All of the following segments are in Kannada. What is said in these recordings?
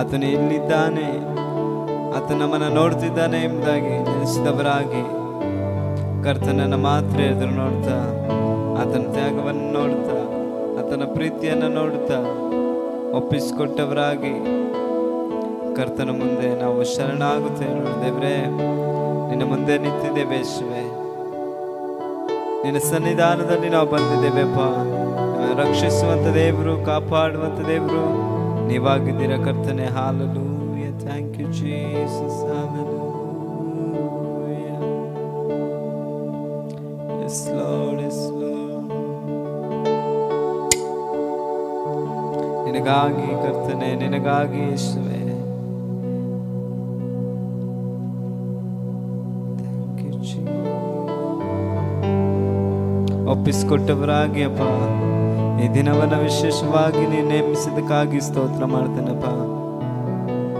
ಆತನು ಎಲ್ಲಿದ್ದಾನೆ, ಆತ ನಮ್ಮನ್ನು ನೋಡ್ತಿದ್ದಾನೆ ಎಂಬುದಾಗಿ ನೆನೆಸಿದವರಾಗಿ ಕರ್ತನನ್ನು ಮಾತ್ರ ಎದುರು ನೋಡ್ತಾ, ಆತನ ತ್ಯಾಗವನ್ನು ನೋಡ್ತಾ, ಆತನ ಪ್ರೀತಿಯನ್ನು ನೋಡ್ತಾ ಒಪ್ಪಿಸಿಕೊಟ್ಟವರಾಗಿ ಕರ್ತನ ಮುಂದೆ ನಾವು ಶರಣಾಗುತ್ತೇವೆ. ದೇವರೇ, ನಿನ್ನ ಮುಂದೆ ನಿಂತಿದ್ದೇವೆ ಯೇಸುವೆ, ನಿನ್ನ ಸನ್ನಿಧಾನದಲ್ಲಿ ನಾವು ಬಂದಿದ್ದೇವೆಪ್ಪ. ರಕ್ಷಿಸುವಂತ ದೇವರು, ಕಾಪಾಡುವಂತ ದೇವರು ನೀವಾಗಿದ್ದೀರ ಕರ್ತನೆ. Hallelujah, thank you Jesus, hallelujah. Yes Lord, yes Lord. ನಿನಗಾಗಿ ಕರ್ತನೆ, ನಿನಗಾಗಿ ಯೇಸುವೆ, ಥ್ಯಾಂಕ್ ಯು ಜೀಸಸ್. ಒಪ್ಪಿಸಿಕೊಟ್ಟವರಾಗಿ ಅಪ್ಪ ಈ ದಿನವನ್ನು ವಿಶೇಷವಾಗಿ ನೀನು ನೇಮಿಸಿದಕ್ಕಾಗಿ ಸ್ತೋತ್ರ ಮಾಡ್ತೇನಪ್ಪ.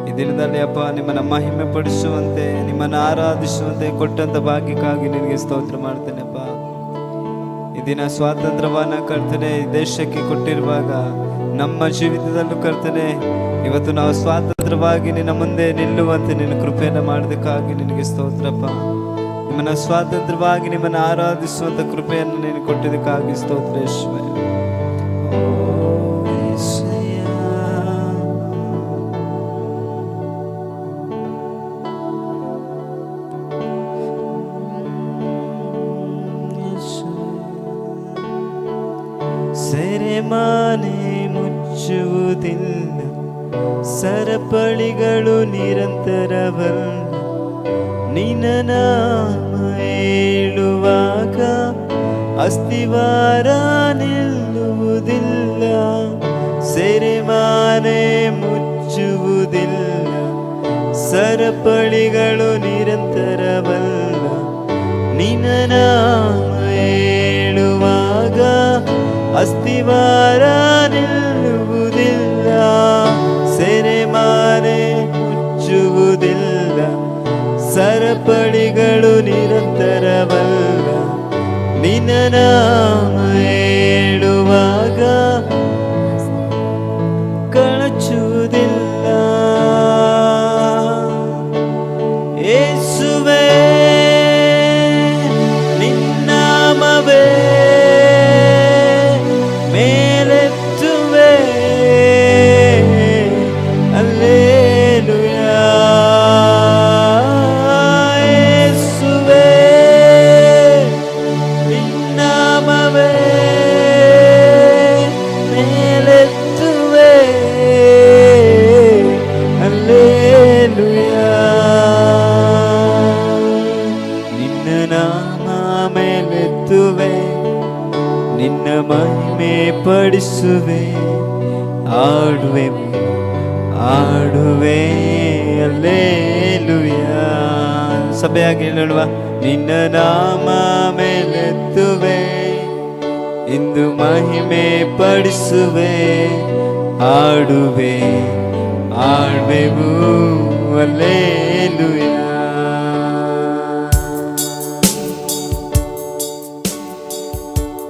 ಈ ದಿನದಲ್ಲಿ ಅಪ್ಪ ನಿಮ್ಮನ್ನು ಮಹಿಮೆ ಪಡಿಸುವಂತೆ, ನಿಮ್ಮನ್ನು ಆರಾಧಿಸುವಂತೆ ಕೊಟ್ಟಂತ ಭಾಗ್ಯಕ್ಕಾಗಿ ನಿನಗೆ ಸ್ತೋತ್ರ ಮಾಡ್ತೇನೆಪ್ಪ. ಈ ದಿನ ಸ್ವಾತಂತ್ರ್ಯವನ್ನ ಕರ್ತನೆ ಈ ದೇಶಕ್ಕೆ ಕೊಟ್ಟಿರುವಾಗ ನಮ್ಮ ಜೀವಿತದಲ್ಲೂ ಕರ್ತನೆ ಇವತ್ತು ನಾವು ಸ್ವಾತಂತ್ರ್ಯವಾಗಿ ನಿನ್ನ ಮುಂದೆ ನಿಲ್ಲುವಂತೆ ನಿನ್ನ ಕೃಪೆಯನ್ನು ಮಾಡೋದಕ್ಕಾಗಿ ನಿನಗೆ ಸ್ತೋತ್ರಪ್ಪ. ನಿಮ್ಮನ್ನು ಸ್ವಾತಂತ್ರ್ಯವಾಗಿ ನಿಮ್ಮನ್ನು ಆರಾಧಿಸುವಂತ ಕೃಪೆಯನ್ನು ನೀನು ಕೊಟ್ಟಿದ್ದಕ್ಕಾಗಿ ಸ್ತೋತ್ರ ಯೇಸುವೆ. ಸೆರೆಮನೆ ಮುಚ್ಚುವುದಿಲ್ಲ, ಸರಪಳಿಗಳು ನಿರಂತರವಲ್ಲ, ನಿನ್ನ ನಾಮ ಹೇಳುವಾಗ ಅಸ್ತಿವಾರ ನಿಲ್ಲುವುದಿಲ್ಲ. ಸೆರೆಮನೆ ಮುಚ್ಚುವುದಿಲ್ಲ, ಸರಪಳಿಗಳು ನಿರಂತರವಲ್ಲ, ನಿನ್ನ ನಾಮ ಹೇಳುವಾಗ ಅಸ್ತಿವಾರ ನಿಲ್ಲುವುದಿಲ್ಲ. ಸೆರೆಮನೆ ಮುಚ್ಚುವುದಿಲ್ಲ, ಸರಪಳಿಗಳು ನಿರಂತರವಲ್ಲ, ನಿನ್ನ ನಾಮ ಹೇಳುವಾಗ ಕಳಚುವುದಿಲ್ಲ. ಯೇಸುವೇ ನಿನ್ನಾಮವೇ ಮೇಲೆತ್ತುವೆ, ಹಲ್ಲೆಲೂಯಾ. ಯೇಸುವೇ ನಿನ್ನಾಮವೇ ಮೇಲೆತ್ತುವೆ, ಹಲ್ಲೆಲೂಯಾ. ನಿನ್ನ ನಾಮ ಮೇಲೆತ್ತುವೆ, ನಿನ್ನ ಮಹಿಮೆ ಪಡಿಸುವೆ, ಆಡುವೆ ಆಡುವೆ, ಹಲ್ಲೆಲೂಯಾ. ಸಭೆಯಾಗಿ ಹೇಳುವ, ನಿನ್ನ ನಾಮ ಮೇಲೆತ್ತುವೆ, ಇಂದು ಮಹಿಮೆ ಪಡಿಸುವೆ, ಆಡುವೆ ಆಡುವೆವು, ಹಲ್ಲೆಲೂಯಾ.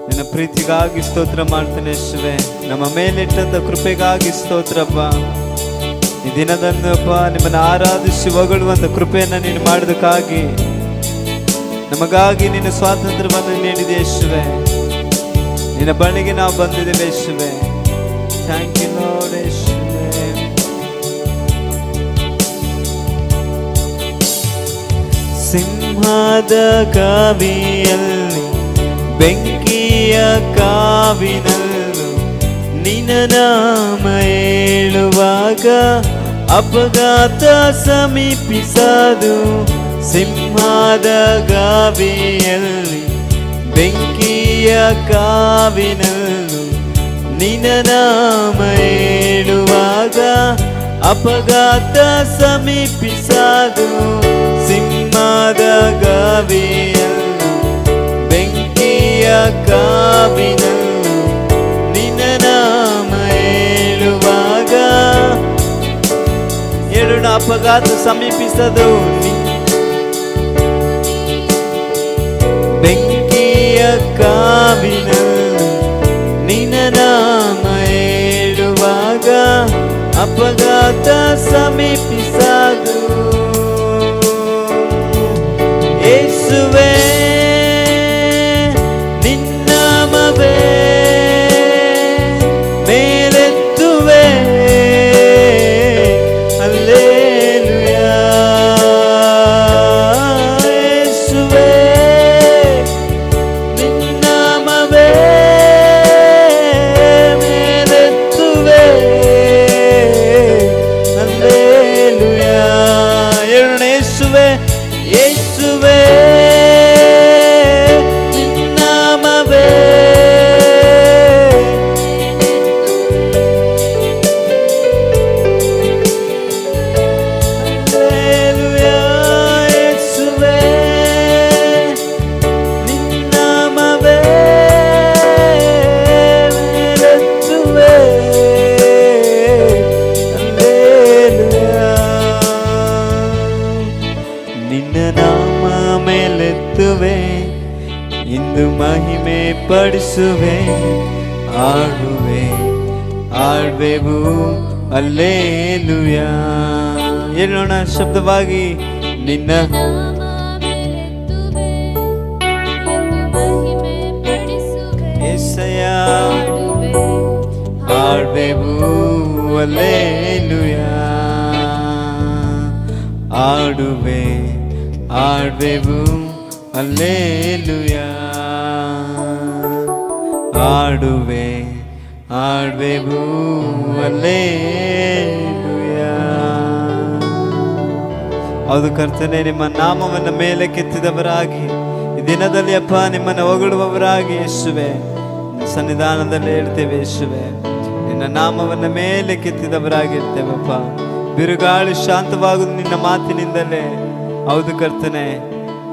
ನಿನ್ನ ಪ್ರೀತಿಗಾಗಿ ಸ್ತೋತ್ರ ಮಾಡ್ತೇನೆ ಯೇಸುವೆ, ನಮ್ಮ ಮೇಲಿಟ್ಟಂತ ಕೃಪೆಗಾಗಿ ಸ್ತೋತ್ರಪ್ಪ. ಈ ದಿನದನ್ನಪ್ಪ ನಿಮ್ಮನ್ನು ಆರಾಧಿಸಿ ಹೊಗಳುವಂತ ಕೃಪೆಯನ್ನು ನೀನು ಮಾಡೋದಕ್ಕಾಗಿ, ನಮಗಾಗಿ ನಿನ್ನ ಸ್ವಾತಂತ್ರ್ಯವನ್ನು ನೀಡಿದೆ ಯೇಸುವೆ. ನಿನ್ನ ಬಳಿಗೆ ನಾವು ಬಂದಿದ್ದೇವೆ ಯೇಸುವೆ. ಥ್ಯಾಂಕ್ ಯು ಲಾರ್ಡ್ ಯೇಸುವೆ. ಸಿಂಹದ ಕಾವಿಯಲ್ಲಿ, ಬೆಂಕಿಯ ಕಾವಿನಲ್ಲೂ ನಿನ್ನ ನಾಮ ಹೇಳುವಾಗ ಅಪಘಾತ ಸಮೀಪಿಸದು. ಸಿಂಹದ ಗಾವಿಯಲ್ಲಿ, ಬೆಂಕಿಯ ಕಾವಿನಲ್ಲೂ ನಿನ್ನ ನಾಮ ಹೇಳುವಾಗ ಅಪಘಾತ ಸಮೀಪಿಸದು. ಸಿಂಹದ ಗಾವಿಯಲ್ಲಿ, ಬೆಂಕಿಯ ಕಾವಿನಲ್ಲೂ ನಿನ್ನ ನಾಮ ಹೇಳುವಾಗ ಎರಡು ಅಪಘಾತ ಸಮೀಪಿಸದು. ಬೆಂಕಿಯ ಕಾವಿನಲ್ಲೂ ನಿನ್ನ ನಾಮ ಹೇಳುವಾಗ ಅಪಘಾತ ಸಮೀಪಿಸದು. ಯೇಸುವೇ ನಿನ್ನಾಮವೇ ಮೇಲೆತ್ತುವೆ. ಹಲ್ಲೆಲೂಯಾ. ಯೇಸುವೇ ನಿನ್ನಾಮವೇ ಮೇಲೆತ್ತುವೆ. ಹಲ್ಲೆಲೂಯಾ. ಹೇಳೋಣ, ಯೇಸುವೇ ಯೇಸುವೇ ನಿನ್ನಾಮವೇ. ಹಲ್ಲೆಲೂಯಾ. ಯೇಸುವೇ ನಿನ್ನಾಮವೇ ಮೇಲೆತ್ತುವೆ. ಹಲ್ಲೆಲೂಯಾ. ನಿನ್ನ ನಾಮ ಮೇಲೆತ್ತುವೆ, ಇಂದು ಮಹಿಮೆ ಪಡಿಸುವೆ. ಆಡುವೆ ಆಡ್ವೆವು ಹಲ್ಲೆಲೂಯಾ. ಹೇಳೋಣ ಶಬ್ದವಾಗಿ, ನಿನ್ನ యేసయ్య ಆಡ್ವೆವು ಹಲ್ಲೆಲೂಯಾ. ಆಡುವೆ ಆಡ್ವೆವು ಹಲ್ಲೆಲೂಯಾ. ಆಡುವೆ ಆಡ್ವೆವು ಹಲ್ಲೆಲೂಯಾ. ಹೌದು ಕರ್ತನೇ, ನಿಮ್ಮ ನಾಮವನ್ನು ಮೇಲೆ ಕೆತ್ತಿದವರಾಗಿ ಈ ದಿನದಲ್ಲಿ ಅಪ್ಪ ನಿಮ್ಮನ್ನು ಹೊಗಳುವವರಾಗಿ ಯೇಸುವೆ ಸನ್ನಿಧಾನದಲ್ಲಿ ಹೇಳ್ತೇವೆ. ಯೇಸುವೆ ನಿನ್ನ ನಾಮವನ್ನು ಮೇಲೆ ಕೆತ್ತಿದವರಾಗಿರ್ತೇವಪ್ಪ. ಬಿರುಗಾಳಿ ಶಾಂತವಾಗುವುದು ನಿನ್ನ ಮಾತಿನಿಂದಲೇ. ಹೌದು ಕರ್ತನೆ,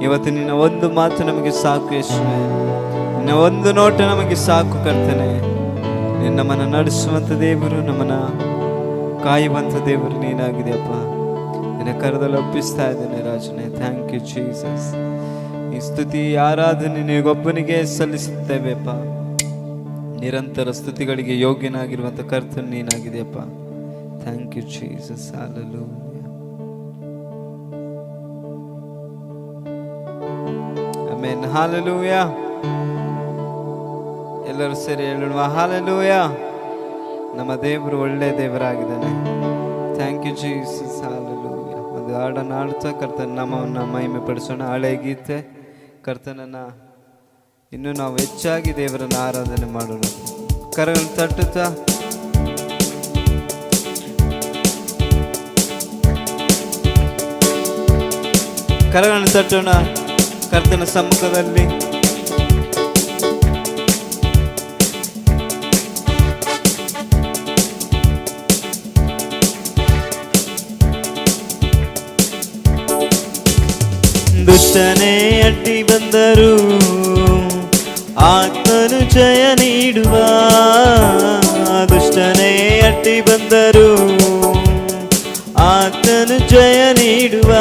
ಇವತ್ತು ನಿನ್ನ ಒಂದು ಮಾತು ನಮಗೆ ಸಾಕು ಯೇಸುವೆ. ನಿನ್ನ ಒಂದು ನೋಟ ನಮಗೆ ಸಾಕು ಕರ್ತನೆ. ನಿನ್ನ ನಮ್ಮನ್ನು ನಡೆಸುವಂಥ ದೇವರು, ನಮ್ಮನ್ನ ಕಾಯುವಂಥ ದೇವರು ನೀನಾಗಿದೆಯಪ್ಪ. ನಿನ್ನ ಕರದಲ್ಲಿ ಒಪ್ಪಿಸ್ತಾ ಇದ್ದೇನೆ ರಾಜನೇ. Thank you Jesus. ಈ ಸ್ತುತಿ ಆರಾಧನೆ ನಿನಗೊಬ್ಬನಿಗೆ ಸಲ್ಲಿಸುತ್ತೇವೆಪ್ಪ. ನಿರಂತರ ಸ್ತುತಿಗಳಿಗೆ ಯೋಗ್ಯನಾಗಿರುವಂಥ ಕರ್ತನು ನೀನಾಗಿದೆಯಪ್ಪ. Thank you Jesus. Hallelujah. Amen. Hallelujah. ಎಲ್ಲರೂ ಸೇರಿ ಹೇಳೋಣ, ಹಲ್ಲೆಲೂಯಾ. ನಮ್ಮ ದೇವರು ಒಳ್ಳೆ ದೇವರಾಗಿದ್ದಾನೆ. Thank you Jesus. ಹಲ್ಲೆಲೂಯಾ. ಒಂದು ಹಾಡನ್ನು ಹಾಡುತ್ತಾ ಕರ್ತನ ನಾಮವನ್ನು ಮಹಿಮೆ ಪಡಿಸೋಣ. ಹಳೆ ಗೀತೆ. ಕರ್ತನನ್ನ ಇನ್ನು ನಾವು ಹೆಚ್ಚಾಗಿ ದೇವರನ್ನು ಆರಾಧನೆ ಮಾಡೋಣ. ಕರಗಳನ್ನು ತಟ್ಟುತ್ತಾ ಕರಗಳನ್ನು ತಟ್ಟೋಣ ಕರ್ತನ ಸಮ್ಮುಖದಲ್ಲಿ. ದುಷ್ಟನೇ ಅಡ್ಡಿ ಬಂದರು ಆತ್ಮನು ಜಯ ನೀಡುವ. ದುಷ್ಟನೇ ಅಡ್ಡಿ ಬಂದರು ಆತ್ಮನು ಜಯ ನೀಡುವ.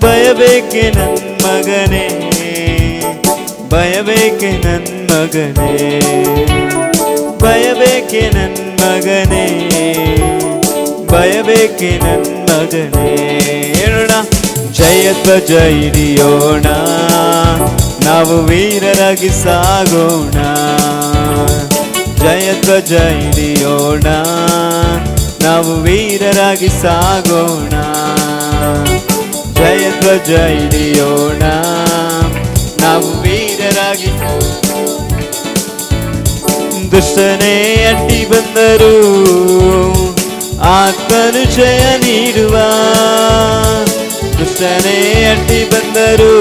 ಭಯಬೇಕೆ ನನ್ನ ಮಗನೇ, ಭಯಬೇಕೆ ನನ್ನ ಮಗನೇ, ಭಯಬೇಕೆ ನನ್ನ ಮಗನೇ, ಭಯಬೇಕೆ ನನ್ನ ಮಗನೇ. ಹೇಳೋಣ, ಜಯಧ್ವಜ ಹಿಡಿಯೋಣ, ನಾವು ವೀರರಾಗಿ ಸಾಗೋಣ. ಜಯಧ್ವಜ ಹಿಡಿಯೋಣ, ನಾವು ವೀರರಾಗಿ ಸಾಗೋಣ. ಜಯಧ್ವಜ ಹಿಡಿಯೋಣ, ನಾವು ವೀರರಾಗಿ. ದುಷ್ಟನೇ ಅಡ್ಡಿ ಬಂದರು ಆತ್ಮನು ಜಯ ನೀಡುವ. ದುಷ್ಟನೇ ಅಡ್ಡಿ ಬಂದರು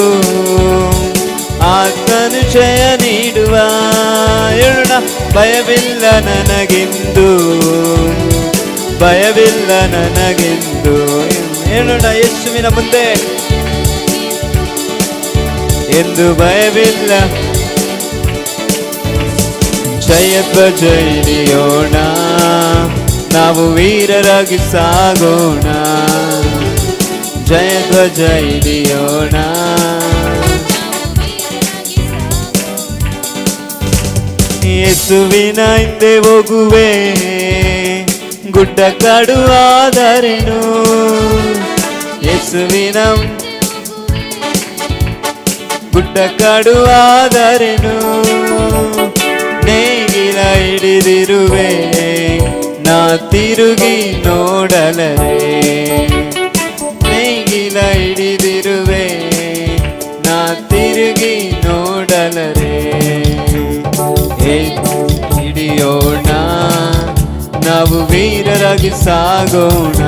ಆತ್ಮನು ಜಯ ನೀಡುವ. ಹೇಳೋಣ, ಭಯವಿಲ್ಲ ನನಗೆಂದು, ಭಯವಿಲ್ಲ ನನಗೆಂದು. ಹೇಳೋಣ, ಯೇಸುವಿನ ಮುಂದೆ ಎಂದು ಭಯವಿಲ್ಲ. ಜಯಧ್ವಜ ಹಿಡಿಯೋಣ, ನಾವು ವೀರರಾಗಿ ಸಾಗೋಣ. ಜಯಧ್ವಜ ಹಿಡಿಯೋಣ. ಯೇಸುವಿನ ಹಿಂದೆ ಹೋಗುವೆ, ಗುಡ್ಡ ಕಡುವಾದರೇನು ಯೇಸುವಿನ ಗುಡ್ಡ ಕಡುವಾದರೇನು ನೇಗಿಲ ಹಿಡಿದಿರುವೆ ನಾ ತಿರುಗಿ ನೋಡಲರೆ ನೇಗಿಲ ಹಿಡಿದಿರುವೆ ನಾ ತಿರುಗಿ ನೋಡಲರೆ ಹಿಡಿಯೋಣ ನಾವು ವೀರರಾಗಿ ಸಾಗೋಣ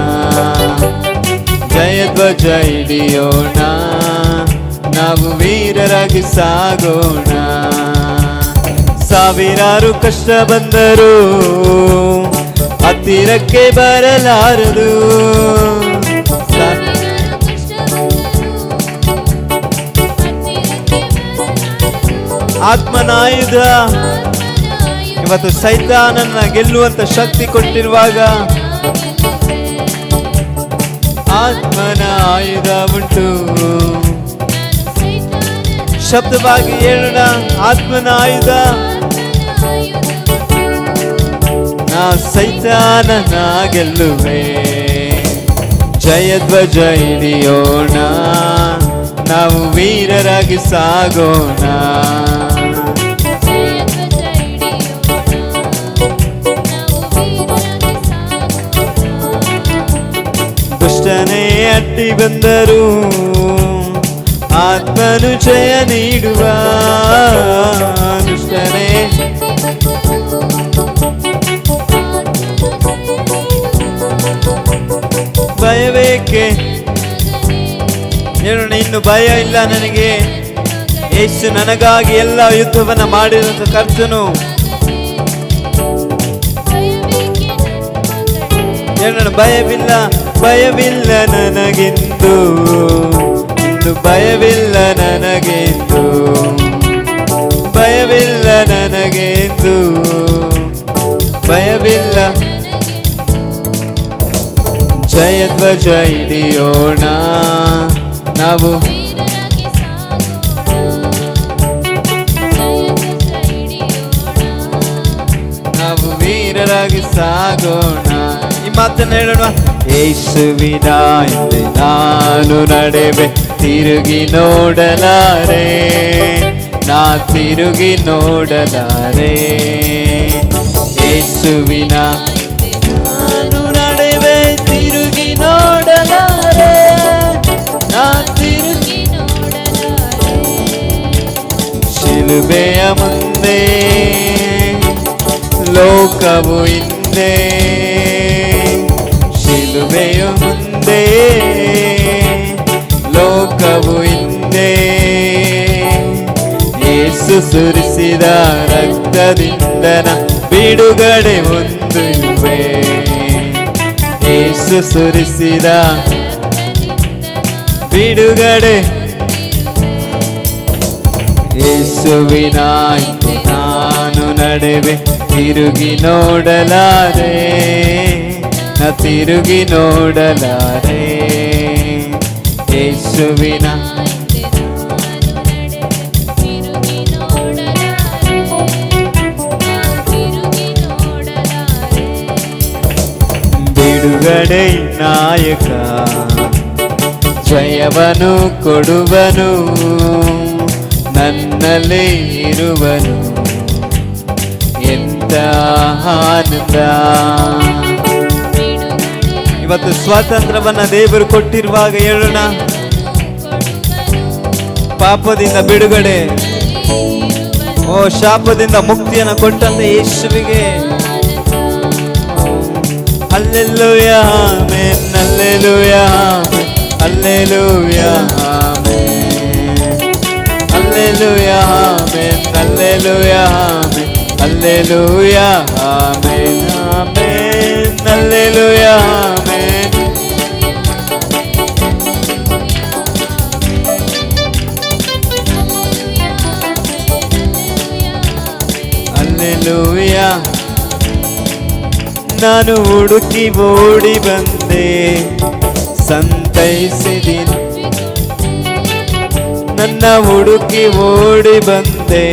ಜಯಧ್ವಜ ಹಿಡಿಯೋಣ ನಾವು ವೀರರಾಗಿ ಸಾಗೋಣ ಸಾವಿರಾರು ಕಷ್ಟ ಬಂದರು ಹತ್ತಿರಕ್ಕೆ ಬರಲಾರದು ಆತ್ಮನಾಯುಧ ಇವತ್ತು ಸೈತಾನನ್ನ ಗೆಲ್ಲುವಂತ ಶಕ್ತಿ ಕೊಟ್ಟಿರುವಾಗ ಆತ್ಮನ ಆಯುಧ ಉಂಟು ಶಬ್ದವಾಗಿ ಹೇಳೋಣ ಆತ್ಮನ ಆಯುಧ ನಾ ಸೈತಾನನ ಗೆಲ್ಲುವೆ ಜಯಧ್ವಜ ಹಿಡಿಯೋಣ ನಾವು ವೀರರಾಗಿ ಸಾಗೋಣ ದುಷ್ಟನೇ ಅಡ್ಡಿ ಬಂದರು ಆತ್ಮನು ಜಯ ನೀಡುವ ದುಷ್ಟನೇ ಭಯವೇಕೆ ಹೇಳೋಣ ಇನ್ನು ಭಯ ಇಲ್ಲ ನನಗೆ ಯೇಸು ನನಗಾಗಿ ಎಲ್ಲ ಯುದ್ಧವನ್ನ ಮಾಡಿದಂತ ಕರ್ತನು ಹೇಳೋಣ ಭಯವಿಲ್ಲ ಭಯವಿಲ್ಲ ನನಗೆಂದು ಇನ್ನು ಭಯವಿಲ್ಲ ನನಗೆಂದು ಭಯವಿಲ್ಲ ನನಗೆಂದು ಭಯವಿಲ್ಲ ಜಯಧ್ವಜ ಹಿಡಿಯೋಣ ನಾವು ವೀರರಾಗಿ ಸಾಗೋಣ ಈ ಮಾತನ್ನು ಹೇಳೋಣ ಯೇಸುವಿನ ಹಿಂದೆ ನಾನು ನಡೆವೆ ತಿರುಗಿ ನೋಡಲಾರೆ ನಾ ತಿರುಗಿ ನೋಡಲಾರೆ ಯೇಸುವಿನ ನಾನು ನಡೆವೆ ತಿರುಗಿ ನೋಡಲಾರೆ ನಾ ತಿರುಗಿ ಶಿಲುಬೆಯ ಮುಂದೆ ಲೋಕವು ಹಿಂದೆ ಶಿಲುಬೆಯ ಮುಂದೆ ಲೋಕವು ಹಿಂದೆ ಯೇಸು ಸುರಿಸಿದ ರಕ್ತದಿಂದ ಬಿಡುಗಡೆ ಹೊಂದುವೆ ಯೇಸು ಸುರಿಸಿದ ಬಿಡುಗಡೆ ಯೇಸುವಿನ ನಾನು ನಡೆವೆ ತಿರುಗಿ ನೋಡಲಾರೆ ನ ತಿರುಗಿ ನೋಡಲಾರೆ ಯೇಸುವಿನ ಬಿಡುಗಡೆ ನಾಯಕ ಜಯವನು ಕೊಡುವನು ನನ್ನಲ್ಲಿ ಇರುವನು ಎಂತ ಆನಂದ ಇವತ್ತು ಸ್ವಾತಂತ್ರ್ಯವನ್ನ ದೇವರು ಕೊಟ್ಟಿರುವಾಗ ಹೇಳೋಣ ಪಾಪದಿಂದ ಬಿಡುಗಡೆ ಓ ಶಾಪದಿಂದ ಮುಕ್ತಿಯನ್ನು ಕೊಟ್ಟಂತ ಯೇಸುವಿಗೆ hallelujah amen hallelujah hallelujah amen hallelujah amen hallelujah amen hallelujah amen amen hallelujah amen hallelujah ನಾನು ಹುಡುಕಿ ಓಡಿ ಬಂದೆ ಸಂತೈಸಿದಿನಿ ನನ್ನ ಹುಡುಕಿ ಓಡಿ ಬಂದೆ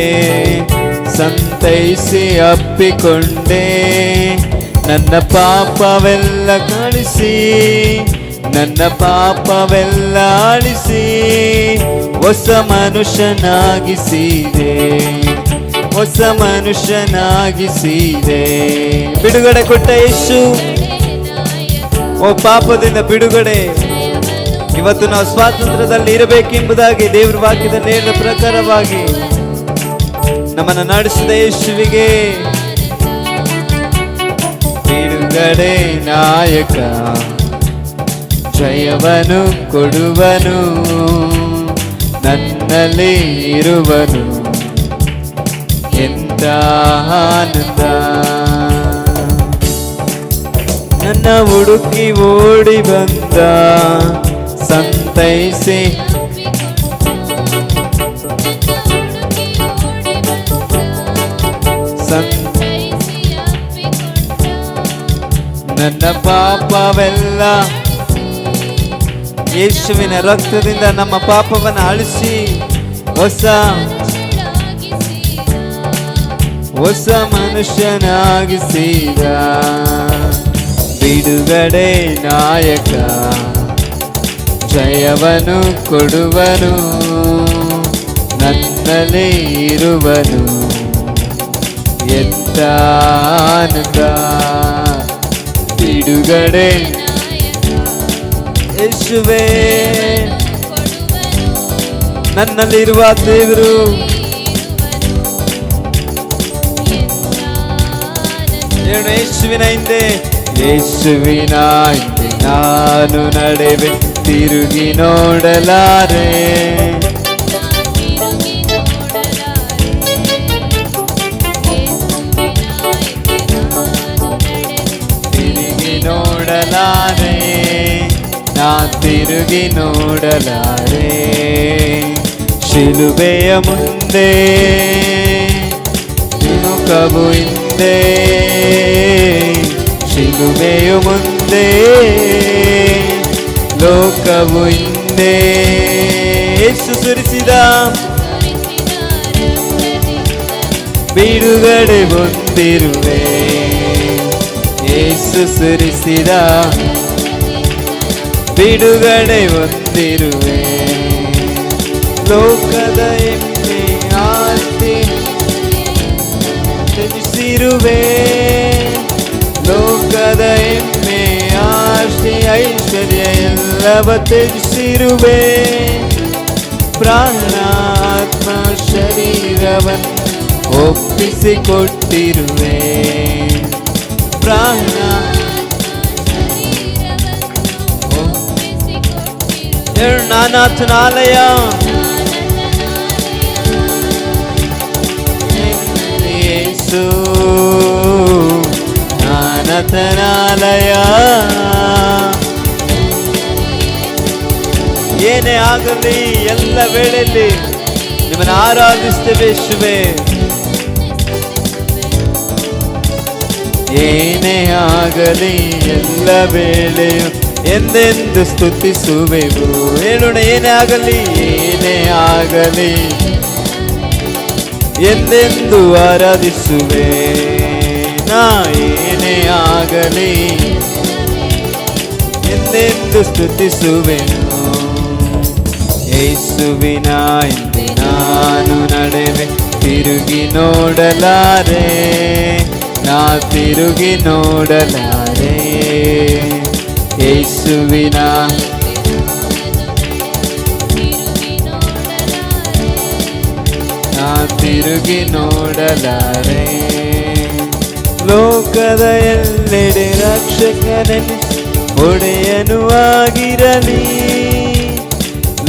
ಸಂತೈಸಿ ಅಪ್ಪಿಕೊಂಡೆ ನನ್ನ ಪಾಪವೆಲ್ಲ ಕಳಿಸಿ, ನನ್ನ ಪಾಪವೆಲ್ಲ ಅಳಿಸಿ, ಹೊಸ ಮನುಷ್ಯನಾಗಿಸಿದೆ, ಹೊಸ ಮನುಷ್ಯನಾಗಿಸಿದೆ. ಬಿಡುಗಡೆ ಕೊಟ್ಟ ಯೇಸು, ಓ ಪಾಪದಿಂದ ಬಿಡುಗಡೆ. ಇವತ್ತು ನಾವು ಸ್ವಾತಂತ್ರ್ಯದಲ್ಲಿ ಇರಬೇಕೆಂಬುದಾಗಿ ದೇವರ ವಾಕ್ಯದಲ್ಲಿ ಹೇಳಿದ ಪ್ರಕಾರವಾಗಿ ನಮ್ಮನ್ನು ನಡೆಸಿದ ಯೇಸುವಿಗೆ ಬಿಡುಗಡೆ ನಾಯಕ, ಜಯವನು ಕೊಡುವನು, ನನ್ನಲ್ಲಿ ಇರುವನು, ಎಂತ ಆನಂದ. ನನ್ನ ಹುಡುಕಿ ಓಡಿ ಬಂದ, ಸಂತೈಸಿ ನನ್ನ ಪಾಪವೆಲ್ಲ ಯೇಸುವಿನ ರಕ್ತದಿಂದ ನಮ್ಮ ಪಾಪವನ್ನು ಅಳಿಸಿ ಹೊಸ ಮನುಷ್ಯನಾಗಿಸಿದ. ಬಿಡುಗಡೆ ನಾಯಕ, ಜಯವನು ಕೊಡುವನು, ನನ್ನಲ್ಲಿ ಇರುವನು, ಎಂತ ಆನಂದ. ಬಿಡುಗಡೆ ಯೇಸುವೇ, ನನ್ನಲ್ಲಿರುವ ದೇವರು, ಯೇಸುವಿನ ಹಿಂದೆ, ಯೇಸುವಿನ ಹಿಂದೆ ನಾನು ನಡೆವೆ, ತಿರುಗಿ ನೋಡಲಾರೆ, ತಿರುಗಿ ನೋಡಲಾರೆ, ನಾ ತಿರುಗಿ ನೋಡಲಾರೆ. ಶಿಲುಬೆಯ ಮುಂದೆ ಮುಖವು ಹಿಂದೆ, ಶಿಲುಬೆಯು ಮುಂದೆ ಲೋಕವು ಹಿಂದೆ. ಯೇಸು ಸುರಿಸಿದ ಬಿಡುಗಡೆ ಹೊಂದಿರುವೆ, ಯೇಸು ಸುರಿಸಿದ ಬಿಡುಗಡೆ ಹೊಂದಿರುವೆ. ಲೋಕದ ಎಮ್ಮೆ ಆಸ್ತಿ ತ್ಯಜಿಸಿರುವೆ, ಲೋಕದ ಎಮ್ಮೆ ಆಸ್ತಿ ಐಶ್ವರ್ಯ ಎಲ್ಲವ ತ್ಯಜಿಸಿರುವೆ. ಪ್ರಾಣ ಆತ್ಮ ಶರೀರವನ್ನು ಒಪ್ಪಿಸಿಕೊಟ್ಟಿರುವೆ, ಪ್ರಾಣ ನಾನಾಥನಾಲಯ, ಯೇಸು ನಾನಾಥನಾಲಯ. ಏನೇ ಆಗಲಿ ಎಲ್ಲ ವೇಳೆಯಲ್ಲಿ ನಿಮ್ಮನ್ನು ಆರಾಧಿಸ್ತೇವೆ ಯೇಸುವೇ. ಏನೇ ಆಗಲಿ ಎಲ್ಲ ವೇಳೆಯು ಎಂದೆಂದು ಸ್ತುತಿಸುವೆವು. ಹೇಳೋಣ, ಏನೇ ಆಗಲಿ, ಏನೇ ಆಗಲಿ ಎಂದೆಂದು ಆರಾಧಿಸುವೆ ನಾ. ಏನೇ ಆಗಲಿ ಎಂದೆಂದು ಸ್ತುತಿಸುವೆನು. ಯೇಸುವಿನ ಹಿಂದೆ ನಾನು ನಡೆವೆ, ತಿರುಗಿ ನೋಡಲಾರೆ, ನಾ ತಿರುಗಿ ನೋಡಲಾರೆ. ಯೇಸುವಿನ ನಾ ತಿರುಗಿ ನೋಡಲಾರೆ. ಲೋಕದ ಎಲ್ಲೆಡೆ ರಕ್ಷಕನೆನಿಸಿ ಒಡೆಯನು ಆಗಿರಲಿ,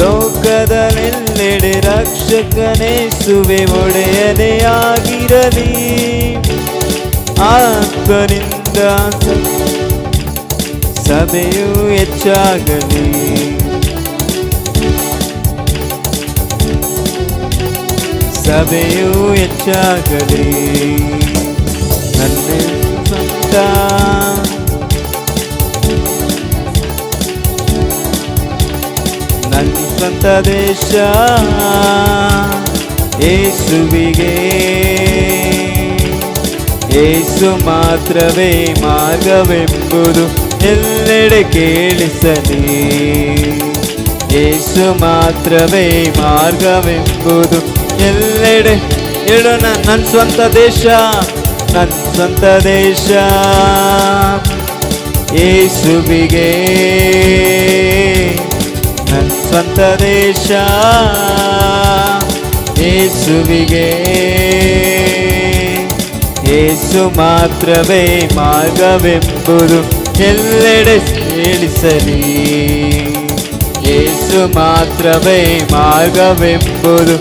ಲೋಕದಲ್ಲೆಲ್ಲೆಡೆ ರಕ್ಷಕನೇಸುವೆ ಒಡೆಯನೇ ಆಗಿರಲಿ. ಆದ್ದರಿಂದ ಸಭೆಯು ಹೆಚ್ಚಾಗಲಿ, ಸಭೆಯು ಹೆಚ್ಚಾಗಲಿ. ನನ್ನ ಸ್ವಂತ ನನ್ನ ಸ್ವಂತ ದೇಶ ಯೇಸುವಿಗೆ, ಏಸು ಮಾತ್ರವೇ ಮಾರ್ಗವೆಂಬುದು ಎಲ್ಲೆಡೆ ಕೇಳಿಸಲಿ. ಏಸು ಮಾತ್ರವೇ ಮಾರ್ಗವೆಂಬುದು ಎಲ್ಲೆಡೆ ಹೇಳೋಣ. ನನ್ನ ಸ್ವಂತ ದೇಶ, ನನ್ನ ಸ್ವಂತ ದೇಶ ಏಸುವಿಗೆ, ನನ್ನ ಸ್ವಂತ ದೇಶ ಏಸುವಿಗೆ. ಏಸು ಮಾತ್ರವೇ ಮಾರ್ಗವೆಂಬುದು ಎಲ್ಲೆಡೆ ಕೇಳಿಸಲಿ. ಏಸು ಮಾತ್ರವೇ ಮಾರ್ಗವೆಂಬುದು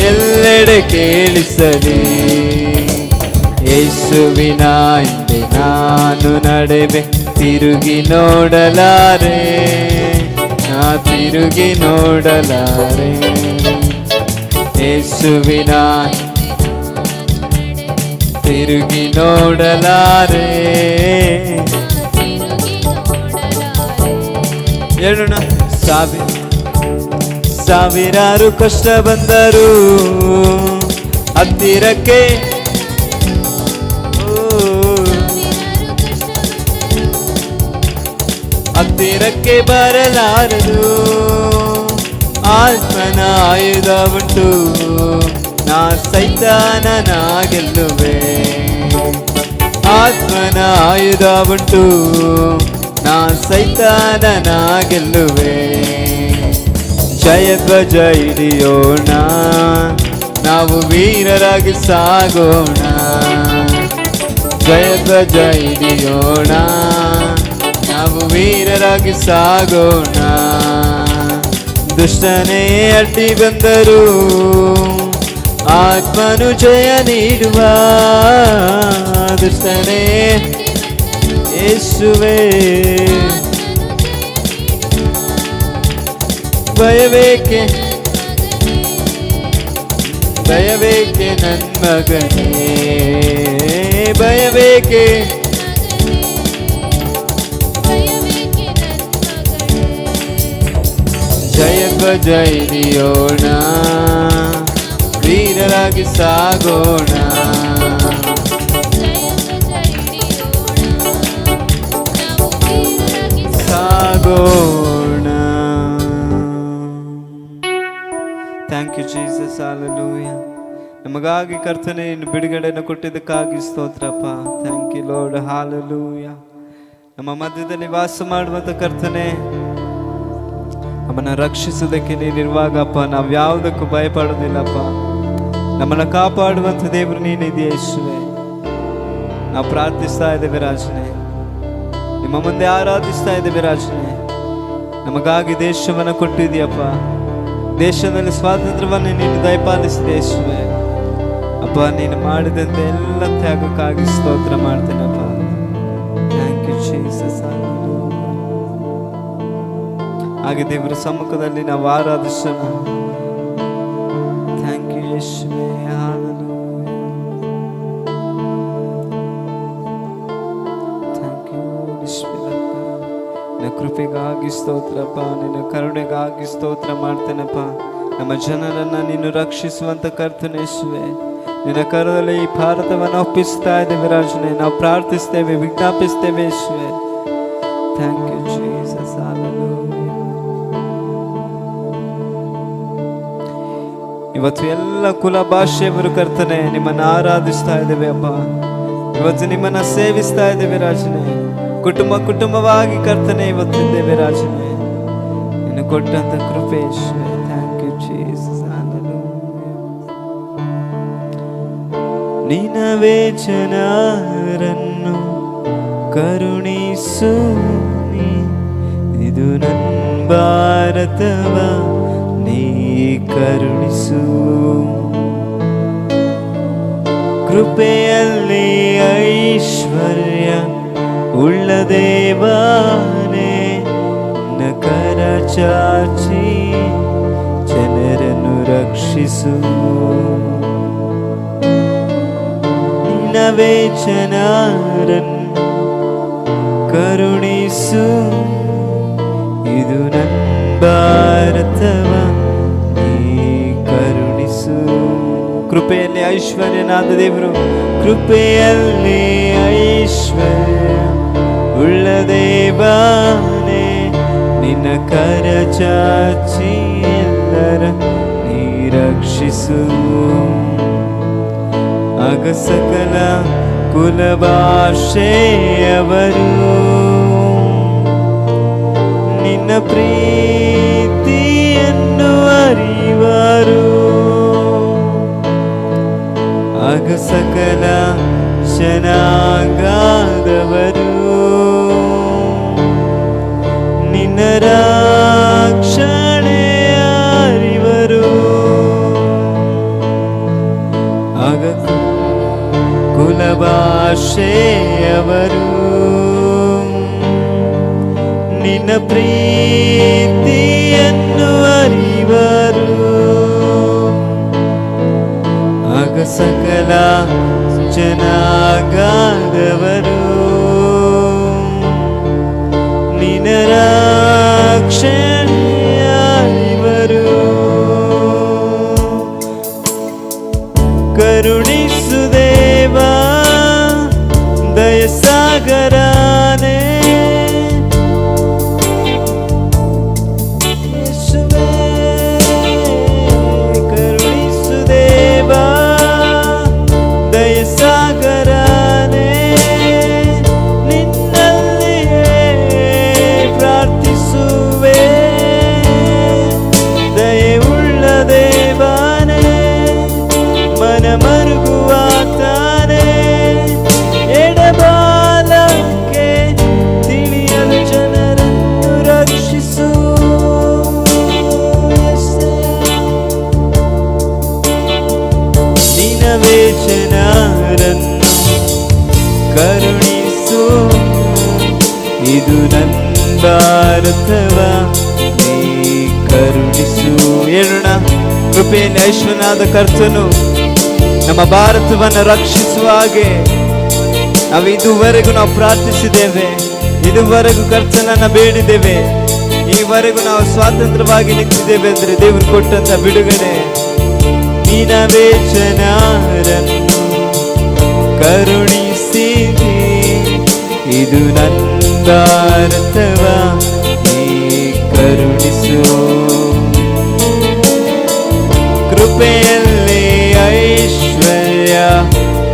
ಎಲ್ಲೆಡೆ ಕೇಳಿಸಲಿ. ಯೇಸುವಿನ ಹಿಂದೆ ನಾನು ನಡೆವೆ, ತಿರುಗಿ ನೋಡಲಾರೆ, ನಾ ತಿರುಗಿ ನೋಡಲಾರೆ. ಯೇಸುವಿನ ತಿರುಗಿ ನೋಡಲಾರೆ. ಹೇಳೋಣ. ಸಾವಿರಾರು ಕಷ್ಟ ಬಂದರು ಹತ್ತಿರಕ್ಕೆ, ಹತ್ತಿರಕ್ಕೆ ಬರಲಾರದು. ಆತ್ಮನ ಆಯುಧ ಉಂಟು, ನಾ ಸೈತಾನನ ಗೆಲ್ಲುವೆ. ಆತ್ಮನ ಆಯುಧ ಉಂಟು, ನಾ ಸೈತಾನನ ಗೆಲ್ಲುವೆ. ಜಯಧ್ವಜ ಹಿಡಿಯೋಣ, ನಾವು ವೀರರಾಗಿ ಸಾಗೋಣ. ಜಯಧ್ವಜ ಹಿಡಿಯೋಣ, ನಾವು ವೀರರಾಗಿ ಸಾಗೋಣ. ದುಷ್ಟನೇ ಅಡ್ಡಿ ಬಂದರು ಆತ್ಮನು ಜಯ ನೀಡುವ. ದುಷ್ಟನೇ ಯೇಸುವೇ, ಭಯಬೇಕೆ ಭಯಬೇಕೆ ನನ್ನ ಮಗನೇ, ಭಯಬೇಕೆ. ಜಯಧ್ವಜ ಹಿಡಿಯೋಣ, ವೀರರಾಗಿ ಸಾಗೋಣ. ಸಾಗೋಣ. Thank you Jesus, hallelujah. ನಮಗಾಗಿ ಕರ್ತನೆ ಇನ್ನು ಬಿಡುಗಡೆಯನ್ನು ಕೊಟ್ಟಿದ್ದಕ್ಕಾಗಿ ಸ್ತೋತ್ರಪ್ಪ. Thank you Lord, hallelujah. ನಮ್ಮ ಮಧ್ಯದಲ್ಲಿ ವಾಸ ಮಾಡುವಂತ ಕರ್ತನೆ, ನಮ್ಮನ್ನು ರಕ್ಷಿಸುವುದಕ್ಕೆ ನೀನಿರುವಾಗಪ್ಪ ನಾವು ಯಾವುದಕ್ಕೂ ಭಯಪಡೋದಿಲ್ಲಪ್ಪ. ನಮ್ಮನ್ನು ಕಾಪಾಡುವಂಥ ದೇವರು ನೀನಿದೆಯೇ ಯೇಸುವೆ. ನಾವು ಪ್ರಾರ್ಥಿಸ್ತಾ ಇದ್ದೇವೆ ರಾಜನೇ, ನಿಮ್ಮ ಮುಂದೆ ಆರಾಧಿಸ್ತಾ ಇದ್ದೇವೆ ರಾಜನೇ. ನಮಗಾಗಿ ದೇಶವನ್ನು ಕೊಟ್ಟಿದೆಯಪ್ಪ, ದೇಶದಲ್ಲಿ ಸ್ವಾತಂತ್ರ್ಯವನ್ನು ನೀನು ದಯಪಾಲಿಸಿದೆ ಯೇಸುವೆ. ಅಪ್ಪ, ನೀನು ಮಾಡಿದಂತೆ ಎಲ್ಲ ತ್ಯಾಗಕ್ಕಾಗಿ ಸ್ತೋತ್ರ ಮಾಡ್ತೇನಪ್ಪ. Thank you Jesus. ಹಾಗೆ ದೇವರ ಸಮ್ಮುಖದಲ್ಲಿ ನಾವು ಆರಾಧಿಸೋಣ. ಥ್ಯಾಂಕ್ ಯು ಯೇಸುವೆ, ಹಲ್ಲೆಲೂಯಾ. ಥ್ಯಾಂಕ್ ಯು ನಿಸ್ಪಿರಪ್ಪ. ನಿನ್ನ ಕೃಪೆಗಾಗಿ ಸ್ತೋತ್ರಪ್ಪ, ನಿನ್ನ ಕರುಣೆಗಾಗಿ ಸ್ತೋತ್ರ ಮಾಡ್ತೇನಪ್ಪ. ನಮ್ಮ ಜನರನ್ನ ನೀನು ರಕ್ಷಿಸುವಂತ ಕರ್ತನೆ ಯೇಸುವೆ. ನಿನ್ನ ಕರದಲ್ಲಿ ಈ ಭಾರತವನ್ನು ಒಪ್ಪಿಸ್ತಾ ಇದ್ದೇವೆ ರಾಜನೇ. ನಾವು ಪ್ರಾರ್ಥಿಸ್ತೇವೆ, ವಿಜ್ಞಾಪಿಸ್ತೇವೆ ಯೇಸುವೆ. Thank you Jesus, hallelujah. ಇವತ್ತು ಎಲ್ಲ ಕುಲ ಭಾಷೆಯವರು ಕರ್ತನೆ ನಿಮ್ಮನ್ನು ಆರಾಧಿಸ್ತಾ ಇದ್ದೇವೆ ಅಪ್ಪ. ಇವತ್ತು ನಿಮ್ಮನ್ನ ಸೇವಿಸ್ತಾ ಇದ್ದೇವೆ ರಾಜನೇ. ಕುಟುಂಬವಾಗಿ ಕರ್ತನೆ ಇವತ್ತಿದ್ದೇವೆ ರಾಜನೇ. ನಿನ್ನ ಕೊಟ್ಟಂತ ಕೃಪೆ. Thank you Jesus, hallelujah. ನಿನವೇ ಜನರನ್ನು ಕರುಣಿಸು, ಇದು ನನ್ನ ಭಾರತವ ನೀ ಕರುಣಿಸು. ಕೃಪೆಯಲ್ಲಿ ಐಶ್ವರ್ಯ ಉಳ್ಳ ದೇವನೇ, ನಿನ್ನ ಕರ ಚಾಚಿ ಜನರನ್ನು ರಕ್ಷಿಸು. ನಿನ್ನವೇ ಜನರನ್ನು ಕರುಣಿಸು, ಇದು ನನ್ನ ಭಾರತವ ನೀ ಕರುಣಿಸು. ಕೃಪೆಯಲ್ಲಿ ಐಶ್ವರ್ಯನಾದ ದೇವರು, ಕೃಪೆಯಲ್ಲಿ ಐಶ್ವರ್ಯ ಉಳ್ಳ ದೇವನೇ, ನಿನ್ನ ಕರ ಚಾಚಿ ಎಲ್ಲರ ನಿರಕ್ಷಿಸು. ಆಗ ಸಕಲ ಕುಲ ಭಾಷೆಯವರು ನಿನ್ನ ಪ್ರೀತಿಯನ್ನು ಅರಿವರು. ಆಗ ಸಕಲ ಜನಾಂಗದವರು ನಿನ್ನ ರಕ್ಷಣೆ ಅರಿವರು. ಆಗ ಕುಲ ಭಾಷೆಯವರು ನಿನ್ನ ಪ್ರೀತಿಯನ್ನು ಅರಿವರು. ಆಗ ಸಕಲ ಜನಾಂಗದವರು ನಿನ್ನ ರಕ್ಷಣೆ ಅರಿವರು. ಕರುಣಿಸು ದೇವಾ ದಯಸಾಗರನೇ, ಕರುಣಿಸು ದೇವಾ ದಯಸಾಗರನೇ, ನಿನ್ನಲ್ಲಿಯೇ ಪ್ರಾರ್ಥಿಸುವೆ. ದಯೆಯುಳ್ಳ ದೇವನೇ, ಮನ ಮರುಗುವಾತನೇ, ಎಡಬಾಲಕ್ಕೆ ತಿಳಿಯಲು ಜನರನ್ನು ರಕ್ಷಿಸು. ನಿನವೇ ಜನರನ್ನು ಕರುಣಿಸು, ಇದು ನನ್ನ ಭಾರತವ ನೀ ಕರುಣಿಸು. ಹೇಳೋಣ, ಕೃಪೆಯಲ್ಲಿ ಐಶ್ವರ್ಯನಾದ ಕರ್ತನು ನಮ್ಮ ಭಾರತವನ್ನು ರಕ್ಷಿಸುವ ಹಾಗೆ ಇದುವರೆಗೂ ನಾವು ಪ್ರಾರ್ಥಿಸಿದ್ದೇವೆ, ಇದುವರೆಗೂ ಕರ್ತನನ್ನ ಬೇಡಿದ್ದೇವೆ, ಈವರೆಗೂ ನಾವು ಸ್ವಾತಂತ್ರ್ಯವಾಗಿ ನಿಂತಿದ್ದೇವೆ ಅಂದ್ರೆ ದೇವರು ಕೊಟ್ಟಂತ ಬಿಡುಗಡೆ. ನಿನವೇ ಜನರನ್ನು ಕರುಣಿಸಿದಿ, ಇದು ನನ್ನ ಭಾರತವ ನೀ ಕರುಣಿಸು. ಕೃಪೆಯಲ್ಲಿ ಐಶ್ವರ್ಯ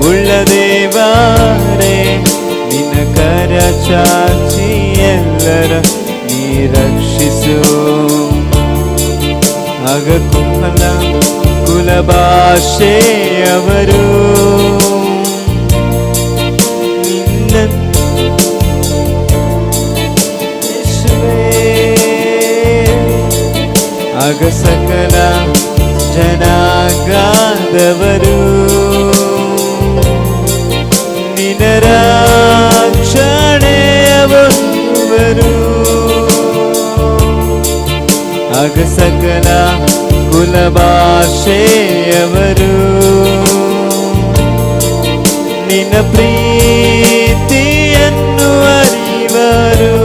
ಉಳ್ಳ ದೇವರೇ, ನಿನ್ನ ಕರ ಚಾಚಿ ಎಲ್ಲರ ನಿರಕ್ಷಿಸು. ಆಗ ಕುಲ ಭಾಷೆಯವರು ನಿನ್ನ ಆಗ ಸಕಲ ಜನಾಂಗದವರು ನಿನ್ನ ರಕ್ಷಣೆಯವರು. ಆಗ ಸಕಲ ಕುಲ ಭಾಷೆಯವರು ನಿನ್ನ ಪ್ರೀತಿಯನ್ನು ಅರಿವರು.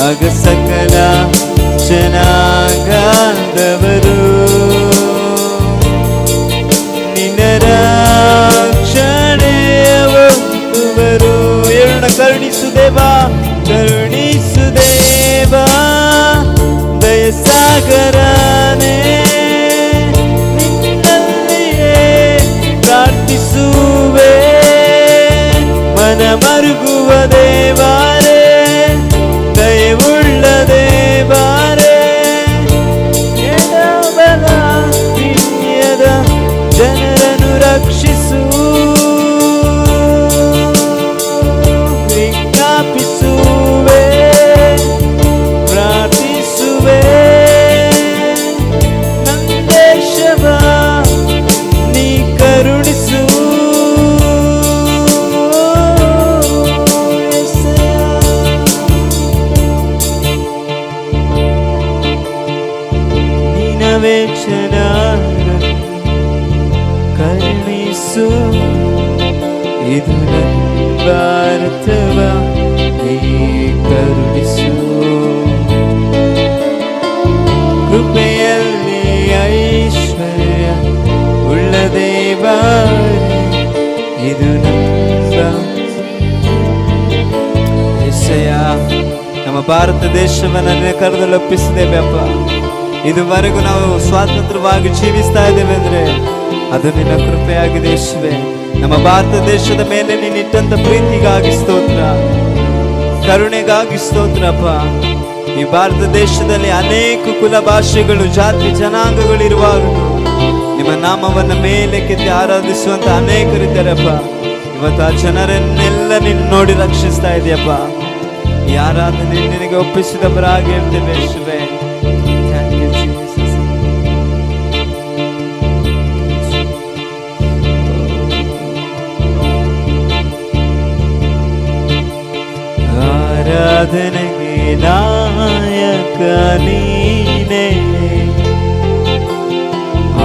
ಆಗ ಸಕಲ ಜನಾಂಗದವರು ನಿನ್ನ ರಕ್ಷಣೆಯವರು. ಹೇಳೋಣ, ಕರುಣಿಸು ದೇವಾ, ಕರುಣಿಸು ದೇವಾ ದಯಸಾಗರನೇ, ನಿನ್ನಲ್ಲಿಯೇ ಪ್ರಾರ್ಥಿಸುವೆ. ಮನ ಮರುಗುವ ದೇವರೇ, ದಯವುಳ್ಳ ದೇವರೇ, ಎಡಬಲ ತಿಳಿಯದ ಜನರನ್ನು ರಕ್ಷಿಸು. ವಿಜ್ಞಾಪಿಸುವೆ, ಪ್ರಾರ್ಥಿಸುವೆ, ನನ್ನ ದೇಶವ ನೀ ಕರುಣಿಸು. ನಿನವೇ ಜನರನ್ನು ಕರುಣಿಸು, ಇದು ನನ್ನ ಭಾರತವ ನೀ ಕರುಣಿಸು. ಕೃಪೆಯಲ್ಲಿ ಐಶ್ವರ್ಯ ನಮ್ಮ ಭಾರತ ದೇಶವನ್ನು ನಿನ್ನ ಕರದಲ್ಲಿ ಒಪ್ಪಿಸಿದ್ದೇವೆ ಅಪ್ಪ. ಇದುವರೆಗೂ ನಾವು ಸ್ವಾತಂತ್ರ್ಯವಾಗಿ ಜೀವಿಸ್ತಾ ಇದ್ದೇವೆ ಅಂದ್ರೆ ಅದು ನಿನ್ನ ಕೃಪೆಯಾಗಿದೆ ಯೇಸುವೆ. ನಮ್ಮ ಭಾರತ ದೇಶದ ಮೇಲೆ ನೀನಿಟ್ಟಂತ ಪ್ರೀತಿಗಾಗಿ ಸ್ತೋತ್ರ, ಕರುಣೆಗಾಗಿ ಸ್ತೋತ್ರ ಅಪ್ಪ. ಈ ಭಾರತ ದೇಶದಲ್ಲಿ ಅನೇಕ ಕುಲ ಭಾಷೆಗಳು, ಜಾತಿ ಜನಾಂಗಗಳು ಇರುವಾಗಲೂ ನಿಮ್ಮ ನಾಮವನ್ನು ಮೇಲೆ ಕೆತ್ತಿ ಆರಾಧಿಸುವಂತ ಅನೇಕರಿದ್ದಾರಪ್ಪ. ಇವತ್ತು ಆ ಜನರನ್ನೆಲ್ಲ ನೀನು ನೋಡಿ ರಕ್ಷಿಸ್ತಾ ಇದೆಯಪ್ಪ. ಈ ಆರಾಧನೆ ನಿನಗೆ ಒಪ್ಪಿಸಿದವರಾಗಿ ಹೇಳ್ತೇವೆ ಯೇಸುವೆ. Thank you Jesus. ಆರಾಧನೆಗೆ ನಾಯಕ ನೀನೇ,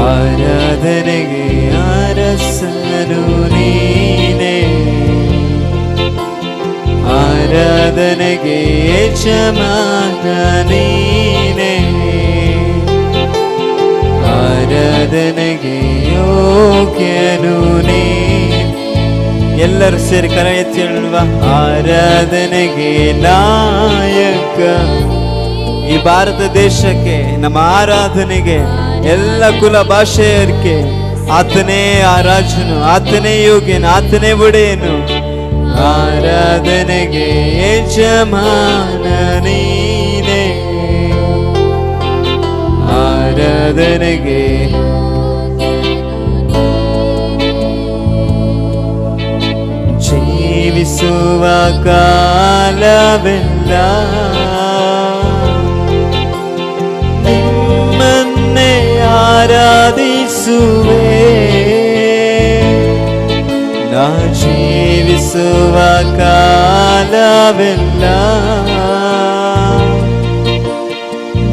ಆರಾಧನೆಗೆ ಅರಸನು ನೀನೇ, ಆರಾಧನೆಗೆ ಯಜಮಾನ ನೀನೇ, ಆರಾಧನೆಗೆ ಯೋಗ್ಯನು ನೀ. ಎಲ್ಲರೂ ಸೇರಿ ಕರ ಎತ್ತಿ ಹೇಳುವ ಆರಾಧನೆಗೆ ನಾಯಕ. ಈ ಭಾರತ ದೇಶಕ್ಕೆ, ನಮ್ಮ ಆರಾಧನೆಗೆ, ಎಲ್ಲ ಕುಲ ಭಾಷೆಯರಿಗೆ ಆತನೇ ಆ ರಾಜನು, ಆತನೇ ಯೋಗ್ಯನು, ಆತನೇ ಒಡೆಯನು. ಆರಾಧನೆಗೆ ಯಜಮಾನ ನೀನೇ, ಆರಾಧನೆಗೆ ಜೀವಿಸುವ ಕಾಲವೆಲ್ಲ ನಿಮ್ಮನ್ನೇ ಆರಾಧಿಸುವೆ. ನಾ ಜೀವಿಸುವ ಕಾಲವೆಲ್ಲ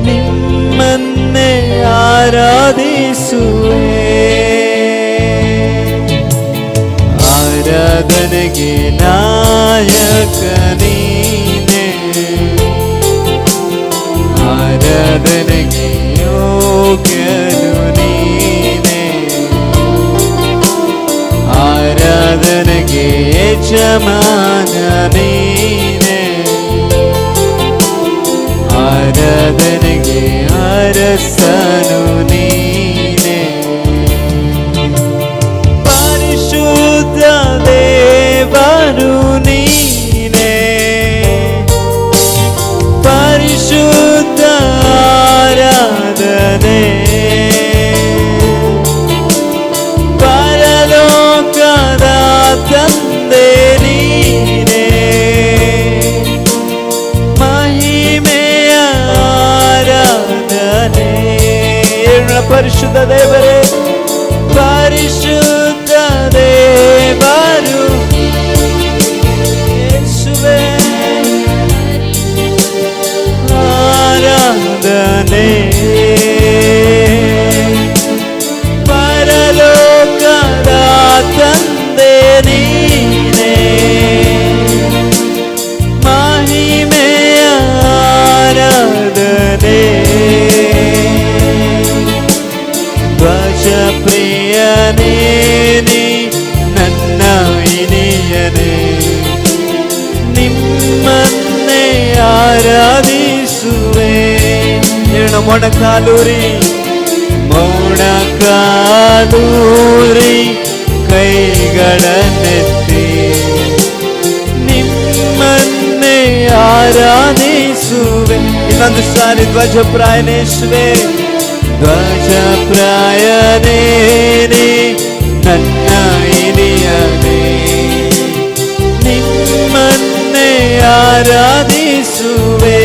ನಿಮ್ಮನ್ನೇ ಆರಾಧಿಸುವೆ. ಆರಾಧನೆಗೆ ನಾಯಕ ನೀನೇ, ಆರಾಧನೆಗೆ ಯೋಗ್ಯನು ನೀನೇ, ಆರಾಧನೆಗೆ ಯಜಮಾನ ನೀನೇ, ಆರಾಧನೆಗೆ ಅರಸನು ನೀನೇ. ಪರಿಶುದ್ಧ ದೇವರು ನೀನೇ, ಪರಿಶುದ್ಧ ಆರಾಧನೆ, ಪರಲೋಕದ ತಂದೆ ನೀನೇ, ಮಹಿಮೆಯ ಆರಾಧನೆ. ಪರಿಶುದ್ಧ ದೇವರೇ, ಪರಿಶುದ್ಧ ದೇವರು ಯೇಸುವೇ, ಆರಾಧನೆ, ಪರಲೋಕದ ತಂದೆ ನೀನೇ, ಮಹಿಮೆಯ ಆರಾಧನೆ. ಧ್ವಜ ಪ್ರಿಯನೇ ನೀ ನನ್ನ ಇನಿಯನೇ, ನಿಮ್ಮನ್ನೇ ಆರಾಧಿಸುವೆ. ಮೊಣಕಾಲೂರಿ ಮೊಣಕಾಲೂರಿ ಕೈಗಳನ್ನೆತ್ತಿ ನಿಮ್ಮನ್ನೇ ಆರಾಧಿಸುವೆ. ಇನ್ನೊಂದು ಸಾರಿ ಧ್ವಜಪ್ರಾಯನೇಶ್ವೇ, ಧ್ವಜಪ್ರಾಯನೇ ನನ್ನ ಹಿರಿಯನೇ, ನಿಮ್ಮನ್ನೇ ಆರಾಧಿಸುವೆ.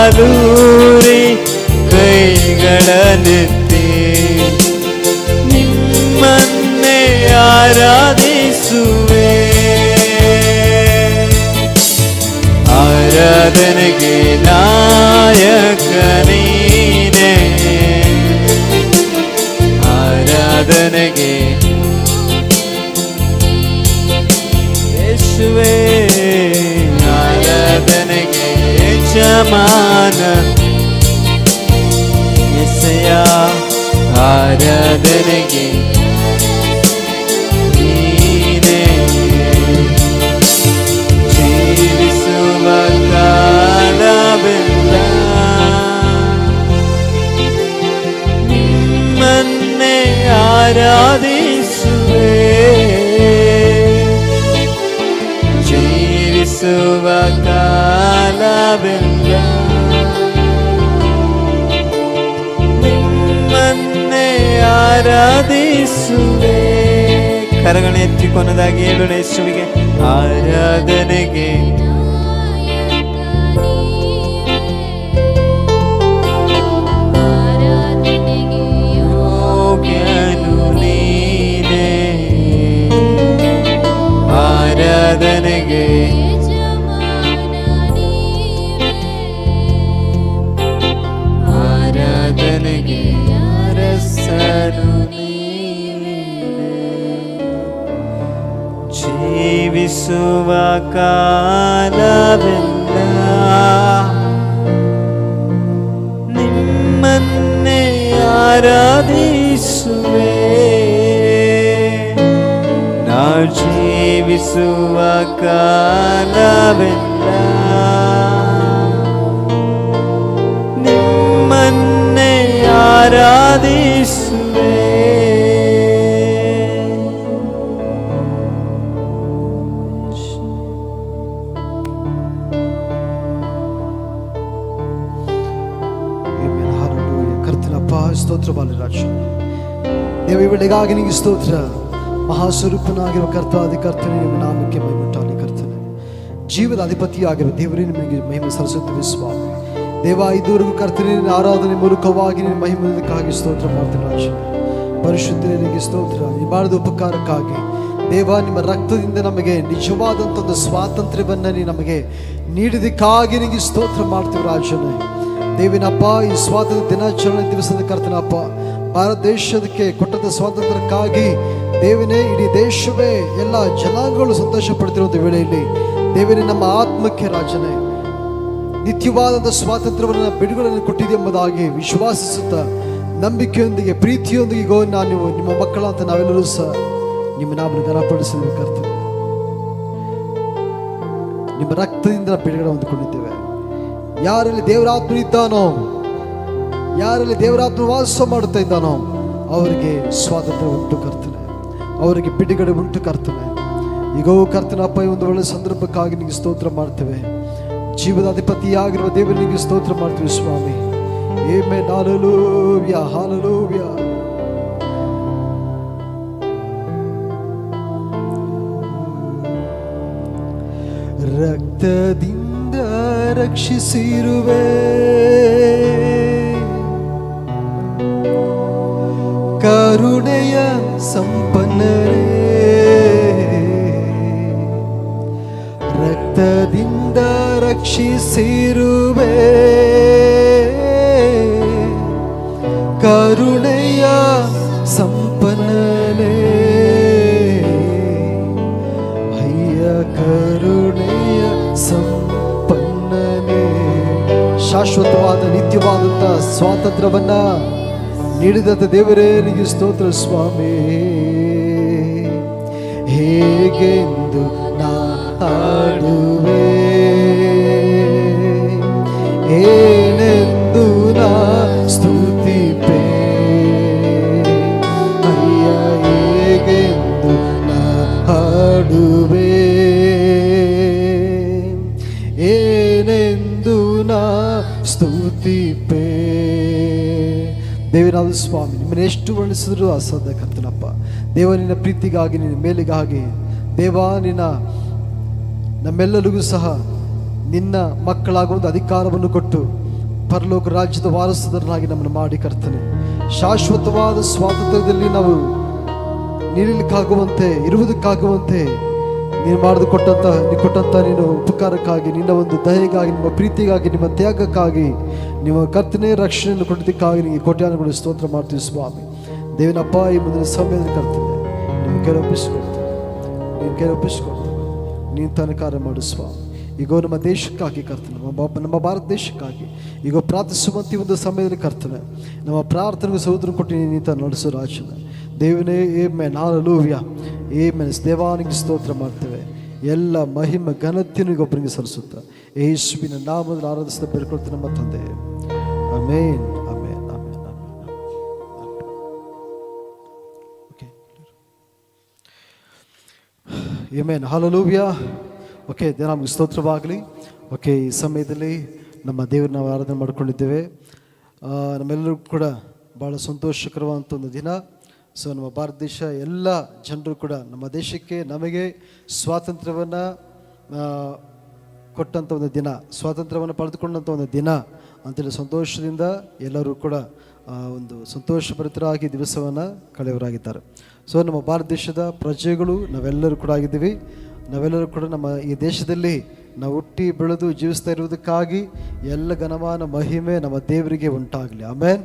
ಮೌನಕಾಲೂರಿ ಕೈಗಳನ್ನೆತ್ತಿ ನಿಮ್ಮನ್ನೇ ಆರಾಧಿಸುವೆ. ಆರಾಧನೆಗೆ ನಾಯಕ ನೀನೇ, ಆರಾಧನೆಗೆ ಯೇಸುವೇ, ಆರಾಧನೆಗೆ ಯಜಮಾನ యేసయ్య, ಆರಾಧನೆಗೆ ನೀನೇ. ನಿಮ್ಮನ್ನೇ ಆರಾಧಿಸುವೆ. ಕರಗಳ ಎತ್ತಿ ಕೊನೆದಾಗಿ ಹೇಳೋಣ ಯೇಸುವಿಗೆ ಆರಾಧನೆಗೆ. ಆರಾಧನೆಗೆ ಆರಾಧನೆಗೆ ಅರಸನು ನೀನೇ. ಜೀವಿಸುವ ಕಾಲವೆಲ್ಲ ನಿಮ್ಮನ್ನೇ ಆರಾಧಿಸುವೆ. ಜೀವಿಸುವ ಕಾಲವೆಲ್ಲ ನಿಮ್ಮನ್ನೇ ಆರಾಧಿಸುವೆ. ಕರ್ತನಪ್ಪ ಸ್ತೋತ್ರ ಬಾಲರಾಜ ದೇವ ಇವಳಿಗಾಗಿ ನಿಮಗೆ ಸ್ತೋತ್ರ. ಮಹಾಸ್ವರೂಪನಾಗಿರುವ ಕರ್ತಾದಿ ಕರ್ತನೆ ನಿಮ್ಮ ನಾಮಕ್ಕೆ ಮಹಿಮುಂಟಾಗಲಿ. ಕರ್ತನೆ ಜೀವದ ಅಧಿಪತಿಯಾಗಿರುವ ದೇವರೇ ನಿಮಗೆ ಮಹಿಮೆ ಸಲ್ಲಿಸುತ್ತೇವೆ ಸ್ವಾಮಿ. ದೇವ ಇದುವರೆಗೂ ಕರ್ತನೆ ಆರಾಧನೆ ಮೂಲಕವಾಗಿ ನಿಮ್ಮ ಮಹಿಮೆಗಾಗಿ ಸ್ತೋತ್ರ ಮಾಡ್ತೇನೆ ರಾಜ. ಪರಿಶುದ್ಧನಿಗೆ ಸ್ತೋತ್ರ. ನೀವು ಮಾಡಿದ ಉಪಕಾರಕ್ಕಾಗಿ ದೇವ ನಿಮ್ಮ ರಕ್ತದಿಂದ ನಮಗೆ ನಿಜವಾದಂಥ ಒಂದು ಸ್ವಾತಂತ್ರ್ಯವನ್ನು ನೀ ನಮಗೆ ನೀಡಿದಕ್ಕಾಗಿ ನಿಮಗೆ ಸ್ತೋತ್ರ ಮಾಡ್ತೀವಿ ರಾಜನೇ. ದೇವಿನಪ್ಪ ಈ ಸ್ವಾತಂತ್ರ್ಯ ದಿನಾಚರಣೆ ದಿವಸದ ಕರ್ತನಪ್ಪ ಭಾರತ ದೇಶಕ್ಕೆ ಕೊಟ್ಟಂಥ ಸ್ವಾತಂತ್ರ್ಯಕ್ಕಾಗಿ ದೇವನೇ ಇಡೀ ದೇಶವೇ ಎಲ್ಲ ಜನಾಂಗಗಳು ಸಂತೋಷ ಪಡ್ತಿರುವಂಥ ವೇಳೆಯಲ್ಲಿ ದೇವನೇ ನಮ್ಮ ಆತ್ಮಕ್ಕೆ ರಾಜನೇ ನಿತ್ಯವಾದಂಥ ಸ್ವಾತಂತ್ರ್ಯವನ್ನು ಬಿಡುಗಡೆಯನ್ನು ಕೊಟ್ಟಿದೆ ಎಂಬುದಾಗಿ ವಿಶ್ವಾಸಿಸುತ್ತಾ ನಂಬಿಕೆಯೊಂದಿಗೆ ಪ್ರೀತಿಯೊಂದಿಗೆ ನೀವು ನಿಮ್ಮ ಮಕ್ಕಳ ಅಂತ ನಾವೆಲ್ಲರೂ ಸಹ ನಿಮ್ಮ ನಾಮನ್ನು ಘನಪಡಿಸಬೇಕಾಗ್ತದೆ. ನಿಮ್ಮ ರಕ್ತದಿಂದ ಬಿಡುಗಡೆ ಹೊಂದಿಕೊಂಡಿದ್ದೇವೆ. ಯಾರಲ್ಲಿ ದೇವರಾತ್ಮ ಇದ್ದಾನೋ, ಯಾರಲ್ಲಿ ದೇವರಾತ್ಮ ವಾಸ ಮಾಡುತ್ತಾ ಇದ್ದಾನೋ ಅವರಿಗೆ ಸ್ವಾತಂತ್ರ್ಯ ಉಂಟು ಕರ್ತನೆ, ಅವರಿಗೆ ಬಿಡುಗಡೆ ಉಂಟು ಕರ್ತನೆ. ಈಗೋ ಕರ್ತನಪ್ಪ ಈ ಒಂದು ಒಳ್ಳೆಯ ಸಂದರ್ಭಕ್ಕಾಗಿ ನಿಮಗೆ ಸ್ತೋತ್ರ ಮಾಡ್ತೇವೆ. ಜೀವದ ಅಧಿಪತಿಯಾಗಿರುವ ದೇವರಿಗೆ ಸ್ತೋತ್ರ ಮಾಡ್ತೀವಿ ಸ್ವಾಮಿ. ಆಮೆನ್. Hallelujah, hallelujah. ರಕ್ತದಿಂದ ರಕ್ಷಿಸಿರುವೆ, ಕರುಣೆಯ ಸಂಪನ್ನರೇ. ರಕ್ತದಿಂದ ರಕ್ಷಿಸಿರುವೆ, ಕರುಣೆಯ ಸಂಪನ್ನನೇ. ಅಯ್ಯ ಕರುಣೆಯ ಸಂಪನ್ನನೇ. ಶಾಶ್ವತವಾದ ನಿತ್ಯವಾದಂಥ ಸ್ವಾತಂತ್ರ್ಯವನ್ನ ನೀಡಿದಂಥ ದೇವರೇ ನಿಮಗೆ ಸ್ತೋತ್ರ ಸ್ವಾಮಿ. ಹೇಗೆಂದು ನಾ ಹಾಡುವೆ, ಏನೆಂದು ನಾ ಸ್ತುತಿಪೆ. ಅಯ್ಯ ಹೇಗೆಂದು ನಾ ಹಾಡುವೆ, ಏನೆಂದು ನಾ ಸ್ತುತಿಪೆ. ದೇವರಾದ ಸ್ವಾಮಿ ನಿಮ್ಮನ್ನು ಎಷ್ಟು ವರ್ಣಿಸಿದ್ರು ಅಸಾಧ್ಯ ಕರ್ತನಪ್ಪ. ದೇವ ನಿನ್ನ ಪ್ರೀತಿಗಾಗಿ, ನಿನ್ನ ಮೇಲಿಗಾಗಿ ದೇವ ನಿನ್ನ ನಮ್ಮೆಲ್ಲರಿಗೂ ಸಹ ನಿನ್ನ ಮಕ್ಕಳಾಗುವಂಥ ಅಧಿಕಾರವನ್ನು ಕೊಟ್ಟು ಪರಲೋಕ ರಾಜ್ಯದ ವಾರಸುದಾರನಾಗಿ ನಮ್ಮನ್ನು ಮಾಡಿ ಕರ್ತನೆ. ಶಾಶ್ವತವಾದ ಸ್ವಾತಂತ್ರ್ಯದಲ್ಲಿ ನಾವು ನಿಲ್ಲಲಿಕ್ಕಾಗುವಂತೆ, ಇರುವುದಕ್ಕಾಗುವಂತೆ ನೀನು ಮಾಡಿದು ಕೊಟ್ಟಂಥ ನೀನು ಉಪಕಾರಕ್ಕಾಗಿ, ನಿನ್ನ ಒಂದು ದಯೆಗಾಗಿ, ನಿಮ್ಮ ಪ್ರೀತಿಗಾಗಿ, ನಿಮ್ಮ ತ್ಯಾಗಕ್ಕಾಗಿ, ನಿಮ್ಮ ಕರ್ತನೆ ರಕ್ಷಣೆಯನ್ನು ಕೊಟ್ಟಿದ್ದಕ್ಕಾಗಿ ನಿಮಗೆ ಕೋಟ್ಯಾನುಗಳು ಸ್ತೋತ್ರ ಮಾಡ್ತೀವಿ ಸ್ವಾಮಿ. ದೇವನಪ್ಪ ಈ ಮುಂದಿನ ಸಮಯದಲ್ಲಿ ಕರ್ತನೆ ನಿಮ್ಮ ಕೈ ಒಪ್ಪಿಸಿಕೊಡ್ತೇವೆ, ನೀನು ತಾನೇ ಕಾರ್ಯ ಮಾಡು ಸ್ವಾಮಿ. ಈಗೋ ನಮ್ಮ ದೇಶಕ್ಕಾಗಿ ಕರ್ತನೆ, ನಮ್ಮ ಭಾರತ ದೇಶಕ್ಕಾಗಿ ಈಗ ಪ್ರಾರ್ಥಿಸುವಂತೆ ಒಂದು ಸಮಯದಲ್ಲಿ ಕರ್ತನೆ ನಮ್ಮ ಪ್ರಾರ್ಥನೆಗೂ ಸಹೋದರ ಕೊಟ್ಟು ನೀನು ತಾನು ನಡೆಸೋ ರಾಜನ ದೇವನೇ. Amen, hallelujah, amen. ದೇವಾನಿಗೆ ಸ್ತೋತ್ರ ಮಾಡ್ತೇವೆ. ಎಲ್ಲ ಮಹಿಮೆ ಘನತೆಯನ್ನು ಒಬ್ಬರಿಗೆ ಸಲ್ಲಿಸುತ್ತಾ ಯೇಸುವಿನ ನಾಮದಲ್ಲಿ ಆರಾಧಿಸ್ತಾ ಬೇಡ್ಕೊಳ್ತೇವೆ ನಮ್ಮ ತಂದೆ. Amen, amen, amen, amen. Okay, amen, hallelujah. Okay, ನಮಗೆ ಸ್ತೋತ್ರವಾಗಲಿ. ಓಕೆ, ಈ ಸಮಯದಲ್ಲಿ ನಮ್ಮ ದೇವ್ರನ್ನ ನಾವು ಆರಾಧನೆ ಮಾಡ್ಕೊಂಡಿದ್ದೇವೆ. ನಮ್ಮೆಲ್ಲರಿಗೂ ಕೂಡ ಭಾಳ ಸಂತೋಷಕರವಾದಂಥ ಒಂದು ದಿನ. ಸೊ ನಮ್ಮ ಭಾರತ ದೇಶ ಎಲ್ಲ ಜನರು ಕೂಡ ನಮ್ಮ ದೇಶಕ್ಕೆ ನಮಗೆ ಸ್ವಾತಂತ್ರ್ಯವನ್ನು ಕೊಟ್ಟಂಥ ಒಂದು ದಿನ, ಸ್ವಾತಂತ್ರ್ಯವನ್ನು ಪಡೆದುಕೊಂಡಂಥ ಒಂದು ದಿನ ಅಂತೇಳಿ ಸಂತೋಷದಿಂದ ಎಲ್ಲರೂ ಕೂಡ ಒಂದು ಸಂತೋಷಭರಿತರಾಗಿ ದಿವಸವನ್ನು ಕಳೆಯವರಾಗಿದ್ದಾರೆ. ಸೊ ನಮ್ಮ ಭಾರತ ದೇಶದ ಪ್ರಜೆಗಳು ನಾವೆಲ್ಲರೂ ಕೂಡ ಆಗಿದ್ದೀವಿ. ನಾವೆಲ್ಲರೂ ಕೂಡ ನಮ್ಮ ಈ ದೇಶದಲ್ಲಿ ನಾವು ಹುಟ್ಟಿ ಬೆಳೆದು ಜೀವಿಸ್ತಾ ಇರುವುದಕ್ಕಾಗಿ ಎಲ್ಲ ಘನಮಾನ ಮಹಿಮೆ ನಮ್ಮ ದೇವರಿಗೆ ಉಂಟಾಗಲಿ. ಆಮೇನ್,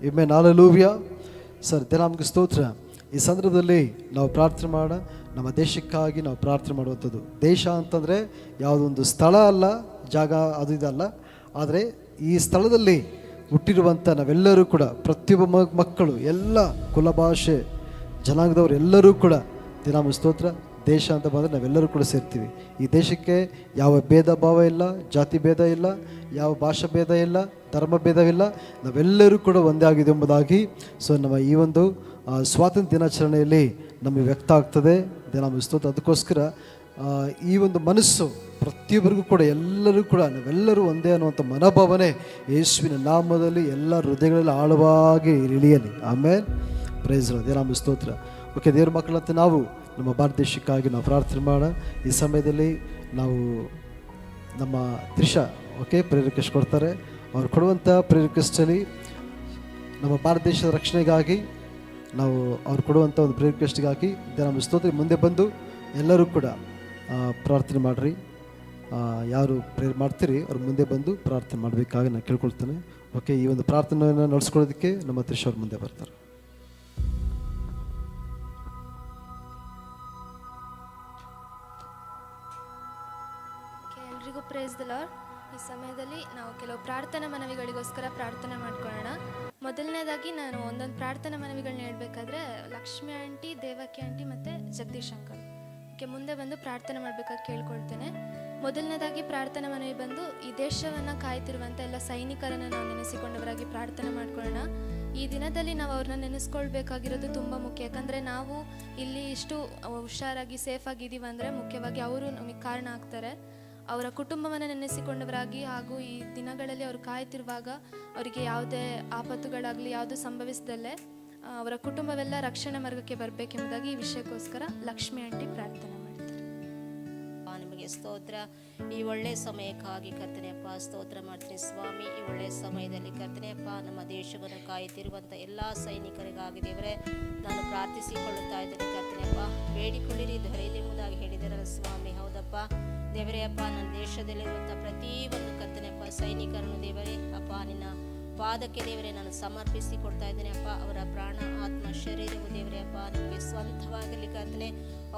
ಆಮೆನ್, ಹಲ್ಲೆಲೂಯಾ. ಸರ್, ನಮಗೆ ಸ್ತೋತ್ರ. ಈ ಸಂದರ್ಭದಲ್ಲಿ ನಾವು ಪ್ರಾರ್ಥನೆ ಮಾಡೋಣ. ನಮ್ಮ ದೇಶಕ್ಕಾಗಿ ನಾವು ಪ್ರಾರ್ಥನೆ ಮಾಡುವಂಥದ್ದು. ದೇಶ ಅಂತಂದರೆ ಯಾವುದೊಂದು ಸ್ಥಳ ಅಲ್ಲ, ಜಾಗ ಅದು ಇದಲ್ಲ. ಆದರೆ ಈ ಸ್ಥಳದಲ್ಲಿ ಹುಟ್ಟಿರುವಂಥ ನಾವೆಲ್ಲರೂ ಕೂಡ ಪ್ರತಿಯೊಬ್ಬ ಮಕ್ಕಳು, ಎಲ್ಲ ಕುಲ ಭಾಷೆ ಜನಾಂಗದವರು ಎಲ್ಲರೂ ಕೂಡ ನಮಗೆ ಸ್ತೋತ್ರ. ದೇಶ ಅಂತ ಬಂದರೆ ನಾವೆಲ್ಲರೂ ಕೂಡ ಸೇರ್ತೀವಿ. ಈ ದೇಶಕ್ಕೆ ಯಾವ ಭೇದ ಭಾವ ಇಲ್ಲ, ಜಾತಿ ಭೇದ ಇಲ್ಲ, ಯಾವ ಭಾಷಾ ಭೇದ ಇಲ್ಲ, ಧರ್ಮ ಭೇದವಿಲ್ಲ. ನಾವೆಲ್ಲರೂ ಕೂಡ ಒಂದೇ ಆಗಿದೆ ಎಂಬುದಾಗಿ ಸೊ ನಮ್ಮ ಈ ಒಂದು ಸ್ವಾತಂತ್ರ್ಯ ದಿನಾಚರಣೆಯಲ್ಲಿ ನಮಗೆ ವ್ಯಕ್ತ ಆಗ್ತದೆ. ನಮಗೆ ಸ್ತೋತ್ರ. ಅದಕ್ಕೋಸ್ಕರ ಈ ಒಂದು ಮನಸ್ಸು ಪ್ರತಿಯೊಬ್ಬರಿಗೂ ಕೂಡ ಎಲ್ಲರೂ ಕೂಡ ನಾವೆಲ್ಲರೂ ಒಂದೇ ಅನ್ನುವಂಥ ಮನೋಭಾವನೆ ಯೇಸುವಿನ ನಾಮದಲ್ಲಿ ಎಲ್ಲ ಹೃದಯಗಳಲ್ಲಿ ಆಳವಾಗಿ ಇಳಿಯಲಿ. ಆಮೇಲೆ ಪ್ರೈಸ್ ನಮಗೆ ಸ್ತೋತ್ರ. ಓಕೆ, ದೇವ್ರ ಮಕ್ಕಳಂತೆ ನಾವು ನಮ್ಮ ಭಾರತ ದೇಶಕ್ಕಾಗಿ ನಾವು ಪ್ರಾರ್ಥನೆ ಮಾಡೋಣ. ಈ ಸಮಯದಲ್ಲಿ ನಾವು ನಮ್ಮ ತ್ರಿಷಾ ಪ್ರೇಯರ್ ರಿಕ್ವೆಸ್ಟ್ ಕೊಡ್ತಾರೆ. ಅವ್ರು ಕೊಡುವಂಥ ಪ್ರೇಯರ್ ರಿಕ್ವೆಸ್ಟಲ್ಲಿ ನಮ್ಮ ಭಾರತ ದೇಶದ ರಕ್ಷಣೆಗಾಗಿ ನಾವು ಅವ್ರು ಕೊಡುವಂಥ ಒಂದು ಪ್ರೇಯರ್ ರಿಕ್ವೆಸ್ಟ್ಗಾಗಿ ನಮ್ಮ ಸ್ತೋತ್ರ ಮುಂದೆ ಬಂದು ಎಲ್ಲರೂ ಕೂಡ ಪ್ರಾರ್ಥನೆ ಮಾಡಿರಿ. ಯಾರು ಪ್ರೇಯರ್ ಮಾಡ್ತೀರಿ ಅವ್ರು ಮುಂದೆ ಬಂದು ಪ್ರಾರ್ಥನೆ ಮಾಡಬೇಕಾಗಿ ನಾನು ಕೇಳ್ಕೊಳ್ತೇನೆ. ಓಕೆ, ಈ ಒಂದು ಪ್ರಾರ್ಥನೆಯನ್ನು ನಡೆಸ್ಕೊಳ್ಳೋದಕ್ಕೆ ನಮ್ಮ ತ್ರಿಷಾ ಅವ್ರು ಮುಂದೆ ಬರ್ತಾರೆ. ಎಲ್ರಿಗೂ ಪ್ರೇಸ್ ದ ಲಾರ್ಡ್. ಈ ಸಮಯದಲ್ಲಿ ನಾವು ಕೆಲವು ಪ್ರಾರ್ಥನಾ ಮನವಿಗಳಿಗೋಸ್ಕರ ಪ್ರಾರ್ಥನೆ ಮಾಡ್ಕೊಳ್ಳೋಣ. ಮೊದಲನೇದಾಗಿ ನಾನು ಒಂದೊಂದು ಪ್ರಾರ್ಥನಾ ಮನವಿಗಳನ್ನ ಹೇಳ್ಬೇಕಾದ್ರೆ ಲಕ್ಷ್ಮಿ ಆಂಟಿ, ದೇವಕಿ ಆಂಟಿ ಮತ್ತು ಜಗದೀಶ್ ಅಂಕಲ್ ಮುಂದೆ ಬಂದು ಪ್ರಾರ್ಥನೆ ಮಾಡಬೇಕಾಗಿ ಕೇಳ್ಕೊಳ್ತೇನೆ. ಮೊದಲನೇದಾಗಿ ಪ್ರಾರ್ಥನಾ ಮನವಿ ಬಂದು ಈ ದೇಶವನ್ನು ಕಾಯ್ತಿರುವಂಥ ಎಲ್ಲ ಸೈನಿಕರನ್ನು ನಾವು ನೆನೆಸಿಕೊಂಡವರಾಗಿ ಪ್ರಾರ್ಥನೆ ಮಾಡ್ಕೊಳ್ಳೋಣ. ಈ ದಿನದಲ್ಲಿ ನಾವು ಅವ್ರನ್ನ ನೆನೆಸ್ಕೊಳ್ಬೇಕಾಗಿರೋದು ತುಂಬ ಮುಖ್ಯ. ಯಾಕಂದರೆ ನಾವು ಇಲ್ಲಿ ಇಷ್ಟು ಹುಷಾರಾಗಿ ಸೇಫಾಗಿದ್ದೀವಿ ಅಂದರೆ ಮುಖ್ಯವಾಗಿ ಅವರು ನಮಗೆ ಕಾರಣ ಆಗ್ತಾರೆ. ಅವರ ಕುಟುಂಬವನ್ನು ನೆನೆಸಿಕೊಂಡವರಾಗಿ ಹಾಗೂ ಈ ದಿನಗಳಲ್ಲಿ ಅವರು ಕಾಯ್ತಿರುವಾಗ ಅವರಿಗೆ ಯಾವುದೇ ಆಪತ್ತುಗಳಾಗಲಿ ಯಾವುದು ಸಂಭವಿಸದಲ್ಲೇ ಅವರ ಕುಟುಂಬವೆಲ್ಲ ರಕ್ಷಣಾ ಮಾರ್ಗಕ್ಕೆ ಬರಬೇಕೆಂಬುದಾಗಿ ಈ ವಿಷಯಕ್ಕೋಸ್ಕರ ಲಕ್ಷ್ಮಿ ಆಂಟಿ ಪ್ರಾರ್ಥನೆ ಮಾಡ್ತಾರೆ. ನಿಮಗೆ ಸ್ತೋತ್ರ. ಈ ಒಳ್ಳೆಯ ಸಮಯಕ್ಕಾಗಿ ಕರ್ತನೆಯಪ್ಪ ಸ್ತೋತ್ರ ಮಾಡ್ತೀನಿ ಸ್ವಾಮಿ. ಈ ಒಳ್ಳೆಯ ಸಮಯದಲ್ಲಿ ಕರ್ತನೆಯಪ್ಪ ನಮ್ಮ ದೇಶವನ್ನು ಕಾಯುತ್ತಿರುವಂಥ ಎಲ್ಲ ಸೈನಿಕರಿಗಾಗಿ ದೇವರೇ ನಾನು ಪ್ರಾರ್ಥಿಸಿಕೊಳ್ಳುತ್ತಾ ಇದ್ದೇನೆ. ಕರ್ತನೆಯಪ್ಪ ಬೇಡಿಕೊಳ್ಳಿರಿ ದೊರೆಯಲೆಂಬುದಾಗಿ ಹೇಳಿದರಲ್ಲ ಸ್ವಾಮಿ. ಹೌದಪ್ಪ ದೇವರೇ ಅಪ್ಪ, ನನ್ನ ದೇಶದಲ್ಲಿರುವಂಥ ಪ್ರತಿಯೊಂದು ಕರ್ತನೆಯಪ್ಪ ಸೈನಿಕರನ್ನು ದೇವರೇ ಅಪ್ಪ ನಿನ್ನ ಪಾದಕ್ಕೆ ದೇವರೇ ನಾನು ಸಮರ್ಪಿಸಿ ಕೊಡ್ತಾ ಇದ್ದೇನೆ ಅಪ್ಪ. ಅವರ ಪ್ರಾಣ ಆತ್ಮ ಶರೀರವು ದೇವರೇ ಅಪ್ಪ ನಿಮಗೆ ಸ್ವಂತವಾಗಲಿ ಕರ್ತನೆ.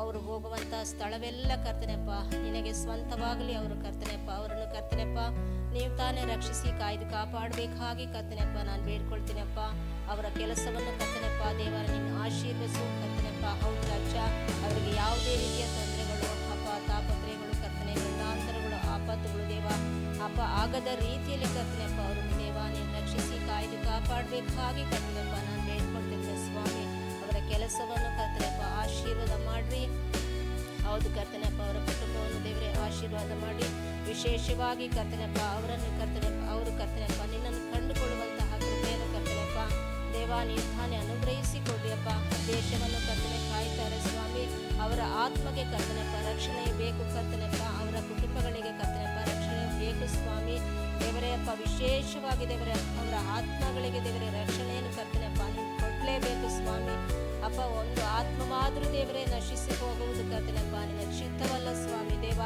ಅವರು ಹೋಗುವಂಥ ಸ್ಥಳವೆಲ್ಲ ಕರ್ತನೆಪ್ಪ ನಿನಗೆ ಸ್ವಂತವಾಗಲಿ. ಅವರು ಕರ್ತನೆಪ್ಪ ಅವರನ್ನು ಕರ್ತನೆಪ್ಪ ನೀವು ತಾನೇ ರಕ್ಷಿಸಿ ಕಾಯ್ದು ಕಾಪಾಡಬೇಕಾಗಿ ಕರ್ತನೆಪ್ಪ ನಾನು ಬೇಡ್ಕೊಳ್ತೀನಪ್ಪ. ಅವರ ಕೆಲಸವನ್ನು ಕರ್ತನೆಪ್ಪ ದೇವರ ನಿನ್ನ ಆಶೀರ್ವಸು ಕರ್ತನೆಪ್ಪ. ಹೌದು ರಾಜ, ಅವರಿಗೆ ಯಾವುದೇ ರೀತಿಯ ತೊಂದರೆಗಳು ಅಪ್ಪ ತಾಪತ್ರಯಗಳು ಕರ್ತನೆ ಗಂಡಾಂತರಗಳು ಆಪತ್ತುಗಳು ದೇವ ಅಪ್ಪ ಆಗದ ರೀತಿಯಲ್ಲಿ ಕರ್ತನೆಪ್ಪ ಅವರನ್ನು ದೇವ ನೀವು ರಕ್ಷಿಸಿ ಕಾಯ್ದು ಕಾಪಾಡಬೇಕಾಗಿ ಕರ್ತನೆಪ್ಪ ನಾನು ಬೇಡ್ಕೊಳ್ತೇನೆ ಸ್ವಾಮಿ. ಅವರ ಕೆಲಸವನ್ನು ಕರ್ತನೆಪ್ಪ ಆಶೀರ್ವಾದ ಮಾಡ್ರಿ. ಹೌದು ಕರ್ತನೆಪ್ಪ ಅವರ ಕುಟುಂಬವನ್ನು ದೇವರೇ ಆಶೀರ್ವಾದ ಮಾಡಿ. ವಿಶೇಷವಾಗಿ ಕರ್ತನೆಪ್ಪ ಅವರನ್ನು ಕರ್ತನೆಪ್ಪ ಅವರು ಕರ್ತನೆಪ್ಪ ನಿನ್ನನ್ನು ಕಂಡುಕೊಳ್ಳುವಂತಹ ಕೃಪೆಯನ್ನು ಕರ್ತನೆಪ್ಪ ದೇವ ನೀವು ತಾನೇ ಅನುಗ್ರಹಿಸಿಕೊಡ್ರಿಯಪ್ಪ. ದೇಶವನ್ನು ಕರ್ತನೆ ಕಾಯ್ತಾರೆ ಸ್ವಾಮಿ. ಅವರ ಆತ್ಮಗೆ ಕರ್ತನೆಪ್ಪ ರಕ್ಷಣೆ ಬೇಕು ಕರ್ತನೆಪ್ಪ. ಅವರ ಕುಟುಂಬಗಳಿಗೆ ಕರ್ತನೆಪ್ಪ ರಕ್ಷಣೆ ಬೇಕು ಸ್ವಾಮಿ. ದೇವರೇ ಅಪ್ಪ ವಿಶೇಷವಾಗಿ ದೇವರೇ ಅವರ ಆತ್ಮಗಳಿಗೆ ದೇವರೇ ರಕ್ಷಣೆಯನ್ನು ಕರ್ತನೆಪ್ಪ ನೀವು ಕೊಡಲೇಬೇಕು ಸ್ವಾಮಿ. ಅಪ್ಪ ಒಂದು ಆತ್ಮವಾದರೂ ದೇವರೇ ನಶಿಸಿ ಹೋಗುವುದು ಕರ್ತನೆಪ್ಪ ನಿನ್ನ ಚಿತ್ತವಲ್ಲ ಸ್ವಾಮಿ. ದೇವ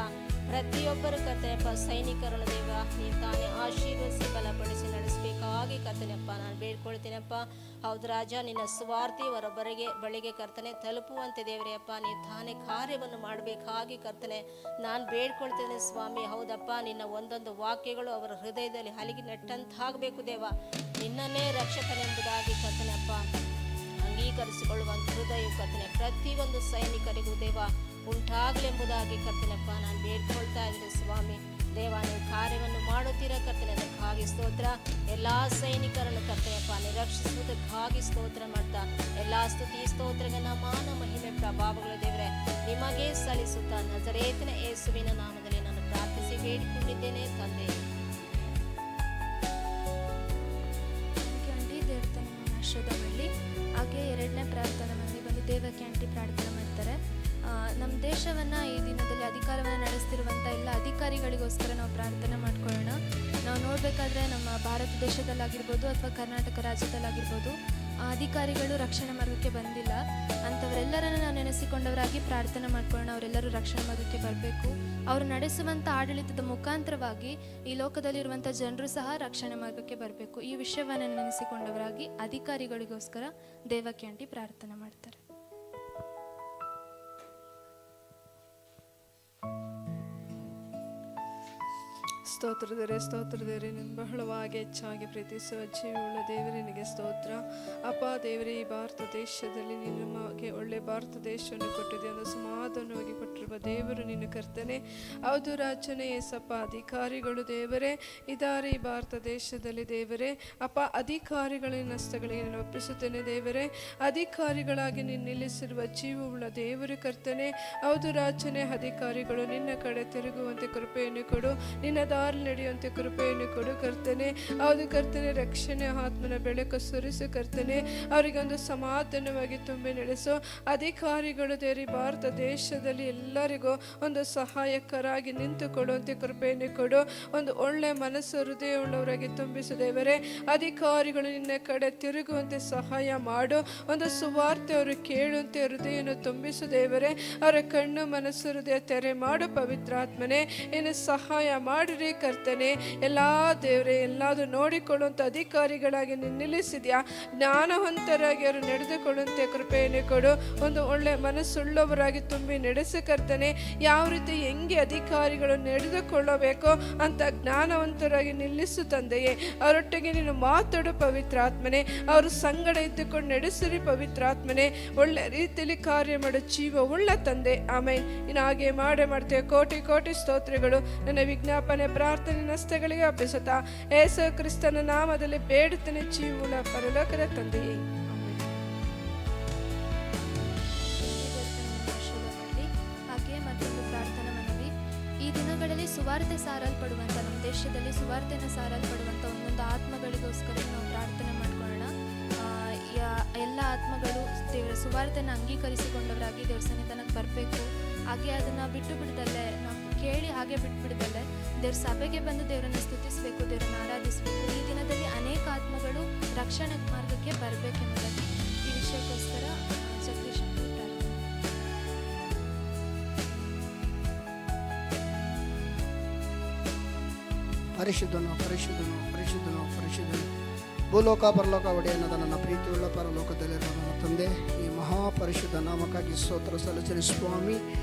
ಪ್ರತಿಯೊಬ್ಬರು ಕರ್ತನೆಪ್ಪ ಸೈನಿಕರನ್ನು ದೇವ ನೀವು ತಾನೇ ಆಶೀರ್ವದಿಸಿ ಬಲಪಡಿಸಿ ನಡೆಸಬೇಕಾಗಿ ಕರ್ತನೆಪ್ಪ ನಾನು ಬೇಡ್ಕೊಳ್ತೀನಪ್ಪ. ಹೌದು ರಾಜ, ನಿನ್ನ ಸ್ವಾರ್ಥಿ ಬಳಿಗೆ ಕರ್ತನೆ ತಲುಪುವಂತೆ ದೇವರೇ ಅಪ್ಪ ನೀವು ತಾನೇ ಕಾರ್ಯವನ್ನು ಮಾಡಬೇಕಾಗಿ ಕರ್ತನೆ ನಾನು ಬೇಡ್ಕೊಳ್ತೇನೆ ಸ್ವಾಮಿ. ಹೌದಪ್ಪ, ನಿನ್ನ ಒಂದೊಂದು ವಾಕ್ಯಗಳು ಅವರ ಹೃದಯದಲ್ಲಿ ಹಲಿಗೆ ನೆಟ್ಟಂತಾಗಬೇಕು ದೇವ. ನಿನ್ನನ್ನೇ ರಕ್ಷಕನೆಂಬುದಾಗಿ ಕರ್ತನೆಪ್ಪ ಅಂಗೀಕರಿಸಿಕೊಳ್ಳುವಂಥ ಹೃದಯ ಕರ್ತನೆ ಪ್ರತಿಯೊಂದು ಸೈನಿಕರಿಗೂ ದೇವ ಉಂಟಾಗಲೆಂಬುದಾಗಿ ಕರ್ತನೆಪ್ಪ ನಾನು ಬೇಡ್ಕೊಳ್ತಾ ಇದ್ದೀನಿ ಸ್ವಾಮಿ. ದೇವ ನೀವು ಕಾರ್ಯವನ್ನು ಮಾಡುತ್ತೀರ ಕರ್ತನೆ, ಅದಕ್ಕಾಗಿ ಸ್ತೋತ್ರ. ಎಲ್ಲ ಸೈನಿಕರನ್ನು ಕರ್ತನೆಪ್ಪ ನಿರಕ್ಷಿಸುವುದಕ್ಕಾಗಿ ಸ್ತೋತ್ರ ಮಾಡ್ತಾ ಎಲ್ಲ ಸ್ತುತಿ ಸ್ತೋತ್ರಗಳ ಮಾನ ಮಹಿಮೆ ಪ್ರಭಾವಗಳು ದೇವರೇ ನಿಮಗೆ ಸಲ್ಲಿಸುತ್ತಾ ನಜರೇತಿನ ಯೇಸುವಿನ ನಾಮದಲ್ಲಿ ನಾನು ಪ್ರಾರ್ಥಿಸಿ ಬೇಡಿಕೊಂಡಿದ್ದೇನೆ ತಂದೆ. ಆಂಟಿ ದೇವತೆ ನಿಮ್ಮನ್ನು ಆಶೀರ್ವಾದ ಮಾಡಲಿ. ಹಾಗೆ ಎರಡನೇ ಪ್ರಾರ್ಥನೆ ಮನೆಗೆ ಬಂದು ದೇವಕ್ಕೆ ಆಂಟಿ ಪ್ರಾರ್ಥನೆ ಮಾಡ್ತಾರೆ. ನಮ್ಮ ದೇಶವನ್ನು ಈ ದಿನದಲ್ಲಿ ಅಧಿಕಾರವನ್ನು ನಡೆಸ್ತಿರುವಂಥ ಎಲ್ಲ ಅಧಿಕಾರಿಗಳಿಗೋಸ್ಕರ ನಾವು ಪ್ರಾರ್ಥನೆ ಮಾಡ್ಕೊಳ್ಳೋಣ. ನಾವು ನೋಡಬೇಕಾದ್ರೆ ನಮ್ಮ ಭಾರತ ದೇಶದಲ್ಲಾಗಿರ್ಬೋದು ಅಥವಾ ಕರ್ನಾಟಕ ರಾಜ್ಯದಲ್ಲಾಗಿರ್ಬೋದು ಅಧಿಕಾರಿಗಳು ರಕ್ಷಣಾ ಮಾರ್ಗಕ್ಕೆ ಬಂದಿಲ್ಲ. ಅಂಥವರೆಲ್ಲರನ್ನು ನಾವು ನೆನೆಸಿಕೊಂಡವರಾಗಿ ಪ್ರಾರ್ಥನೆ ಮಾಡ್ಕೊಳ್ಳೋಣ. ಅವರೆಲ್ಲರೂ ರಕ್ಷಣಾ ಮಾರ್ಗಕ್ಕೆ ಬರಬೇಕು. ಅವರು ನಡೆಸುವಂಥ ಆಡಳಿತದ ಮುಖಾಂತರವಾಗಿ ಈ ಲೋಕದಲ್ಲಿರುವಂಥ ಜನರು ಸಹ ರಕ್ಷಣಾ ಮಾರ್ಗಕ್ಕೆ ಬರಬೇಕು. ಈ ವಿಷಯವನ್ನು ನೆನೆಸಿಕೊಂಡವರಾಗಿ ಅಧಿಕಾರಿಗಳಿಗೋಸ್ಕರ ದೇವಕ್ಕೆ ಆಂಟಿ ಪ್ರಾರ್ಥನೆ ಮಾಡ್ತಾರೆ. ಸ್ತೋತ್ರದೇವರೇ ನಿನ್ನ ಬಹಳವಾಗಿ ಹೆಚ್ಚಾಗಿ ಪ್ರೀತಿಸುವ ಜೀವವುಳ್ಳ ದೇವರೇ ನಿನಗೆ ಸ್ತೋತ್ರ. ಅಪ್ಪ ದೇವರೇ, ಈ ಭಾರತ ದೇಶದಲ್ಲಿ ನಿನ್ನ ನಮಗೆ ಒಳ್ಳೆ ಭಾರತ ದೇಶವನ್ನು ಕೊಟ್ಟಿದೆ, ಒಂದು ಸಮಾಧಾನವಾಗಿ ಕೊಟ್ಟಿರುವ ದೇವರು ನಿನ್ನ ಕರ್ತನೆ. ಹೌದು ರಾಜನೇ ಏಸಪ್ಪ, ಅಧಿಕಾರಿಗಳು ದೇವರೇ ಇದ್ದಾರೆ ಈ ಭಾರತ ದೇಶದಲ್ಲಿ ದೇವರೇ. ಅಪ್ಪ ಅಧಿಕಾರಿಗಳ ನಷ್ಟಗಳಿಗೆ ನಾನು ಒಪ್ಪಿಸುತ್ತೇನೆ ದೇವರೇ. ಅಧಿಕಾರಿಗಳಾಗಿ ನೀನು ನಿಲ್ಲಿಸಿರುವ ಜೀವವುಳ್ಳ ದೇವರು ಕರ್ತನೆ. ಹೌದು ರಾಜನೇ, ಅಧಿಕಾರಿಗಳು ನಿನ್ನ ಕಡೆ ತಿರುಗುವಂತೆ ಕೃಪೆಯನ್ನು ಕೊಡು, ನಿನ್ನ ದಾರಿ ನಡೆಯುವಂತೆ ಕೃಪೆಯನ್ನು ಕೊಡು ಕರ್ತನೆ. ಹೌದು ಕರ್ತನೆ, ರಕ್ಷಣೆ ಆತ್ಮನ ಬೆಳಕು ಸುರಿಸು ಕರ್ತನೆ. ಅವರಿಗೊಂದು ಸಮಾಧಾನವಾಗಿ ತುಂಬಿ ನಡೆಸು. ಅಧಿಕಾರಿಗಳು ದೇವರೇ ಭಾರತ ದೇಶದಲ್ಲಿ ಎಲ್ಲರಿಗೂ ಒಂದು ಸಹಾಯಕರಾಗಿ ನಿಂತುಕೊಡುವಂತೆ ಕೃಪೆಯನ್ನು ಕೊಡು. ಒಂದು ಒಳ್ಳೆ ಮನಸ್ಸು ಹೃದಯವುಳ್ಳವರಾಗಿ ತುಂಬಿಸು ದೇವರೇ. ಅಧಿಕಾರಿಗಳು ನಿನ್ನ ಕಡೆ ತಿರುಗುವಂತೆ ಸಹಾಯ ಮಾಡು. ಒಂದು ಸುವಾರ್ತೆ ಅವರು ಕೇಳುವಂತೆ ಹೃದಯವನ್ನು ತುಂಬಿಸು ದೇವರೇ. ಅವರ ಕಣ್ಣು ಮನಸ್ಸು ಹೃದಯ ತೆರೆ ಮಾಡು ಪವಿತ್ರಾತ್ಮನೇ. ಇನ್ನು ಸಹಾಯ ಮಾಡಿರಿ ಕರ್ತನೆ. ಎಲ್ಲ ದೇವರೇ, ಎಲ್ಲಾದರೂ ನೋಡಿಕೊಳ್ಳುವಂಥ ಅಧಿಕಾರಿಗಳಾಗಿ ನೀನು ನಿಲ್ಲಿಸಿದ್ಯಾ. ಜ್ಞಾನವಂತರಾಗಿ ಅವರು ನಡೆದುಕೊಳ್ಳುವಂತೆ ಕೃಪೆಯನ್ನು ಕೊಡು. ಒಂದು ಒಳ್ಳೆ ಮನಸ್ಸುಳ್ಳವರಾಗಿ ತುಂಬಿ ನಡೆಸು ಕರ್ತನೆ. ಯಾವ ರೀತಿ ಹೆಂಗೆ ಅಧಿಕಾರಿಗಳು ನಡೆದುಕೊಳ್ಳಬೇಕೋ ಅಂತ ಜ್ಞಾನವಂತರಾಗಿ ನಿಲ್ಲಿಸು ತಂದೆಯೇ. ಅವರೊಟ್ಟಿಗೆ ನೀನು ಮಾತಾಡು ಪವಿತ್ರಾತ್ಮನೆ. ಅವರು ಸಂಗಡ ಇದ್ದುಕೊಂಡು ನಡೆಸಿರಿ ಪವಿತ್ರಾತ್ಮನೆ. ಒಳ್ಳೆ ರೀತಿಯಲ್ಲಿ ಕಾರ್ಯ ಮಾಡೋ ಜೀವ ಉಳ್ಳ ತಂದೆ. ಆಮೇಲೆ ಇನ್ನು ಹಾಗೆ ಮಾಡ್ತೇವೆ. ಕೋಟಿ ಕೋಟಿ ಸ್ತೋತ್ರಗಳು. ನನ್ನ ವಿಜ್ಞಾಪನೆ ಪ್ರಾರ್ಥನೆ ನಷ್ಟಗಳಿಗೆ ಅಪ್ಪಿಸುತ್ತಾ ಯೇಸು ಕ್ರಿಸ್ತನ ನಾಮದಲ್ಲಿ ಬೇಡುತ್ತೇನೆ ಜೀವವುಳ್ಳ ಪರಲೋಕದ ತಂದೆಯೇ. ಹಾಗೆ ಮತ್ತೊಂದು ಪ್ರಾರ್ಥನಾ ಮನವಿ. ಈ ದಿನಗಳಲ್ಲಿ ಸುವಾರ್ತೆ ಸಾರಲ್ಪಡುವಂಥ, ನಮ್ಮ ದೇಶದಲ್ಲಿ ಸುವಾರ್ತೆಯನ್ನು ಸಾರಲ್ಪಡುವಂಥ ಒಂದೊಂದು ಆತ್ಮಗಳಿಗೋಸ್ಕರ ನಾವು ಪ್ರಾರ್ಥನೆ ಮಾಡ್ಕೊಳ್ಳೋಣ. ಎಲ್ಲ ಆತ್ಮಗಳು ದೇವರ ಸುವಾರ್ತೆಯನ್ನು ಅಂಗೀಕರಿಸಿಕೊಂಡವರಾಗಿ ದೇವರ ಸನ್ನಿಧಾನಕ್ಕೆ ಬರಬೇಕು. ಹಾಗೆ ಅದನ್ನು ಬಿಟ್ಟು ಬಿಡದಲ್ಲೇ, ನಾವು ಕೇಳಿ ಹಾಗೆ ಬಿಟ್ಬಿಡ್ದಲ್ಲೇ ದೇವ್ರ ಸಭೆಗೆ ಬಂದು ದೇವರನ್ನು ಸ್ತುತಿಸಬೇಕು, ದೇವರನ್ನು ಆರಾಧಿಸಬೇಕು. ಈ ದಿನದಲ್ಲಿ ಅನೇಕ ಆತ್ಮಗಳು ರಕ್ಷಣೆ ಮಾರ್ಗಕ್ಕೆ ಬರಬೇಕೆಂಬುದಾಗಿ ಈ ವಿಷಯಕ್ಕೋಸ್ಕರ ಜಗದೀಶ್ ಪ್ರಾರ್ಥನೆ. ಪರಿಶುದ್ಧನು ಪರಿಶುದ್ಧನು ಪರಿಶುದ್ಧನು ಪರಿಶುದ್ಧನು ಭೂಲೋಕ ಪರಲೋಕ ಒಡೆಯನಾದ ನನ್ನ ಪ್ರೀತಿಯುಳ್ಳ ಪರಲೋಕದಲ್ಲಿರುವ ನನ್ನ ತಂದೆ, ಈ ಮಹಾಪರಿಶುದ್ಧ ನಾಮಕ್ಕಾಗಿ ಸ್ತೋತ್ರ ಸಲ್ಲಿಸಿರಿ ಸ್ವಾಮಿ.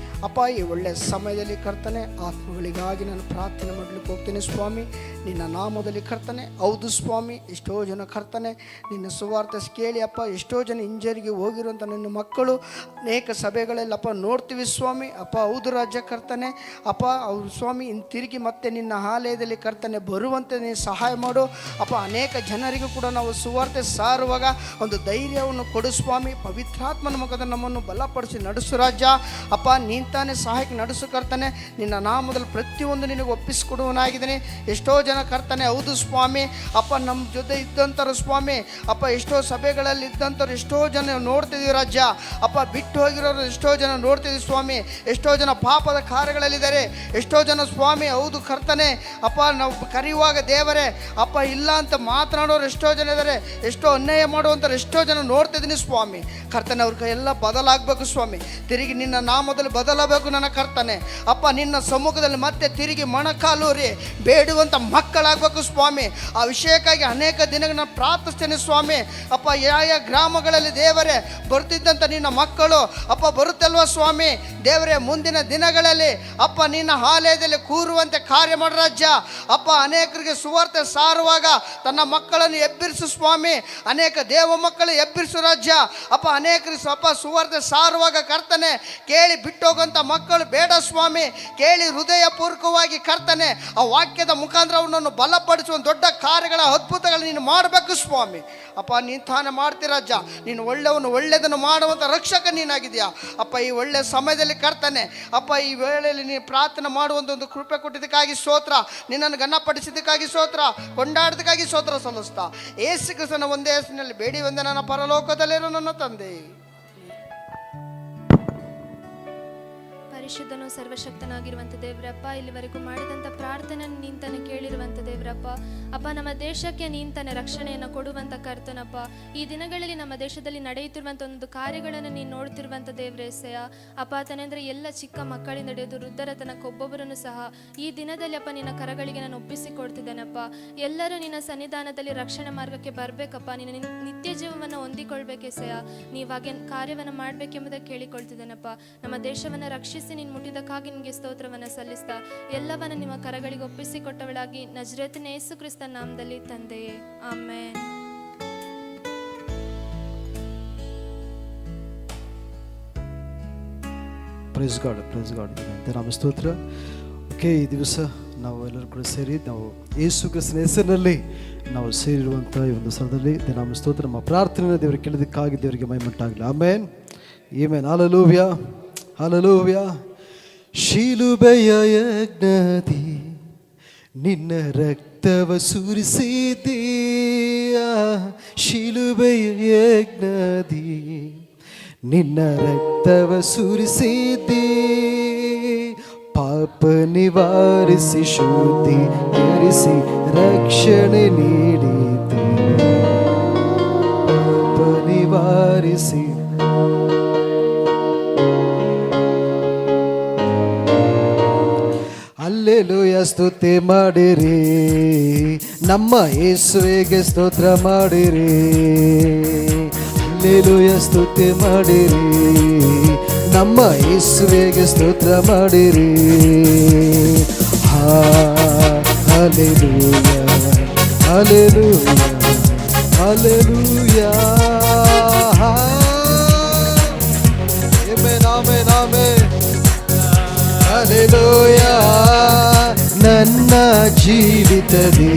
ಅಪ್ಪ, ಈ ಒಳ್ಳೆಯ ಸಮಯದಲ್ಲಿ ಕರ್ತನೆ ಆತ್ಮಗಳಿಗಾಗಿ ನಾನು ಪ್ರಾರ್ಥನೆ ಮಾಡಲಿಕ್ಕೆ ಹೋಗ್ತೀನಿ ಸ್ವಾಮಿ. ನಿನ್ನ ನಾಮದಲ್ಲಿ ಕರ್ತನೆ. ಹೌದು ಸ್ವಾಮಿ, ಎಷ್ಟೋ ಜನ ಕರ್ತನೆ ನಿನ್ನ ಸುವಾರ್ತೆ ಕೇಳಿ ಅಪ್ಪ, ಎಷ್ಟೋ ಜನ ಇಂಜರಿಗೆ ಹೋಗಿರುವಂಥ ನಿನ್ನ ಮಕ್ಕಳು ಅನೇಕ ಸಭೆಗಳಲ್ಲಪ್ಪ ನೋಡ್ತೀವಿ ಸ್ವಾಮಿ. ಅಪ್ಪ ಹೌದು ರಾಜ್ಯ ಕರ್ತನೆ. ಅಪ್ಪ ಅವ್ರು ಸ್ವಾಮಿ ಇನ್ನು ತಿರುಗಿ ಮತ್ತೆ ನಿನ್ನ ಆಲಯದಲ್ಲಿ ಕರ್ತನೆ ಬರುವಂತೆ ನೀನು ಸಹಾಯ ಮಾಡು ಅಪ್ಪ. ಅನೇಕ ಜನರಿಗೂ ಕೂಡ ನಾವು ಸುವಾರ್ತೆ ಸಾರುವಾಗ ಒಂದು ಧೈರ್ಯವನ್ನು ಕೊಡು ಸ್ವಾಮಿ. ಪವಿತ್ರಾತ್ಮನ ಮುಖದ ನಮ್ಮನ್ನು ಬಲಪಡಿಸಿ ನಡೆಸು ರಾಜ್ಯ. ಅಪ್ಪ ನೀಂತಾನೆ ಸಹಾಯಕ್ಕೆ ನಡೆಸು ಕರ್ತನೆ. ನಿನ್ನ ನಾಮದಲ್ಲಿ ಪ್ರತಿಯೊಂದು ನಿನಗೆ ಒಪ್ಪಿಸಿಕೊಡುವನಾಗಿದ್ದೇನೆ. ಎಷ್ಟೋ ಜನ ಕರ್ತನೆ ಹೌದು ಸ್ವಾಮಿ ಅಪ್ಪ, ನಮ್ಮ ಜೊತೆ ಇದ್ದಂಥವ್ರು ಸ್ವಾಮಿ ಅಪ್ಪ, ಎಷ್ಟೋ ಸಭೆಗಳಲ್ಲಿ ಇದ್ದಂಥವ್ರು ಎಷ್ಟೋ ಜನ ನೋಡ್ತಿದ್ದೀವಿ ರಾಜ್ಯ. ಅಪ್ಪ ಬಿಟ್ಟು ಹೋಗಿರೋರು ಎಷ್ಟೋ ಜನ ನೋಡ್ತಿದ್ದೀವಿ ಸ್ವಾಮಿ. ಎಷ್ಟೋ ಜನ ಪಾಪದ ಕಾರ್ಯಗಳಲ್ಲಿದ್ದಾರೆ. ಎಷ್ಟೋ ಜನ ಸ್ವಾಮಿ ಹೌದು ಕರ್ತನೆ ಅಪ್ಪ, ನಾವು ಕರೆಯುವಾಗ ದೇವರೇ ಅಪ್ಪ ಇಲ್ಲ ಅಂತ ಮಾತನಾಡೋರು ಎಷ್ಟೋ ಜನ ಇದ್ದಾರೆ. ಎಷ್ಟೋ ಅನ್ಯಾಯ ಮಾಡುವಂಥವ್ರು ಎಷ್ಟೋ ಜನ ನೋಡ್ತಿದ್ದೀನಿ ಸ್ವಾಮಿ. ಕರ್ತನೆ ಅವ್ರ ಕೈ ಎಲ್ಲ ಬದಲಾಗಬೇಕು ಸ್ವಾಮಿ. ತಿರುಗಿ ನಿನ್ನ ನಾಮದಲ್ಲಿ ಬದಲಾಗಬೇಕು ನನ್ನ ಕರ್ತನೆ ಅಪ್ಪ. ನಿನ್ನ ಸಮ್ಮುಖದಲ್ಲಿ ಮತ್ತೆ ತಿರುಗಿ ಮೊಣಕಾಲೂರಿ ಬೇಡುವಂಥ ಮಕ್ಕಳಾಗಬೇಕು ಸ್ವಾಮಿ. ಆ ವಿಷಯಕ್ಕಾಗಿ ಅನೇಕ ದಿನಗಳು ನಾನು ಪ್ರಾರ್ಥಿಸ್ತೇನೆ ಸ್ವಾಮಿ. ಅಪ್ಪ ಯಾವ ಗ್ರಾಮಗಳಲ್ಲಿ ದೇವರೇ ಬರ್ತಿದ್ದಂಥ ನಿನ್ನ ಮಕ್ಕಳು ಅಪ್ಪ ಬರುತ್ತಲ್ವ ಸ್ವಾಮಿ ದೇವರೇ, ಮುಂದಿನ ದಿನಗಳಲ್ಲಿ ಅಪ್ಪ ನಿನ್ನ ಆಲಯದಲ್ಲಿ ಕೂರುವಂತೆ ಕಾರ್ಯ ಮಾಡೋ ರಾಜ್ಯ. ಅಪ್ಪ ಅನೇಕರಿಗೆ ಸುವಾರ್ತೆ ಸಾರುವಾಗ ತನ್ನ ಮಕ್ಕಳನ್ನು ಎಬ್ಬಿರಿಸು ಸ್ವಾಮಿ. ಅನೇಕ ದೇವ ಮಕ್ಕಳು ಎಬ್ಬಿರಿಸು ರಾಜ್ಯ. ಅಪ್ಪ ಅನೇಕರಿಗೆ ಅಪ್ಪ ಸುವಾರ್ತೆ ಸಾರುವಾಗ ಕರ್ತನೆ ಕೇಳಿ ಬಿಟ್ಟೋಗಂಥ ಮಕ್ಕಳು ಬೇಡ ಸ್ವಾಮಿ. ಕೇಳಿ ಹೃದಯ ಪೂರ್ವಕವಾಗಿ ಕರ್ತನೆ ಆ ವಾಕ್ಯದ ಮುಖಾಂತರ ಅವನನ್ನು ಬಲಪಡಿಸುವ ದೊಡ್ಡ ಕಾರ್ಯಗಳ ಅದ್ಭುತಗಳು ನೀನು ಮಾಡಬೇಕು ಸ್ವಾಮಿ. ಅಪ್ಪ ನೀನು ತಾನೇ ಮಾಡ್ತೀರಜ್ಜ. ನೀನು ಒಳ್ಳೆಯದನ್ನು ಮಾಡುವಂಥ ರಕ್ಷಕ ನೀನಾಗಿದೆಯಾ ಅಪ್ಪ. ಈ ಒಳ್ಳೆಯ ಸಮಯದಲ್ಲಿ ಕರ್ತನೆ ಅಪ್ಪ, ಈ ವೇಳೆಯಲ್ಲಿ ನೀನು ಪ್ರಾರ್ಥನೆ ಮಾಡುವಂಥ ಒಂದು ಕೃಪೆ ಕೊಟ್ಟಿದ್ದಕ್ಕಾಗಿ ಸ್ತೋತ್ರ. ನಿನ್ನನ್ನು ಘನಪಡಿಸಿದ್ದಕ್ಕಾಗಿ ಸ್ತೋತ್ರ, ಕೊಂಡಾಡೋದಕ್ಕಾಗಿ ಸ್ತೋತ್ರ ಸಲ್ಲಿಸ್ತಾ ಯೇಸು ಕ್ರಿಸ್ತನ ಒಂದೇ ಹೆಸರಿನಲ್ಲಿ ಬೇಡಿ ಬಂದ ನನ್ನ ಪರಲೋಕದಲ್ಲಿರೋ ನನ್ನ ತಂದೆ. ಪರಿಶುದ್ಧನು ಸರ್ವಶಕ್ತನಾಗಿರುವಂಥ ದೇವರಪ್ಪ, ಇಲ್ಲಿವರೆಗೂ ಮಾಡಿದಂಥ ಪ್ರಾರ್ಥನೆ ನೀಂತಾನೆ ಕೇಳಿರುವಂಥ ದೇವರಪ್ಪ. ಅಪ್ಪ, ನಮ್ಮ ದೇಶಕ್ಕೆ ನೀಂತಾನೆ ರಕ್ಷಣೆಯನ್ನು ಕೊಡುವಂಥ ಕರ್ತನಪ್ಪ. ಈ ದಿನಗಳಲ್ಲಿ ನಮ್ಮ ದೇಶದಲ್ಲಿ ನಡೆಯುತ್ತಿರುವಂಥ ಒಂದು ಕಾರ್ಯಗಳನ್ನು ನೀನು ನೋಡ್ತಿರುವಂಥ ದೇವರೇಸೆಯ ಅಪ್ಪ. ತಾನೆಂದರೆ ಎಲ್ಲ ಚಿಕ್ಕ ಮಕ್ಕಳಿಂದ ಹಿಡಿದು ವೃದ್ಧರ ತನಕ ಒಬ್ಬೊಬ್ಬರನ್ನು ಸಹ ಈ ದಿನದಲ್ಲಿ ಅಪ್ಪ ನಿನ್ನ ಕರಗಳಿಗೆ ನಾನು ಒಪ್ಪಿಸಿಕೊಡ್ತಿದ್ದೇನಪ್ಪ. ಎಲ್ಲರೂ ನಿನ್ನ ಸನ್ನಿಧಾನದಲ್ಲಿ ರಕ್ಷಣೆ ಮಾರ್ಗಕ್ಕೆ ಬರಬೇಕಪ್ಪ. ನಿನ್ನ ನಿತ್ಯ ಜೀವವನ್ನು ಹೊಂದಿಕೊಳ್ಬೇಕೆಸೆಯ ನೀವಾಗೆ ಕಾರ್ಯವನ್ನು ಮಾಡಬೇಕೆಂಬುದಕ್ಕೆ ಕೇಳಿಕೊಳ್ತಿದ್ದೇನಪ್ಪ. ನಮ್ಮ ದೇಶವನ್ನು ರಕ್ಷಿಸಿ ನೀನು ಮುಟ್ಟಿದಕ್ಕಾಗಿ ನಿಮಗೆ ಸ್ತೋತ್ರವನ್ನು ಸಲ್ಲಿಸ್ತಾ ಎಲ್ಲವನ್ನು ನಿಮ್ಮ ಕರಗಳಿಗೆ ಒಪ್ಪಿಸಿಕೊಟ್ಟವಳಾಗಿ ನಜರೇತಿನ ಯೇಸು ಕ್ರಿಸ್ತನ ನಾಮದಲ್ಲಿ ತಂದೆಯೇ, ಆಮೆನ್. ಪ್ರೈಸ್ ಗಾಡ್ ನಾಮ ಸ್ತೋತ್ರ. ಓಕೆ, ಈ ದಿವಸ ನಾವು ಎಲ್ಲರೂ ಕೂಡ ಸೇರಿ ನಾವು ಯೇಸು ಕ್ರಿಸ್ತನ ಹೆಸರಿನಲ್ಲಿ ನಾವು ಸೇರಿರುವಂಥ ಈ ಒಂದು ಸ್ಥಳದಲ್ಲಿ ನಾಮ ಸ್ತೋತ್ರ. ನಮ್ಮ ಪ್ರಾರ್ಥನೆಯನ್ನು ದೇವರಿಗೆ ಕೇಳಿದಕ್ಕಾಗಿ ದೇವರಿಗೆ ಮಹಿಮೆಯುಂಟಾಗಲಿ. Amen, amen. Hallelujah, hallelujah. ಶಿಲುಬೆಯ ಯಜ್ಞದಿ ನಿನ್ನ ರಕ್ತವ ಸುರಿಸಿದೀಯ, ಶಿಲುಬೆಯ ಯಜ್ಞದಿ ನಿನ್ನ ರಕ್ತವ ಸುರಿಸಿದ್ದೀ. ಪಾಪ ನಿವಾರಿಸಿ ಶುದ್ಧೀಕರಿಸಿ ರಕ್ಷಣೆ ನೀಡಿದೆ. ಪಾಪ ನಿವಾರಿಸಿ ಹಲ್ಲೆಲೂಯ ಸ್ತುತಿ ಮಾಡಿರಿ, ನಮ್ಮ ಯೇಸುವಿಗೆ ಸ್ತೋತ್ರ ಮಾಡಿರಿ. ಹಲ್ಲೆಲೂಯ ಸ್ತುತಿ ಮಾಡಿರಿ, ನಮ್ಮ ಯೇಸುವಿಗೆ ಸ್ತೋತ್ರ ಮಾಡಿರಿ. Hallelujah, hallelujah, hallelujah. Amen, amen, amen. Hallelujah. ನನ್ನ ಜೀವಿತದಿ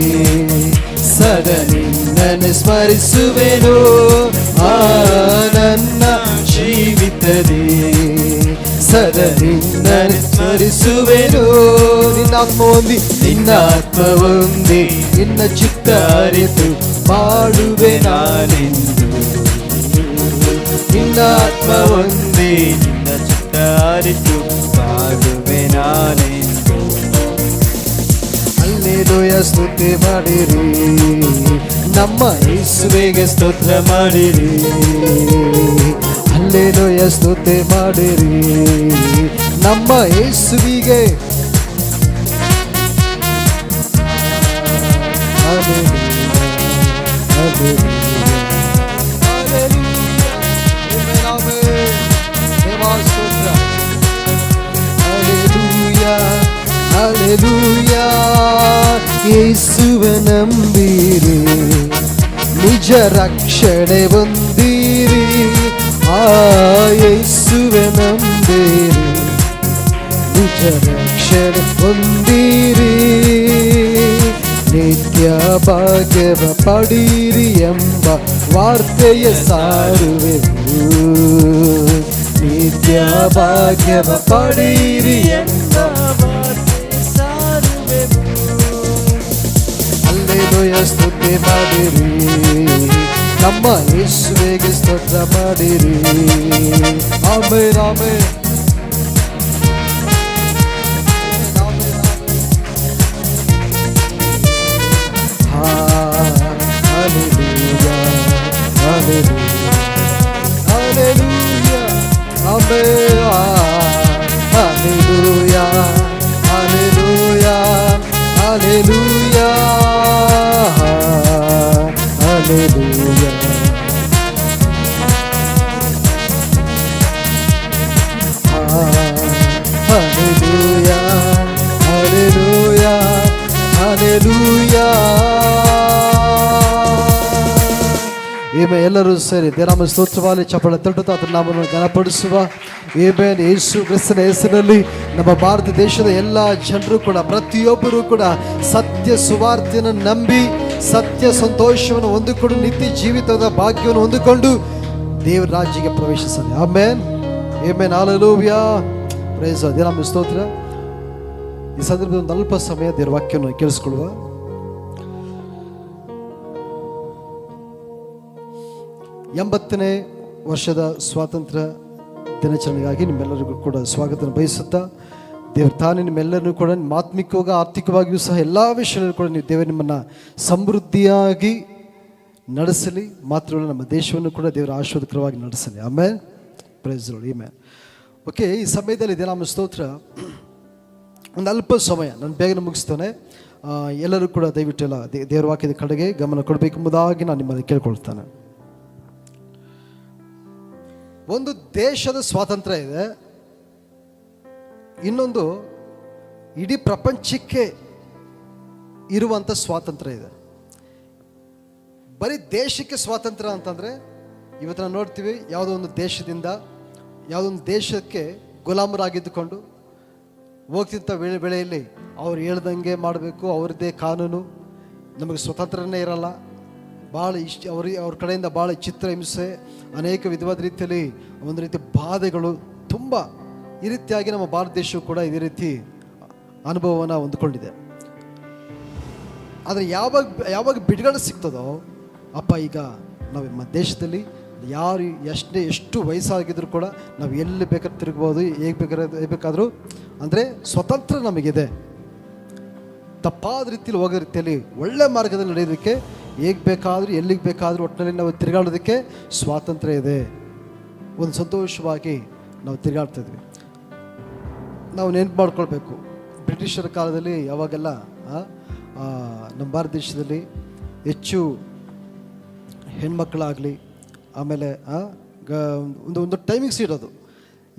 ಸದಾ ನಿನ್ನನ್ನು ಸ್ಮರಿಸುವೆನು. ನನ್ನ ಜೀವಿತದಿ ಸದಾ ನಿನ್ನನ್ನು ಸ್ಮರಿಸುವೆನು. ನಿನ್ನ ಆತ್ಮ ಹೊಂದಿ, ನಿನ್ನ ಆತ್ಮ ಹೊಂದಿ, ನಿನ್ನ ಚಿತ್ತ ಅರಿತು ಮಾಡುವೆ ನಾನೆಂದು. ನಿನ್ನ ಆತ್ಮ ಹೊಂದಿ, ನಿನ್ನ ಚಿತ್ತ ಅರಿತು ಮಾಡುವೆ ನಾನೆಂದು. ಹಲ್ಲೆಲೂಯ ಸ್ತುತಿ ಮಾಡಿರಿ, ನಮ್ಮ ಯೇಸುವಿಗೆ ಸ್ತೋತ್ರ ಮಾಡಿರಿ. ಹಲ್ಲೆಲೂಯ ಸ್ತುತಿ ಮಾಡಿರಿ, ನಮ್ಮ ಯೇಸುವಿಗೆ. Hallelujah, hallelujah, hallelujah. ಆಮೆನ್, ದೇವಾ ಸ್ತೋತ್ರ. Hallelujah, hallelujah. ಯೇಸುವ ನಂಬಿರಿ, ನಿಜ ರಕ್ಷಣೆ ಹೊಂದಿರಿ. ಯೇಸುವ ನಂಬಿರಿ, ನಿಜ ರಕ್ಷಣೆ ಹೊಂದಿರಿ. ನಿತ್ಯ ಭಾಗ್ಯವ ಪಡೀರಿ ಎಂಬ ವಾರ್ತೆಯ ಸಾರುವೆವು. ನಿತ್ಯ ಭಾಗ್ಯವ ಪಡೀರಿ ಎಂಬ ವಾರ್ತೆಯ ಸಾರುವೆವು. ಹಲ್ಲೆಲೂಯ ಸ್ತುತಿ ಮಾಡಿರಿ, ನಮ್ಮ ಯೇಸುವಿಗೆ ಸ್ತೋತ್ರ ಮಾಡಿರಿ. Amen, amen. Hallelujah, hallelujah, hallelujah, amen. Hallelujah, hallelujah, hallelujah, hallelujah. Hallelujah, hallelujah, hallelujah. ಎಲ್ಲರೂ ಸೇರಿ ದೇವರ ಸ್ತೋತ್ರವಾಗಿ ಚಪ್ಪಳ ತಟ್ಟುತ್ತಾ ಆತನ ನಾಮವನ್ನು ಘನಪಡಿಸುವ. ಆಮೆನ್. ಯೇಸು ಕ್ರಿಸ್ತನ ಹೆಸರಿನಲ್ಲಿ ನಮ್ಮ ಭಾರತ ದೇಶದ ಎಲ್ಲ ಜನರು ಕೂಡ, ಪ್ರತಿಯೊಬ್ಬರು ಕೂಡ ಸತ್ಯ ಸುವಾರ್ತೆಯನ್ನು ನಂಬಿ ಸತ್ಯ ಸಂತೋಷವನ್ನು ಹೊಂದಿಕೊಂಡು ನಿತ್ಯ ಜೀವಿತದ ಭಾಗ್ಯವನ್ನು ಹೊಂದಿಕೊಂಡು ದೇವರ ರಾಜ್ಯಕ್ಕೆ ಪ್ರವೇಶಿಸಲಿ. Amen, amen, hallelujah, praise the Lord. ಸ್ತೋತ್ರ. ಈ ಸಂದರ್ಭದಲ್ಲಿ ಒಂದು ಅಲ್ಪ ಸಮಯ ದೇವರ ವಾಕ್ಯವನ್ನು ಕೇಳಿಸ್ಕೊಳ್ಳುವ. 80ನೇ ವರ್ಷದ ಸ್ವಾತಂತ್ರ್ಯ ದಿನಾಚರಣೆಗಾಗಿ ನಿಮ್ಮೆಲ್ಲರಿಗೂ ಕೂಡ ಸ್ವಾಗತ ಬಯಸುತ್ತಾ, ದೇವ್ರ ತಾನೇ ನಿಮ್ಮೆಲ್ಲರೂ ಕೂಡ ಆತ್ಮಿಕವಾಗಿ ಆರ್ಥಿಕವಾಗಿಯೂ ಸಹ ಎಲ್ಲ ವಿಷಯಗಳಲ್ಲೂ ಕೂಡ ನೀವು ದೇವರು ನಿಮ್ಮನ್ನು ಸಮೃದ್ಧಿಯಾಗಿ ನಡೆಸಲಿ. ಮಾತ್ರವಲ್ಲ, ನಮ್ಮ ದೇಶವನ್ನು ಕೂಡ ದೇವರ ಆಶೀರ್ವಾದಕರವಾಗಿ ನಡೆಸಲಿ. ಆಮೇಲೆ praise the Lord. Amen. Okay, ಈ ಸಮಯದಲ್ಲಿ ದಿ ಲಾರ್ಡ್ ಸ್ತೋತ್ರ. ಒಂದು ಅಲ್ಪ ಸಮಯ ನಾನು ಬೇಗನೆ ಮುಗಿಸ್ತೇನೆ. ಎಲ್ಲರೂ ಕೂಡ ದಯವಿಟ್ಟು ಎಲ್ಲ ದೇವರ ವಾಕ್ಯದ ಕಡೆಗೆ ಗಮನ ಕೊಡಬೇಕೆಂಬುದಾಗಿ ನಾನು ನಿಮ್ಮಲ್ಲಿ ಕೇಳ್ಕೊಳ್ತೇನೆ. ಒಂದು ದೇಶದ ಸ್ವಾತಂತ್ರ್ಯ ಇದೆ, ಇನ್ನೊಂದು ಇಡೀ ಪ್ರಪಂಚಕ್ಕೆ ಇರುವಂಥ ಸ್ವಾತಂತ್ರ್ಯ ಇದೆ. ಬರೀ ದೇಶಕ್ಕೆ ಸ್ವಾತಂತ್ರ್ಯ ಅಂತಂದರೆ ಇವತ್ತು ನಾವು ನೋಡ್ತೀವಿ, ಯಾವುದೋ ಒಂದು ದೇಶದಿಂದ ಯಾವುದೋ ಒಂದು ದೇಶಕ್ಕೆ ಗುಲಾಮರಾಗಿದ್ದುಕೊಂಡು ಹೋಗ್ತಿದ್ದ ವೇಳೆಯಲ್ಲಿ ಅವ್ರು ಹೇಳ್ದಂಗೆ ಮಾಡಬೇಕು, ಅವ್ರದ್ದೇ ಕಾನೂನು, ನಮಗೆ ಸ್ವತಂತ್ರನೇ ಇರಲ್ಲ. ಭಾಳ ಅವ್ರ ಕಡೆಯಿಂದ ಭಾಳ ಚಿತ್ರಹಿಂಸೆ, ಅನೇಕ ವಿಧವಾದ ರೀತಿಯಲ್ಲಿ ಒಂದು ರೀತಿ ಬಾಧೆಗಳು ತುಂಬ. ಈ ರೀತಿಯಾಗಿ ನಮ್ಮ ಭಾರತ ದೇಶವು ಕೂಡ ಇದೇ ರೀತಿ ಅನುಭವವನ್ನು ಹೊಂದ್ಕೊಂಡಿದೆ. ಆದರೆ ಯಾವಾಗ ಬಿಡುಗಡೆ ಸಿಗ್ತದೋ, ಅಪ್ಪ ಈಗ ನಾವು ನಮ್ಮ ದೇಶದಲ್ಲಿ ಯಾರು ಎಷ್ಟು ವಯಸ್ಸಾಗಿದ್ರು ಕೂಡ ನಾವು ಎಲ್ಲಿ ಬೇಕಾದ್ರೂ ತಿರುಗ್ಬೋದು, ಹೇಗೆ ಬೇಕಾದರೂ, ಅಂದರೆ ಸ್ವತಂತ್ರ ನಮಗಿದೆ. ತಪ್ಪಾದ ರೀತಿಯಲ್ಲಿ ಹೋಗೋ ರೀತಿಯಲ್ಲಿ ಒಳ್ಳೆ ಮಾರ್ಗದಲ್ಲಿ ನಡೆಯೋದಕ್ಕೆ, ಹೇಗೆ ಬೇಕಾದರೂ ಎಲ್ಲಿಗೆ ಬೇಕಾದರೂ ಒಟ್ಟಿನಲ್ಲಿ ನಾವು ತಿರುಗಾಡೋದಕ್ಕೆ ಸ್ವಾತಂತ್ರ್ಯ ಇದೆ. ಒಂದು ಸಂತೋಷವಾಗಿ ನಾವು ತಿರುಗಾಡ್ತಾಯಿದ್ವಿ. ನಾವು ನೆನಪು ಮಾಡ್ಕೊಳ್ಬೇಕು, ಬ್ರಿಟಿಷರ ಕಾಲದಲ್ಲಿ ಯಾವಾಗೆಲ್ಲ ನಮ್ಮ ಭಾರತ ದೇಶದಲ್ಲಿ ಹೆಚ್ಚು ಹೆಣ್ಮಕ್ಕಳಾಗಲಿ, ಆಮೇಲೆ ಒಂದು ಟೈಮಿಂಗ್ಸ್ ಇರೋದು,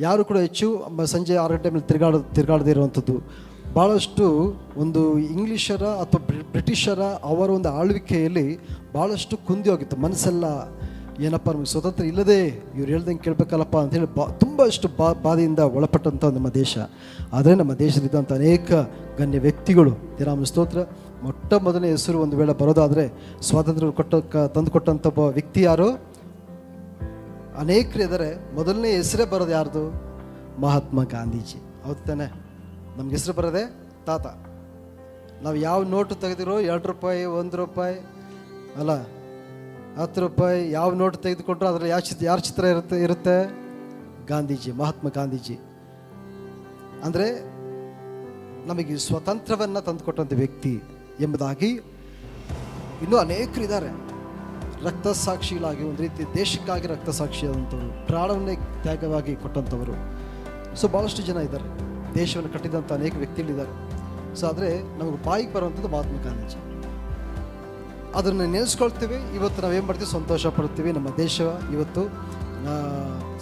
ಯಾರು ಕೂಡ ಹೆಚ್ಚು ಸಂಜೆ 6 ಗಂಟೆ ಮೇಲೆ ತಿರುಗಾಡದೇ ಇರುವಂಥದ್ದು. ಭಾಳಷ್ಟು ಒಂದು ಇಂಗ್ಲೀಷರ ಅಥವಾ ಬ್ರಿಟಿಷರ ಅವರ ಒಂದು ಆಳ್ವಿಕೆಯಲ್ಲಿ ಭಾಳಷ್ಟು ಕುಂದಿ ಹೋಗಿತ್ತು. ಮನಸ್ಸೆಲ್ಲ ಏನಪ್ಪ, ನಮಗೆ ಸ್ವತಂತ್ರ ಇಲ್ಲದೆ ಇವ್ರು ಹೇಳ್ದಂಗೆ ಕೇಳಬೇಕಲ್ಲಪ್ಪ ಅಂಥೇಳಿ ತುಂಬ ಅಷ್ಟು ಬಾಧೆಯಿಂದ ಒಳಪಟ್ಟಂಥ ನಮ್ಮ ದೇಶ. ಆದರೆ ನಮ್ಮ ದೇಶದಲ್ಲಿದ್ದಂಥ ಅನೇಕ ಗಣ್ಯ ವ್ಯಕ್ತಿಗಳು, ದೇವರ ಸ್ತೋತ್ರ, ಮೊಟ್ಟ ಮೊದಲನೇ ಹೆಸರು ಒಂದು ವೇಳೆ ಬರೋದಾದರೆ ಸ್ವಾತಂತ್ರ್ಯ ತಂದುಕೊಟ್ಟಂಥ ಒಬ್ಬ ವ್ಯಕ್ತಿ ಯಾರು? ಅನೇಕರು ಇದ್ದಾರೆ. ಮೊದಲನೇ ಹೆಸರೇ ಬರೋದು ಯಾರ್ದು? ಮಹಾತ್ಮ ಗಾಂಧೀಜಿ. ಹೌದು ತಾನೆ? ನಮ್ಗೆ ಹೆಸರು ಬರೋದೆ ತಾತ. ನಾವು ಯಾವ ನೋಟು ತೆಗೆದಿರೋ, 2 ರೂಪಾಯಿ, 1 ರೂಪಾಯಿ ಅಲ್ಲ 10 ರೂಪಾಯಿ, ಯಾವ ನೋಟು ತೆಗೆದುಕೊಂಡ್ರು ಅದರಲ್ಲಿ ಯಾರ ಚಿತ್ರ ಇರುತ್ತೆ? ಗಾಂಧೀಜಿ, ಮಹಾತ್ಮ ಗಾಂಧೀಜಿ. ಅಂದರೆ ನಮಗೆ ಸ್ವಾತಂತ್ರ್ಯವನ್ನು ತಂದುಕೊಟ್ಟಂಥ ವ್ಯಕ್ತಿ ಎಂಬುದಾಗಿ ಇನ್ನೂ ಅನೇಕರು ಇದ್ದಾರೆ. ರಕ್ತಸಾಕ್ಷಿಗಳಾಗಿ, ಒಂದು ರೀತಿ ದೇಶಕ್ಕಾಗಿ ರಕ್ತಸಾಕ್ಷಿಯಾದಂಥವ್ರು, ಪ್ರಾಣವನ್ನೇ ತ್ಯಾಗವಾಗಿ ಕೊಟ್ಟಂಥವರು. ಸೊ ಭಾಳಷ್ಟು ಜನ ಇದ್ದಾರೆ, ದೇಶವನ್ನು ಕಟ್ಟಿದಂಥ ಅನೇಕ ವ್ಯಕ್ತಿಗಳಿದ್ದಾರೆ. ಸೊ ಆದರೆ ನಮಗೆ ಬಾಯಿಗೆ ಬರುವಂಥದ್ದು ಮಹಾತ್ಮ ಗಾಂಧೀಜಿ. ಅದನ್ನು ನೆನೆಸ್ಕೊಳ್ತೀವಿ. ಇವತ್ತು ನಾವೇನು ಮಾಡ್ತೀವಿ? ಸಂತೋಷ ಪಡ್ತೀವಿ. ನಮ್ಮ ದೇಶ ಇವತ್ತು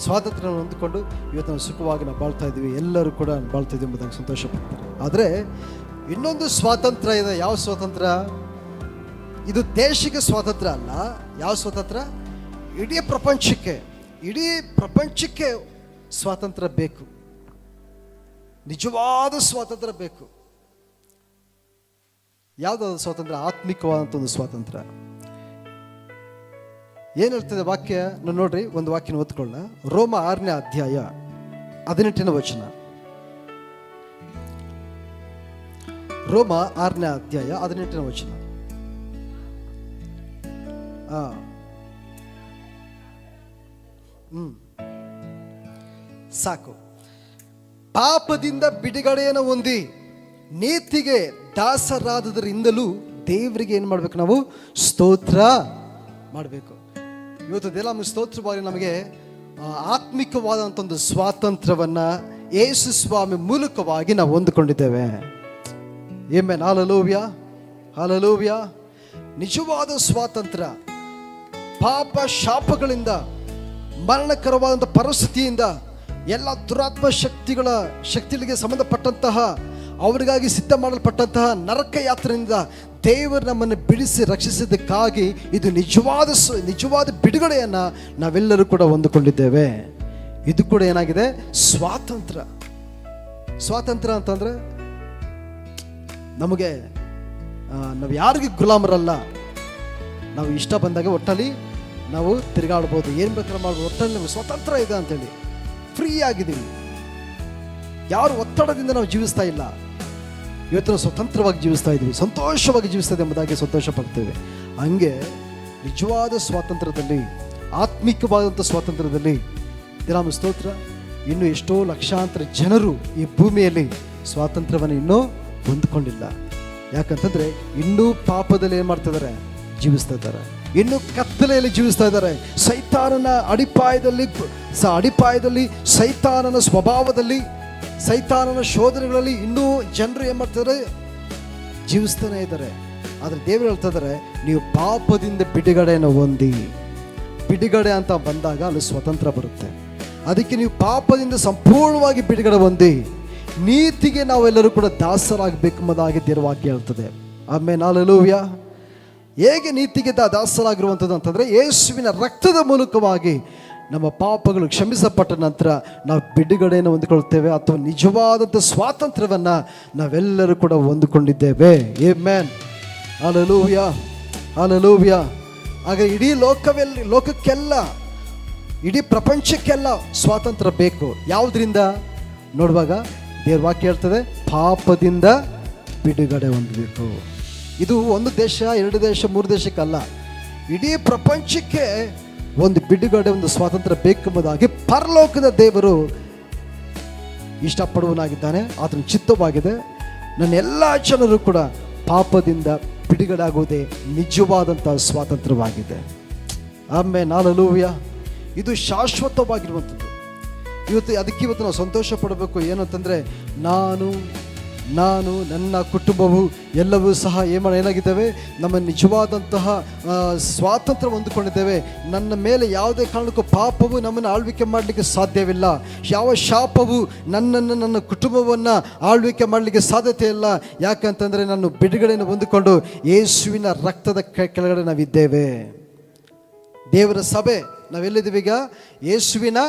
ಸ್ವಾತಂತ್ರ್ಯವನ್ನು ಹೊಂದಿಕೊಂಡು ಇವತ್ತು ನಾವು ಸುಖವಾಗಿ ನಾವು ಬಾಳ್ತಾ ಇದ್ದೀವಿ. ಎಲ್ಲರೂ ಕೂಡ ಬಾಳ್ತಾ ಇದ್ದೀವಿ ಎಂಬುದಾಗಿ ಸಂತೋಷ ಪಡ್ತಾರೆ. ಆದರೆ ಇನ್ನೊಂದು ಸ್ವಾತಂತ್ರ್ಯ ಇದೆ. ಯಾವ ಸ್ವಾತಂತ್ರ್ಯ? ಇದು ದೇಶಕ್ಕೆ ಸ್ವಾತಂತ್ರ್ಯ ಅಲ್ಲ. ಯಾವ ಸ್ವಾತಂತ್ರ್ಯ? ಇಡೀ ಪ್ರಪಂಚಕ್ಕೆ ಸ್ವಾತಂತ್ರ್ಯ ಬೇಕು. ನಿಜವಾದ ಸ್ವಾತಂತ್ರ್ಯ ಬೇಕು. ಯಾವುದಾದ್ರು ಸ್ವಾತಂತ್ರ್ಯ? ಆತ್ಮಿಕವಾದಂಥ ಒಂದು ಸ್ವಾತಂತ್ರ್ಯ. ಏನಿರ್ತದೆ ವಾಕ್ಯ? ನಾವು ನೋಡ್ರಿ, ಒಂದು ವಾಕ್ಯನ ಓದ್ಕೊಳ್ಳ. ರೋಮ 6ನೇ ಅಧ್ಯಾಯ 18ನೇ ವಚನ. ರೋಮ 6ನೇ ಅಧ್ಯಾಯ 18ನೇ ವಚನ. ಸಾಕು. ಪಾಪದಿಂದ ಬಿಡುಗಡೆಯನ್ನು ಹೊಂದಿ ನೀತಿಗೆ ದಾಸರಾದದರಿಂದಲೂ ದೇವರಿಗೆ ಏನು ಮಾಡಬೇಕು? ನಾವು ಸ್ತೋತ್ರ ಮಾಡಬೇಕು. ಇವತ್ತು ದೇವರ ಸ್ತೋತ್ರವಾಗಿ ನಮಗೆ ಆತ್ಮಿಕವಾದಂಥ ಒಂದು ಸ್ವಾತಂತ್ರ್ಯವನ್ನು ಯೇಸು ಸ್ವಾಮಿ ಮೂಲಕವಾಗಿ ನಾವು ಹೊಂದಿಕೊಂಡಿದ್ದೇವೆ. Amen, hallelujah, hallelujah. ನಿಜವಾದ ಸ್ವಾತಂತ್ರ್ಯ ಪಾಪ ಶಾಪಗಳಿಂದ, ಮರಣಕರವಾದಂಥ ಪರಿಸ್ಥಿತಿಯಿಂದ, ಎಲ್ಲ ದುರಾತ್ಮ ಶಕ್ತಿಗಳಿಗೆ ಸಂಬಂಧಪಟ್ಟಂತಹ, ಅವರಿಗಾಗಿ ಸಿದ್ಧ ಮಾಡಲ್ಪಟ್ಟಂತಹ ನರಕ ಯಾತ್ರೆಯಿಂದ ದೇವರು ನಮ್ಮನ್ನು ಬಿಡಿಸಿ ರಕ್ಷಿಸಿದ್ದಕ್ಕಾಗಿ ಇದು ನಿಜವಾದ ಬಿಡುಗಡೆಯನ್ನು ನಾವೆಲ್ಲರೂ ಕೂಡ ಹೊಂದಿಕೊಂಡಿದ್ದೇವೆ. ಇದು ಕೂಡ ಏನಾಗಿದೆ? ಸ್ವಾತಂತ್ರ್ಯ. ಸ್ವಾತಂತ್ರ್ಯ ಅಂತಂದರೆ ನಮಗೆ ನಾವು ಯಾರಿಗೂ ಗುಲಾಮರಲ್ಲ. ನಾವು ಇಷ್ಟ ಬಂದಾಗ ಒಟ್ಟಲ್ಲಿ ನಾವು ತಿರುಗಾಡ್ಬೋದು, ಏನು ಬೇಕಾದ್ರೆ ಮಾಡ್ಬೋದು, ಒಟ್ಟಲ್ಲಿ ನಮಗೆ ಸ್ವತಂತ್ರ ಇದೆ ಅಂತೇಳಿ ಫ್ರೀ ಆಗಿದ್ದೀವಿ. ಯಾರು ಒತ್ತಡದಿಂದ ನಾವು ಜೀವಿಸ್ತಾ ಇಲ್ಲ. ಇವತ್ತು ನಾವು ಸ್ವತಂತ್ರವಾಗಿ ಜೀವಿಸ್ತಾ ಇದ್ದೀವಿ, ಸಂತೋಷವಾಗಿ ಜೀವಿಸ್ತಾ ಇದೆ ಎಂಬುದಾಗಿ ಸಂತೋಷ ಪಡ್ತೇವೆ. ಹಂಗೆ ನಿಜವಾದ ಸ್ವಾತಂತ್ರ್ಯದಲ್ಲಿ, ಆತ್ಮಿಕವಾದಂಥ ಸ್ವಾತಂತ್ರ್ಯದಲ್ಲಿ ದೇವರ ಸ್ತೋತ್ರ, ಇನ್ನೂ ಎಷ್ಟೋ ಲಕ್ಷಾಂತರ ಜನರು ಈ ಭೂಮಿಯಲ್ಲಿ ಸ್ವಾತಂತ್ರ್ಯವನ್ನು ಇನ್ನೂ ಹೊಂದ್ಕೊಂಡಿಲ್ಲ. ಯಾಕಂತಂದರೆ ಇನ್ನೂ ಪಾಪದಲ್ಲಿ ಏನು ಮಾಡ್ತಿದ್ದಾರೆ, ಜೀವಿಸ್ತಾ ಇದ್ದಾರೆ. ಇನ್ನೂ ಕತ್ತಲೆಯಲ್ಲಿ ಜೀವಿಸ್ತಾ ಇದ್ದಾರೆ. ಸೈತಾನನ ಅಡಿಪಾಯದಲ್ಲಿ ಸೈತಾನನ ಸ್ವಭಾವದಲ್ಲಿ, ಸೈತಾನನ ಶೋಧನೆಗಳಲ್ಲಿ ಇನ್ನೂ ಜನರು ಏನು ಮಾಡ್ತಾರೆ, ಜೀವಿಸ್ತಾನೆ ಇದ್ದಾರೆ. ಆದರೆ ದೇವರು ಹೇಳ್ತಾ ಇದ್ದಾರೆ, ನೀವು ಪಾಪದಿಂದ ಬಿಡುಗಡೆಯನ್ನು ಹೊಂದಿ. ಬಿಡುಗಡೆ ಅಂತ ಬಂದಾಗ ಅಲ್ಲಿ ಸ್ವತಂತ್ರ ಬರುತ್ತೆ. ಅದಕ್ಕೆ ನೀವು ಪಾಪದಿಂದ ಸಂಪೂರ್ಣವಾಗಿ ಬಿಡುಗಡೆ ಹೊಂದಿ ನೀತಿಗೆ ನಾವೆಲ್ಲರೂ ಕೂಡ ದಾಸರಾಗಬೇಕೆಂಬುದಾಗಿ ದೇವರ ವಾಕ್ಯ ಹೇಳ್ತದೆ. ಆಮೇಲೆ ಹಲ್ಲೆಲೂಯಾ. ಹೇಗೆ ನೀತಿಗೆ ದಾಸರಾಗಿರುವಂಥದ್ದು ಅಂತಂದರೆ, ಯೇಸುವಿನ ರಕ್ತದ ಮೂಲಕವಾಗಿ ನಮ್ಮ ಪಾಪಗಳು ಕ್ಷಮಿಸಲ್ಪಟ್ಟ ನಂತರ ನಾವು ಬಿಡುಗಡೆಯನ್ನು ಹೊಂದಿಕೊಳ್ಳುತ್ತೇವೆ, ಅಥವಾ ನಿಜವಾದಂಥ ಸ್ವಾತಂತ್ರ್ಯವನ್ನು ನಾವೆಲ್ಲರೂ ಕೂಡ ಹೊಂದಿಕೊಂಡಿದ್ದೇವೆ. Amen, hallelujah, hallelujah. ಹಾಗೆ ಇಡೀ ಲೋಕಕ್ಕೆಲ್ಲ, ಇಡೀ ಪ್ರಪಂಚಕ್ಕೆಲ್ಲ ಸ್ವಾತಂತ್ರ್ಯ ಬೇಕು. ಯಾವುದರಿಂದ ನೋಡುವಾಗ ದೇವ್ರ ವಾಕ್ಯ ಹೇಳ್ತದೆ, ಪಾಪದಿಂದ ಬಿಡುಗಡೆ ಹೊಂದಬೇಕು. ಇದು ಒಂದು ದೇಶ, ಎರಡು ದೇಶ, ಮೂರು ದೇಶಕ್ಕಲ್ಲ, ಇಡೀ ಪ್ರಪಂಚಕ್ಕೆ ಒಂದು ಬಿಡುಗಡೆ, ಒಂದು ಸ್ವಾತಂತ್ರ್ಯ ಬೇಕೆಂಬುದಾಗಿ ಪರಲೋಕದ ದೇವರು ಇಷ್ಟಪಡುವನಾಗಿದ್ದಾನೆ. ಆತನ ಚಿತ್ತವಾಗಿದೆ. ನನ್ನ ಎಲ್ಲ ಜನರು ಕೂಡ ಪಾಪದಿಂದ ಬಿಡುಗಡೆ ಆಗುವುದೇ ನಿಜವಾದಂಥ ಸ್ವಾತಂತ್ರ್ಯವಾಗಿದೆ. ಆಮೇಲೆ ಹಲ್ಲೆಲೂಯಾ. ಇದು ಶಾಶ್ವತವಾಗಿರುವಂಥದ್ದು. ಅದಕ್ಕೆ ಇವತ್ತು ನಾವು ಸಂತೋಷ ಪಡಬೇಕು. ಏನಂತಂದರೆ, ನಾನು ನನ್ನ ಕುಟುಂಬವು ಎಲ್ಲವೂ ಸಹ ಏನಾಗಿದ್ದೇವೆ, ನಮ್ಮ ನಿಜವಾದಂತಹ ಸ್ವಾತಂತ್ರ್ಯ ಹೊಂದಿಕೊಂಡಿದ್ದೇವೆ. ನನ್ನ ಮೇಲೆ ಯಾವುದೇ ಕಾರಣಕ್ಕೂ ಪಾಪವು ನಮ್ಮನ್ನು ಆಳ್ವಿಕೆ ಮಾಡಲಿಕ್ಕೆ ಸಾಧ್ಯವಿಲ್ಲ. ಯಾವ ಶಾಪವು ನನ್ನನ್ನು, ನನ್ನ ಕುಟುಂಬವನ್ನು ಆಳ್ವಿಕೆ ಮಾಡಲಿಕ್ಕೆ ಸಾಧ್ಯತೆ ಇಲ್ಲ. ಯಾಕಂತಂದರೆ ನಾನು ಬಿಡುಗಡೆಯನ್ನು ಹೊಂದಿಕೊಂಡು ಯೇಸುವಿನ ರಕ್ತದ ಕೆಳಗಡೆ ನಾವಿದ್ದೇವೆ. ದೇವರ ಸಭೆ ನಾವೆಲ್ಲಿದ್ದೀವಿ ಈಗ? ಯೇಸುವಿನ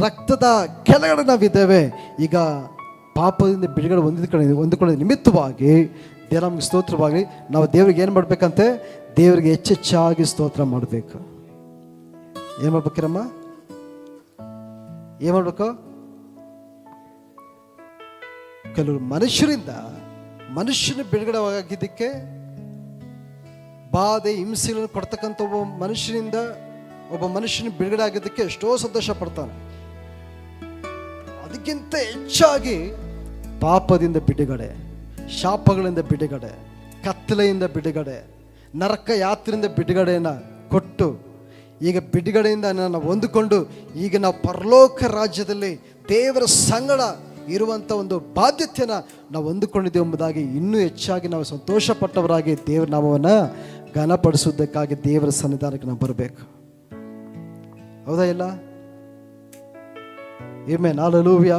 ರಕ್ತದ ಕೆಳಗಡೆ ನಾವಿದ್ದೇವೆ. ಈಗ ಪಾಪದಿಂದ ಬಿಡುಗಡೆ ಹೊಂದಿಕೊಳ್ಳೋ ನಿಮಿತ್ತವಾಗಿ ದೇವರ ನಮಗೆ ಸ್ತೋತ್ರವಾಗಿ ನಾವು ದೇವರಿಗೆ ಏನು ಮಾಡಬೇಕಂತೆ, ದೇವರಿಗೆ ಹೆಚ್ಚೆಚ್ಚಾಗಿ ಸ್ತೋತ್ರ ಮಾಡಬೇಕು. ಏನು ಮಾಡ್ಬೇಕಿರಮ್ಮ? ಏನು ಮಾಡಬೇಕು? ಕೆಲವರು ಮನುಷ್ಯನ ಬಿಡುಗಡೆ ಆಗಿದ್ದಕ್ಕೆ ಬಾಧೆ ಹಿಂಸೆಗಳನ್ನು ಕೊಡ್ತಕ್ಕಂಥ ಒಬ್ಬ ಮನುಷ್ಯನ ಬಿಡುಗಡೆ ಆಗಿದ್ದಕ್ಕೆ ಎಷ್ಟೋ ಸಂತೋಷ ಪಡ್ತಾನೆ. ಅದಕ್ಕಿಂತ ಹೆಚ್ಚಾಗಿ ಪಾಪದಿಂದ ಬಿಡುಗಡೆ, ಶಾಪಗಳಿಂದ ಬಿಡುಗಡೆ, ಕತ್ತಲೆಯಿಂದ ಬಿಡುಗಡೆ, ನರಕ ಯಾತ್ರೆಯಿಂದ ಬಿಡುಗಡೆಯನ್ನು ಕೊಟ್ಟು ಈಗ ಬಿಡುಗಡೆಯಿಂದ ನಾವು ಹೊಂದಿಕೊಂಡು ಈಗ ನಾವು ಪರಲೋಕ ರಾಜ್ಯದಲ್ಲಿ ದೇವರ ಸಂಗಡ ಇರುವಂಥ ಒಂದು ಬಾಧ್ಯತೆಯನ್ನು ನಾವು ಹೊಂದಿಕೊಂಡಿದ್ದೇವೆ ಎಂಬುದಾಗಿ ಇನ್ನೂ ಹೆಚ್ಚಾಗಿ ನಾವು ಸಂತೋಷಪಟ್ಟವರಾಗಿ ದೇವರ ನಾಮವನ್ನು ಘನಪಡಿಸುವುದಕ್ಕಾಗಿ ದೇವರ ಸನ್ನಿಧಾನಕ್ಕೆ ನಾವು ಬರಬೇಕು. ಹೌದಾ ಇಲ್ಲ? Amen, hallelujah,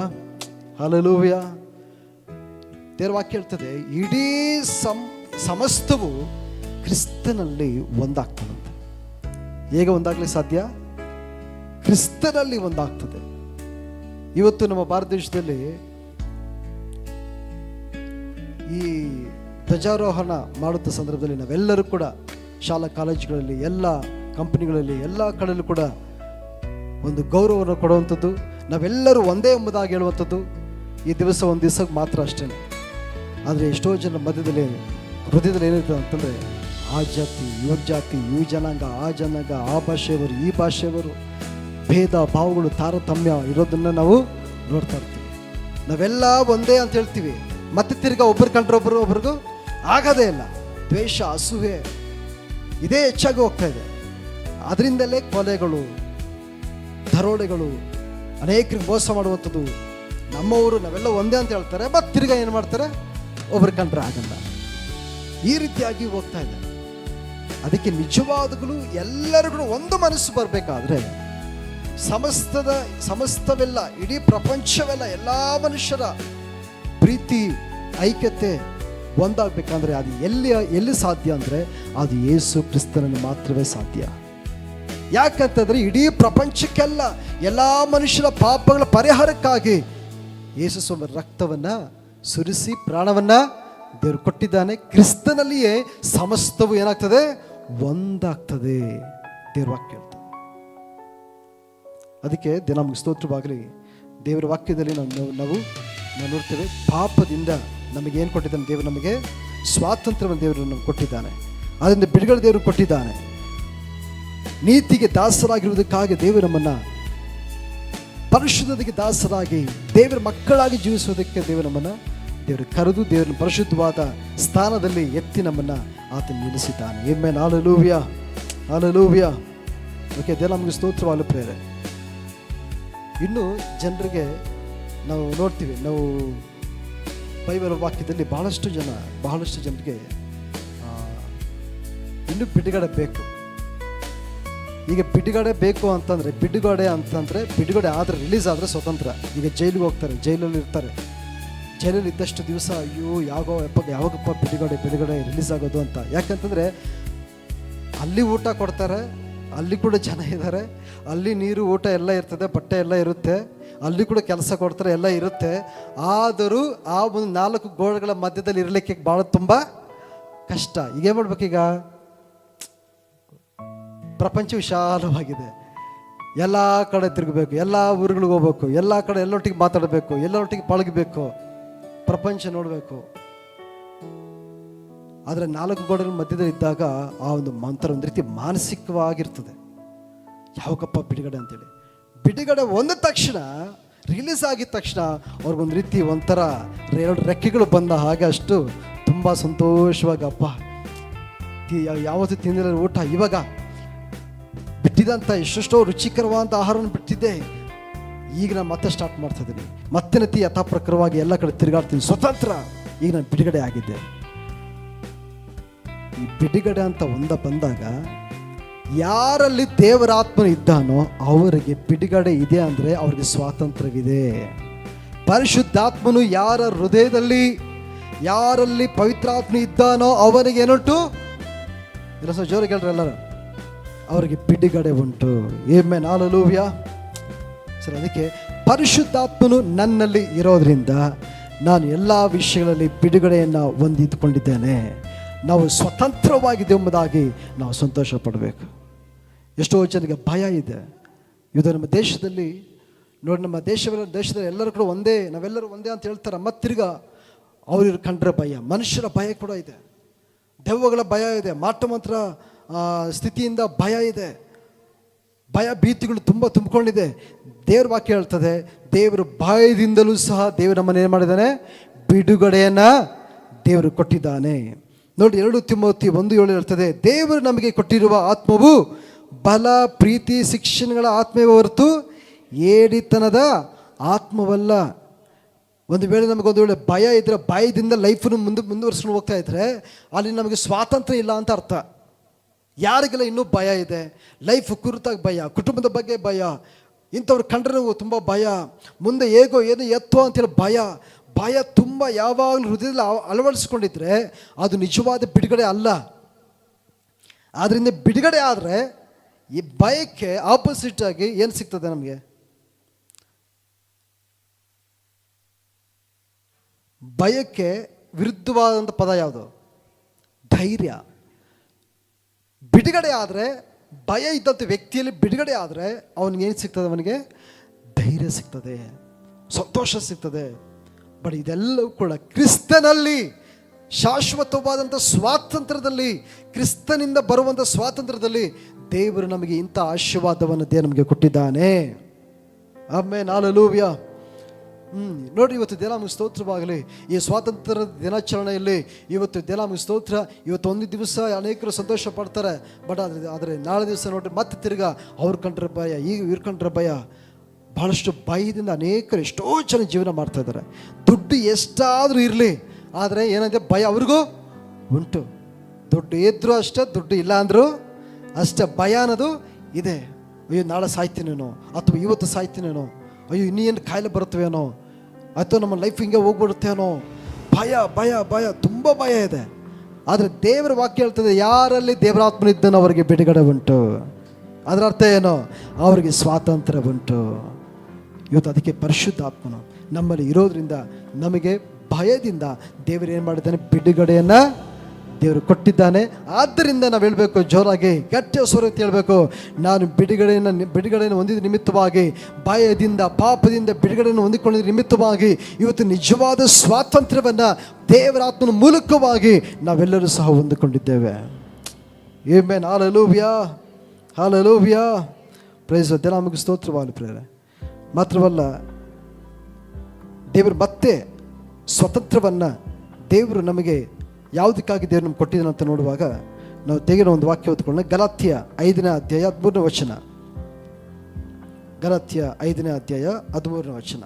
hallelujah. ದೇವರ ವಾಕ್ಯ ಹೇಳ್ತದೆ, ಇಡೀ ಸಮಸ್ತವು ಕ್ರಿಸ್ತನಲ್ಲಿ ಒಂದಾಗ್ತದಂತೆ. ಹೇಗೆ ಒಂದಾಗಲಿ ಸಾಧ್ಯ? ಕ್ರಿಸ್ತನಲ್ಲಿ ಒಂದಾಗ್ತದೆ. ಇವತ್ತು ನಮ್ಮ ಭಾರತ ದೇಶದಲ್ಲಿ ಈ ಧ್ವಜಾರೋಹಣ ಮಾಡುತ್ತ ಸಂದರ್ಭದಲ್ಲಿ ನಾವೆಲ್ಲರೂ ಕೂಡ ಶಾಲಾ ಕಾಲೇಜುಗಳಲ್ಲಿ, ಎಲ್ಲ ಕಂಪನಿಗಳಲ್ಲಿ, ಎಲ್ಲ ಕಡೆಯಲ್ಲೂ ಕೂಡ ಒಂದು ಗೌರವವನ್ನು ಕೊಡುವಂಥದ್ದು, ನಾವೆಲ್ಲರೂ ಒಂದೇ ಎಂಬುದಾಗಿ ಹೇಳುವಂಥದ್ದು ಈ ದಿವಸ ಒಂದು ದಿವಸಕ್ಕೆ ಮಾತ್ರ ಅಷ್ಟೇ. ಆದರೆ ಎಷ್ಟೋ ಜನ ಮಧ್ಯದಲ್ಲಿ ಹೃದಯದಲ್ಲಿ ಏನಿರ್ತದೆ ಅಂತಂದರೆ, ಆ ಜಾತಿ, ಇವ ಜನಾಂಗ, ಆ ಜನಾಂಗ, ಆ ಭಾಷೆಯವರು, ಈ ಭಾಷೆಯವರು, ಭೇದ ಭಾವಗಳು, ತಾರತಮ್ಯ ಇರೋದನ್ನು ನಾವು ನೋಡ್ತಾ ಇರ್ತೀವಿ. ನಾವೆಲ್ಲ ಒಂದೇ ಅಂತ ಹೇಳ್ತೀವಿ, ಮತ್ತೆ ತಿರ್ಗಾ ಒಬ್ಬರು ಕಂಡ್ರೆ ಒಬ್ರಿಗೂ ಆಗೋದೇ ಇಲ್ಲ. ದ್ವೇಷ, ಅಸೂಯೆ ಇದೇ ಹೆಚ್ಚಾಗಿ ಹೋಗ್ತಾ ಇದೆ. ಅದರಿಂದಲೇ ಕೊಲೆಗಳು, ದರೋಡೆಗಳು, ಅನೇಕರಿಗೆ ಮೋಸ ಮಾಡುವಂಥದ್ದು. ನಮ್ಮವರು ನಾವೆಲ್ಲ ಒಂದೇ ಅಂತ ಹೇಳ್ತಾರೆ, ಮತ್ತೆ ತಿರ್ಗಾ ಏನು ಮಾಡ್ತಾರೆ, ಒಬ್ಬರು ಕಂಡ್ರೆ ಆಗಲ್ಲ. ಈ ರೀತಿಯಾಗಿ ಹೋಗ್ತಾ ಇದೆ. ಅದಕ್ಕೆ ನಿಜವಾದಗಳು ಎಲ್ಲರಿಗೂ ಒಂದು ಮನಸ್ಸು ಬರಬೇಕಾದ್ರೆ ಸಮಸ್ತವೆಲ್ಲ, ಇಡೀ ಪ್ರಪಂಚವೆಲ್ಲ, ಎಲ್ಲ ಮನುಷ್ಯರ ಪ್ರೀತಿ, ಐಕ್ಯತೆ ಒಂದಾಗಬೇಕಂದ್ರೆ ಅದು ಎಲ್ಲಿ ಸಾಧ್ಯ ಅಂದರೆ ಅದು ಯೇಸು ಕ್ರಿಸ್ತನಲ್ಲಿ ಮಾತ್ರವೇ ಸಾಧ್ಯ. ಯಾಕಂತಂದರೆ ಇಡೀ ಪ್ರಪಂಚಕ್ಕೆಲ್ಲ, ಎಲ್ಲ ಮನುಷ್ಯರ ಪಾಪಗಳ ಪರಿಹಾರಕ್ಕಾಗಿ ಯೇಸು ಸ್ವಾಮಿ ರಕ್ತವನ್ನು ಸುರಿಸಿ ಪ್ರಾಣವನ್ನು ದೇವರು ಕೊಟ್ಟಿದ್ದಾನೆ. ಕ್ರಿಸ್ತನಲ್ಲಿಯೇ ಸಮಸ್ತವು ಏನಾಗ್ತದೆ, ಒಂದಾಗ್ತದೆ. ದೇವ್ರ ವಾಕ್ಯ ಹೇಳ್ತದೆ. ಅದಕ್ಕೆ ದಿನ ನಮಗೆ ಸ್ತೋತ್ರವಾಗಲಿ. ದೇವರ ವಾಕ್ಯದಲ್ಲಿ ನಾವು ನೋಡ್ತೇವೆ, ಪಾಪದಿಂದ ನಮಗೇನು ಕೊಟ್ಟಿದ್ದಾನೆ ದೇವರು, ನಮಗೆ ಸ್ವಾತಂತ್ರ್ಯವನ್ನು ದೇವರು ನಮ್ಗೆ ಕೊಟ್ಟಿದ್ದಾನೆ. ಅದರಿಂದ ಬಿಡುಗಡೆ ದೇವರು ಕೊಟ್ಟಿದ್ದಾನೆ. ನೀತಿಗೆ ದಾಸರಾಗಿರುವುದಕ್ಕಾಗಿ ದೇವರು ನಮ್ಮನ್ನು ಪರಿಶುದ್ಧತೆಗೆ ದಾಸರಾಗಿ ದೇವರ ಮಕ್ಕಳಾಗಿ ಜೀವಿಸುವುದಕ್ಕೆ ದೇವರು ಕರೆದು ದೇವರನ್ನು ಪರಿಶುದ್ಧವಾದ ಸ್ಥಾನದಲ್ಲಿ ಎತ್ತಿ ನಮ್ಮನ್ನು ಆತನು ನಿಲ್ಲಿಸಿದ್ದಾನೆ. ಆಮೆನ್. Hallelujah, hallelujah. ಓಕೆ, ದೇವ ನಮಗೆ ಸ್ತೋತ್ರವಾಗಲು ಪ್ರೇರೆ. ಇನ್ನು ಜನರಿಗೆ ನಾವು ನೋಡ್ತೀವಿ, ನಾವು ಬೈಬಲ್ ವಾಕ್ಯದಲ್ಲಿ ಬಹಳಷ್ಟು ಜನರಿಗೆ ಇನ್ನೂ ಬಿಡುಗಡೆ ಬೇಕು. ಈಗ ಬಿಡುಗಡೆ ಬೇಕು ಅಂತಂದರೆ ಬಿಡುಗಡೆ ಆದರೆ, ರಿಲೀಸ್ ಆದರೆ ಸ್ವತಂತ್ರ. ಈಗ ಜೈಲಿಗೆ ಹೋಗ್ತಾರೆ, ಜೈಲಲ್ಲಿ ಇರ್ತಾರೆ. ಜೈಲಲ್ಲಿ ಇದ್ದಷ್ಟು ದಿವಸ ಅಯ್ಯೋ ಯಾವಾಗಪ್ಪ ಬಿಡುಗಡೆ ರಿಲೀಸ್ ಆಗೋದು ಅಂತ. ಯಾಕಂತಂದರೆ ಅಲ್ಲಿ ಊಟ ಕೊಡ್ತಾರೆ, ಅಲ್ಲಿ ಕೂಡ ಜನ ಇದ್ದಾರೆ, ಅಲ್ಲಿ ನೀರು ಊಟ ಎಲ್ಲ ಇರ್ತದೆ, ಬಟ್ಟೆ ಎಲ್ಲ ಇರುತ್ತೆ, ಅಲ್ಲಿ ಕೂಡ ಕೆಲಸ ಕೊಡ್ತಾರೆ, ಎಲ್ಲ ಇರುತ್ತೆ. ಆದರೂ ಆ ಒಂದು 4 ಗೋಡೆಗಳ ಮಧ್ಯದಲ್ಲಿ ಇರಲಿಕ್ಕೆ ಭಾಳ ತುಂಬ ಕಷ್ಟ. ಈಗ ಏನು ಮಾಡ್ಬೇಕೀಗ? ಪ್ರಪಂಚ ವಿಶಾಲವಾಗಿದೆ, ಎಲ್ಲ ಕಡೆ ತಿರುಗಬೇಕು, ಎಲ್ಲ ಊರುಗಳಿಗೆ ಹೋಗ್ಬೇಕು, ಎಲ್ಲ ಕಡೆ ಎಲ್ಲೊಟ್ಟಿಗೆ ಮಾತಾಡಬೇಕು, ಎಲ್ಲರೊಟ್ಟಿಗೆ ಪಳಗಬೇಕು, ಪ್ರಪಂಚ ನೋಡಬೇಕು. ಆದರೆ 4 ಗೋಡೆಗಳ ಮಧ್ಯದಲ್ಲಿ ಇದ್ದಾಗ ಆ ಒಂದು ಒಂದು ರೀತಿ ಮಾನಸಿಕವಾಗಿರ್ತದೆ, ಯಾವಾಗಪ್ಪ ಬಿಡುಗಡೆ ಅಂತೇಳಿ. ಬಿಡುಗಡೆ ಒಂದ ತಕ್ಷಣ, ರಿಲೀಸ್ ಆಗಿದ ತಕ್ಷಣ ಅವ್ರಿಗೊಂದು ರೀತಿ ಒಂಥರ 2 ರೆಕ್ಕೆಗಳು ಬಂದ ಹಾಗೆ, ಅಷ್ಟು ತುಂಬ ಸಂತೋಷವಾಗಿ, ಅಪ್ಪ ಯಾವತ್ತೂ ತಿಂದಿಲ್ಲ ಊಟ, ಇವಾಗ ಬಿಟ್ಟಿದಂಥ ಎಷ್ಟೆಷ್ಟೋ ರುಚಿಕರವಾದಂಥ ಆಹಾರವನ್ನು ಬಿಟ್ಟಿದ್ದೆ, ಈಗ ನಾನು ಮತ್ತೆ ಸ್ಟಾರ್ಟ್ ಮಾಡ್ತಾ ಇದ್ದೀನಿ, ಮತ್ತೆ ನತಿ ಯಥಾಪ್ರಕಾರವಾಗಿ ಎಲ್ಲ ಕಡೆ ತಿರುಗಾಡ್ತೀನಿ, ಸ್ವತಂತ್ರ, ಈಗ ನಾನು ಬಿಡುಗಡೆ ಆಗಿದ್ದೆ. ಈ ಬಿಡುಗಡೆ ಅಂತ ಬಂದಾಗ ಯಾರಲ್ಲಿ ದೇವರ ಆತ್ಮನು ಇದ್ದಾನೋ ಅವರಿಗೆ ಬಿಡುಗಡೆ ಇದೆ. ಅಂದರೆ ಅವರಿಗೆ ಸ್ವಾತಂತ್ರ್ಯವಿದೆ. ಪರಿಶುದ್ಧಾತ್ಮನು ಯಾರ ಹೃದಯದಲ್ಲಿ, ಯಾರಲ್ಲಿ ಪವಿತ್ರಾತ್ಮ ಇದ್ದಾನೋ ಅವರಿಗೆ ಏನುಂಟು? ಎಲ್ಲ ಸ್ವಲ್ಪ ಜೋರಿಗೆ ಹೇಳ್ರಿ ಎಲ್ಲರೂ, ಅವರಿಗೆ ಬಿಡುಗಡೆ ಉಂಟು. Amen, hallelujah. ಸರಿ, ಅದಕ್ಕೆ ಪರಿಶುದ್ಧಾತ್ಮನು ನನ್ನಲ್ಲಿ ಇರೋದ್ರಿಂದ ನಾನು ಎಲ್ಲ ವಿಷಯಗಳಲ್ಲಿ ಬಿಡುಗಡೆಯನ್ನು ಹೊಂದಿದ್ದುಕೊಂಡಿದ್ದೇನೆ. ನಾವು ಸ್ವತಂತ್ರವಾಗಿದ್ದೇವೆ ಎಂಬುದಾಗಿ ನಾವು ಸಂತೋಷ ಪಡಬೇಕು. ಎಷ್ಟೋ ಜನರಿಗೆ ಭಯ ಇದೆ. ಇದು ನಮ್ಮ ದೇಶದಲ್ಲಿ ನೋಡಿ, ನಮ್ಮ ದೇಶದಲ್ಲಿ ಎಲ್ಲರೂ ಕೂಡ ಒಂದೇ, ನಾವೆಲ್ಲರೂ ಒಂದೇ ಅಂತ ಹೇಳ್ತಾರೆ. ಮತ್ತಿರ್ಗ ಅವ್ರಿಗೆ ಕಂಡ್ರೆ ಭಯ, ಮನುಷ್ಯರ ಭಯ ಕೂಡ ಇದೆ, ದೆವ್ವಗಳ ಭಯ ಇದೆ, ಮಾಟಮಂತ್ರ ಸ್ಥಿತಿಯಿಂದ ಭಯ ಇದೆ, ಭಯ ಭೀತಿಗಳು ತುಂಬ ತುಂಬಿಕೊಂಡಿದೆ. ದೇವ್ರ ವಾಕ್ಯ ಹೇಳ್ತದೆ, ದೇವರ ಭಯದಿಂದಲೂ ಸಹ ದೇವರು ನಮ್ಮನ್ನು ಏನು ಮಾಡಿದ್ದಾನೆ? ಬಿಡುಗಡೆಯನ್ನು ದೇವರು ಕೊಟ್ಟಿದ್ದಾನೆ. ನೋಡಿ, 2 ತಿಮೋಥಿ 1:7 ಹೇಳ್ತದೆ, ದೇವರು ನಮಗೆ ಕೊಟ್ಟಿರುವ ಆತ್ಮವು ಬಲ, ಪ್ರೀತಿ, ಶಿಕ್ಷಣಗಳ ಆತ್ಮವೇ ಹೊರತು ಏಡಿತನದ ಆತ್ಮವಲ್ಲ. ಒಂದು ವೇಳೆ ನಮಗೊಂದು ವೇಳೆ ಭಯ ಇದ್ದರೆ, ಭಯದಿಂದ ಲೈಫನ್ನು ಮುಂದುವರ್ಸ್ಕೊಂಡು ಹೋಗ್ತಾ ಇದ್ರೆ ಅಲ್ಲಿ ನಮಗೆ ಸ್ವಾತಂತ್ರ್ಯ ಇಲ್ಲ ಅಂತ ಅರ್ಥ. ಯಾರಿಗೆಲ್ಲ ಇನ್ನೂ ಭಯ ಇದೆ, ಲೈಫ್ ಕುರಿತಾಗಿ ಭಯ, ಕುಟುಂಬದ ಬಗ್ಗೆ ಭಯ, ಇಂಥವ್ರು ಕಂಡ್ರೆ ತುಂಬ ಭಯ, ಮುಂದೆ ಹೇಗೋ ಏನು ಎತ್ತೋ ಅಂತೇಳಿ ಭಯ ತುಂಬ ಯಾವಾಗಲೂ ಹೃದಯದಲ್ಲಿ ಅಳವಡಿಸ್ಕೊಂಡಿದ್ರೆ ಅದು ನಿಜವಾದ ಬಿಡುಗಡೆ ಅಲ್ಲ. ಆದ್ದರಿಂದ ಬಿಡುಗಡೆ ಆದರೆ ಈ ಭಯಕ್ಕೆ ಆಪೋಸಿಟ್ ಆಗಿ ಏನು ಸಿಗ್ತದೆ ನಮಗೆ? ಭಯಕ್ಕೆ ವಿರುದ್ಧವಾದಂಥ ಪದ ಯಾವುದು? ಧೈರ್ಯ. ಬಿಡುಗಡೆ ಆದರೆ, ಭಯ ಇದ್ದಂಥ ವ್ಯಕ್ತಿಯಲ್ಲಿ ಬಿಡುಗಡೆ ಆದರೆ ಅವನಿಗೇನು ಸಿಗ್ತದೆ? ಅವನಿಗೆ ಧೈರ್ಯ ಸಿಗ್ತದೆ, ಸಂತೋಷ ಸಿಗ್ತದೆ. ಬಟ್ ಇದೆಲ್ಲವೂ ಕೂಡ ಕ್ರಿಸ್ತನಲ್ಲಿ ಶಾಶ್ವತವಾದಂಥ ಸ್ವಾತಂತ್ರ್ಯದಲ್ಲಿ, ಕ್ರಿಸ್ತನಿಂದ ಬರುವಂಥ ಸ್ವಾತಂತ್ರ್ಯದಲ್ಲಿ ದೇವರು ನಮಗೆ ಇಂಥ ಆಶೀರ್ವಾದವನ್ನು ದೇವರು ನಮಗೆ ಕೊಟ್ಟಿದ್ದಾನೆ. Amen, hallelujah. ನೋಡಿ, ಇವತ್ತು ದಿನ ನಮಗೆ ಸ್ತೋತ್ರವಾಗಲಿ. ಈ ಸ್ವಾತಂತ್ರ್ಯದ ದಿನಾಚರಣೆಯಲ್ಲಿ ಇವತ್ತು ದಿನ ನಮಗೆ ಸ್ತೋತ್ರ. ಇವತ್ತು ಒಂದು ದಿವಸ ಅನೇಕರು ಸಂತೋಷ ಪಡ್ತಾರೆ, ಬಟ್ ಆದರೆ ನಾಳೆ ದಿವಸ ನೋಡ್ರಿ ಮತ್ತೆ ತಿರ್ಗಾ ಅವ್ರು ಕಂಡ್ರೆ ಭಯ, ಈಗ ಇವ್ರು ಕಂಡ್ರೆ ಭಯ. ಭಾಳಷ್ಟು ಭಯದಿಂದ ಅನೇಕರು ಎಷ್ಟೋ ಜನ ಜೀವನ ಮಾಡ್ತಾ ಇದ್ದಾರೆ. ದುಡ್ಡು ಎಷ್ಟಾದರೂ ಇರಲಿ, ಆದರೆ ಏನಂದರೆ ಭಯ ಅವ್ರಿಗೂ ಉಂಟು. ದುಡ್ಡು ಇದ್ದರೂ ಅಷ್ಟೇ, ದುಡ್ಡು ಇಲ್ಲ ಅಂದರೂ ಅಷ್ಟೇ, ಭಯ ಅನ್ನೋದು ಇದೆ. ಅಯ್ಯೋ ನಾಳೆ ಸಾಯ್ತೀನೇನೋ, ಅಥವಾ ಇವತ್ತು ಸಾಯ್ತೀನೇನೋ, ಅಯ್ಯೋ ಇನ್ನೇನು ಕಾಯಿಲೆ ಬರುತ್ತವೇನೋ, ಅಥವಾ ನಮ್ಮ ಲೈಫ್ ಹಿಂಗೆ ಹೋಗ್ಬಿಡುತ್ತೇನೋ, ಭಯ ಭಯ ಭಯ, ತುಂಬ ಭಯ ಇದೆ. ಆದರೆ ದೇವರ ವಾಕ್ಯ ಹೇಳ್ತದೆ, ಯಾರಲ್ಲಿ ದೇವರ ಆತ್ಮನಿದ್ದನೋ ಅವರಿಗೆ ಬಿಡುಗಡೆ ಉಂಟು. ಅದರ ಅರ್ಥ ಏನು? ಅವರಿಗೆ ಸ್ವಾತಂತ್ರ್ಯ ಉಂಟು. ಇವತ್ತು ಅದಕ್ಕೆ ಪರಿಶುದ್ಧ ಆತ್ಮನು ನಮ್ಮಲ್ಲಿ ಇರೋದ್ರಿಂದ ನಮಗೆ ಭಯದಿಂದ ದೇವರು ಏನು ಮಾಡಿದ್ದಾನೆ? ಬಿಡುಗಡೆಯನ್ನು ದೇವರು ಕೊಟ್ಟಿದ್ದಾನೆ. ಆದ್ದರಿಂದ ನಾವು ಹೇಳಬೇಕು, ಜೋರಾಗಿ ಗಟ್ಟಿಯ ಸ್ವರಕ್ಕೆ ಹೇಳಬೇಕು, ನಾನು ಬಿಡುಗಡೆಯನ್ನು ಹೊಂದಿದ ನಿಮಿತ್ತವಾಗಿ, ಭಯದಿಂದ ಪಾಪದಿಂದ ಬಿಡುಗಡೆಯನ್ನು ಹೊಂದಿಕೊಂಡಿದ್ದ ನಿಮಿತ್ತವಾಗಿ ಇವತ್ತು ನಿಜವಾದ ಸ್ವಾತಂತ್ರ್ಯವನ್ನು ದೇವರ ಆತ್ಮನ ಮೂಲಕವಾಗಿ ನಾವೆಲ್ಲರೂ ಸಹ ಹೊಂದಿಕೊಂಡಿದ್ದೇವೆ. Amen. Hallelujah, hallelujah. Praise the Lord. ನಮಗೆ ಸ್ತೋತ್ರವಾಗಲಿ ಪ್ರಿಯರೇ. ಮಾತ್ರವಲ್ಲ, ದೇವರು ಮತ್ತೆ ಸ್ವತಂತ್ರವನ್ನು ದೇವರು ನಮಗೆ ಯಾವುದಕ್ಕಾಗಿ ದೇವರು ನಮ್ಗೆ ಕೊಟ್ಟಿದ್ದಾನೆ ಅಂತ ನೋಡುವಾಗ ನಾವು ತೆಗೆದ ಒಂದು ವಾಕ್ಯ ಓದ್ಕೊಳ್ಳೋಣ. ಗಲಾತ್ಯ 5ನೇ ಅಧ್ಯಾಯ 13ನೇ ವಚನ. ಗಲಾತ್ಯ 5ನೇ ಅಧ್ಯಾಯ 13ನೇ ವಚನ.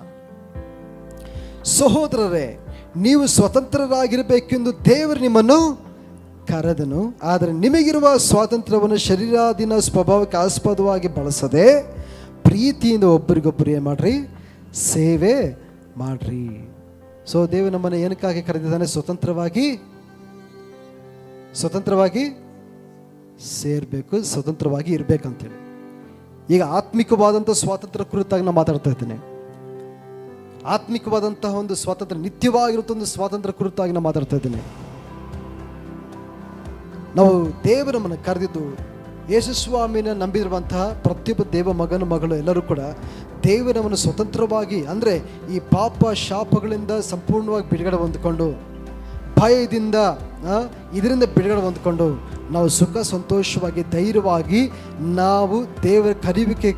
ಸಹೋದರರೇ, ನೀವು ಸ್ವತಂತ್ರರಾಗಿರಬೇಕೆಂದು ದೇವರು ನಿಮ್ಮನ್ನು ಕರೆದನು. ಆದರೆ ನಿಮಗಿರುವ ಸ್ವಾತಂತ್ರ್ಯವನ್ನು ಶರೀರಾಧೀನ ಸ್ವಭಾವಕ್ಕೆ ಆಸ್ಪದವಾಗಿ ಬಳಸದೆ ಪ್ರೀತಿಯಿಂದ ಒಬ್ಬರಿಗೊಬ್ಬರು ಏನು ಮಾಡ್ರಿ, ಸೇವೆ ಮಾಡ್ರಿ. ಸೊ ದೇವರು ನಮ್ಮನ್ನು ಏನಕ್ಕಾಗಿ ಕರೆದಿದ್ದಾನೆ? ಸ್ವತಂತ್ರವಾಗಿ ಸೇರಬೇಕು, ಸ್ವತಂತ್ರವಾಗಿ ಇರಬೇಕಂತೇಳಿ. ಈಗ ಆತ್ಮಿಕವಾದಂಥ ಸ್ವಾತಂತ್ರ್ಯ ಕುರಿತಾಗಿ ನಾನು ಮಾತಾಡ್ತಾ ಇದ್ದೇನೆ. ಆತ್ಮಿಕವಾದಂತಹ ಒಂದು ಸ್ವಾತಂತ್ರ್ಯ, ನಿತ್ಯವಾಗಿರುವಂಥ ಒಂದು ಸ್ವಾತಂತ್ರ್ಯ ಕುರಿತಾಗಿ ನಾನು ಮಾತಾಡ್ತಾ ಇದ್ದೇನೆ. ನಾವು ದೇವರು ನಮ್ಮನ್ನು ಕರೆದಿದ್ದು, ಯೇಸುಸ್ವಾಮಿನ ನಂಬಿರುವಂತಹ ಪ್ರತಿಯೊಬ್ಬ ದೇವ ಮಗನ ಮಗಳು ಎಲ್ಲರೂ ಕೂಡ ದೇವರು ನಮ್ಮನ್ನು ಸ್ವತಂತ್ರವಾಗಿ, ಅಂದರೆ ಈ ಪಾಪ ಶಾಪಗಳಿಂದ ಸಂಪೂರ್ಣವಾಗಿ ಬಿಡುಗಡೆ ಹೊಂದಿಕೊಂಡು, ಭಯದಿಂದ ಇದರಿಂದ ಬಿಡುಗಡೆ ಹೊಂದಿಕೊಂಡು ನಾವು ಸುಖ ಸಂತೋಷವಾಗಿ ಧೈರ್ಯವಾಗಿ ನಾವು ದೇವರ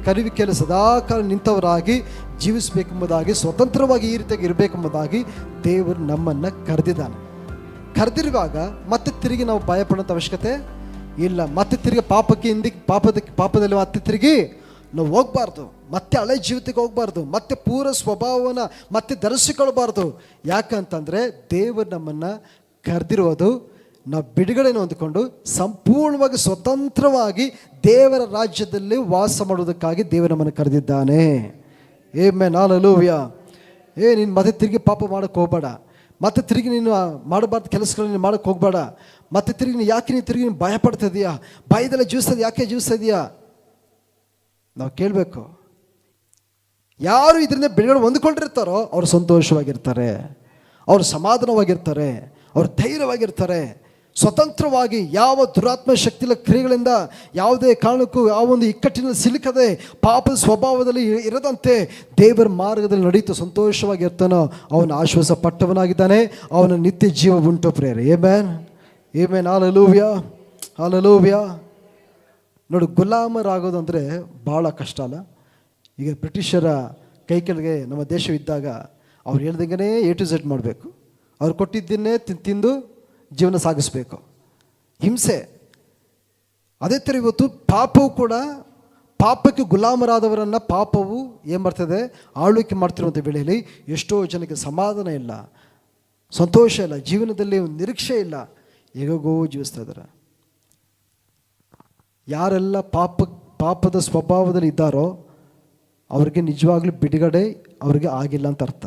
ಕರಿವಿಕೆಯಲ್ಲಿ ಸದಾಕಾಲ ನಿಂತವರಾಗಿ ಜೀವಿಸಬೇಕೆಂಬುದಾಗಿ, ಸ್ವತಂತ್ರವಾಗಿ ಈ ರೀತಿಯಾಗಿ ಇರಬೇಕೆಂಬುದಾಗಿ ದೇವರು ನಮ್ಮನ್ನು ಕರೆದಿದ್ದಾನೆ. ಕರೆದಿರುವಾಗ ಮತ್ತೆ ತಿರುಗಿ ನಾವು ಭಯ ಪಡುವಂಥ ಅವಶ್ಯಕತೆ ಇಲ್ಲ. ಮತ್ತೆ ತಿರುಗಿ ಪಾಪದಲ್ಲಿ ಮತ್ತೆ ತಿರುಗಿ ನಾವು ಹೋಗ್ಬಾರ್ದು, ಮತ್ತೆ ಹಳೆ ಜೀವಿತಕ್ಕೆ ಹೋಗ್ಬಾರ್ದು, ಮತ್ತೆ ಪೂರ ಸ್ವಭಾವವನ್ನು ಮತ್ತೆ ಧರಿಸಿಕೊಳ್ಬಾರ್ದು. ಯಾಕಂತಂದರೆ ದೇವರು ನಮ್ಮನ್ನು ಕರೆದಿರೋದು ನಾವು ಬಿಡುಗಡೆಯನ್ನು ಹೊಂದಿಕೊಂಡು ಸಂಪೂರ್ಣವಾಗಿ ಸ್ವತಂತ್ರವಾಗಿ ದೇವರ ರಾಜ್ಯದಲ್ಲಿ ವಾಸ ಮಾಡುವುದಕ್ಕಾಗಿ ದೇವರು ನಮ್ಮನ್ನು ಕರೆದಿದ್ದಾನೆ. ಆಮೆನ್. ಹಲ್ಲೆಲೂಯಾ. ನೀನು ಮತ್ತೆ ತಿರುಗಿ ಪಾಪ ಮಾಡೋಕ್ಕೆ ಹೋಗಬೇಡ, ಮತ್ತೆ ತಿರುಗಿ ನೀನು ಮಾಡಬಾರ್ದು ಕೆಲಸಗಳನ್ನು ಮಾಡೋಕ್ಕೆ ಹೋಗಬೇಡ, ಮತ್ತೆ ತಿರುಗಿ ನೀನು ತಿರುಗಿ ಭಯ ಪಡ್ತಿದೀಯಾ, ಭಯದಲ್ಲ ಯಾಕೆ ಜೀವಿಸ್ತಿದೀಯಾ? ನಾವು ಕೇಳಬೇಕು. ಯಾರು ಇದರಿಂದ ಬಿಡುಗಡೆ ಹೊಂದ್ಕೊಂಡಿರ್ತಾರೋ ಅವರು ಸಂತೋಷವಾಗಿರ್ತಾರೆ, ಅವರು ಸಮಾಧಾನವಾಗಿರ್ತಾರೆ, ಅವರು ಧೈರ್ಯವಾಗಿರ್ತಾರೆ. ಸ್ವತಂತ್ರವಾಗಿ ಯಾವ ದುರಾತ್ಮ ಶಕ್ತಿಯ ಕ್ರಿಯೆಗಳಿಂದ ಯಾವುದೇ ಕಾರಣಕ್ಕೂ ಯಾವ ಒಂದು ಇಕ್ಕಟ್ಟಿನಲ್ಲಿ ಸಿಲುಕದೆ ಪಾಪದ ಸ್ವಭಾವದಲ್ಲಿ ಇರದಂತೆ ದೇವರ ಮಾರ್ಗದಲ್ಲಿ ನಡೀತು ಸಂತೋಷವಾಗಿರ್ತಾನೋ ಅವನ ಆಶ್ವಾಸ ಪಟ್ಟವನಾಗಿದ್ದಾನೆ, ಅವನ ನಿತ್ಯ ಜೀವ ಉಂಟು ಪ್ರಿಯರೇ. Amen, amen. Hallelujah, hallelujah. ನೋಡಿ, ಗುಲಾಮರಾಗೋದು ಅಂದರೆ ಭಾಳ ಕಷ್ಟ ಅಲ್ಲ. ಈಗ ಬ್ರಿಟಿಷರ ಕೈ ಕೆಳಗೆ ನಮ್ಮ ದೇಶವಿದ್ದಾಗ ಅವ್ರು ಹೇಳ್ದಂಗೆ A to Z ಮಾಡಬೇಕು, ಅವ್ರು ಕೊಟ್ಟಿದ್ದನ್ನೇ ತಿಂದು ಜೀವನ ಸಾಗಿಸ್ಬೇಕು, ಹಿಂಸೆ. ಅದೇ ಥರ ಇವತ್ತು ಪಾಪವು ಕೂಡ, ಪಾಪಕ್ಕೆ ಗುಲಾಮರಾದವರನ್ನು ಪಾಪವು ಏನು ಮಾಡ್ತದೆ, ಆಳ್ವಿಕೆ ಮಾಡ್ತಿರುವಂಥ ವೇಳೆಯಲ್ಲಿ ಎಷ್ಟೋ ಜನಕ್ಕೆ ಸಮಾಧಾನ ಇಲ್ಲ, ಸಂತೋಷ ಇಲ್ಲ, ಜೀವನದಲ್ಲಿ ಒಂದು ನಿರೀಕ್ಷೆ ಇಲ್ಲ, ಹೇಗೋ ಜೀವಿಸ್ತಾ ಇದ್ದಾರೆ. ಯಾರೆಲ್ಲ ಪಾಪದ ಸ್ವಭಾವದಲ್ಲಿ ಇದ್ದಾರೋ ಅವ್ರಿಗೆ ನಿಜವಾಗ್ಲೂ ಬಿಡುಗಡೆ ಅವ್ರಿಗೆ ಆಗಿಲ್ಲ ಅಂತ ಅರ್ಥ.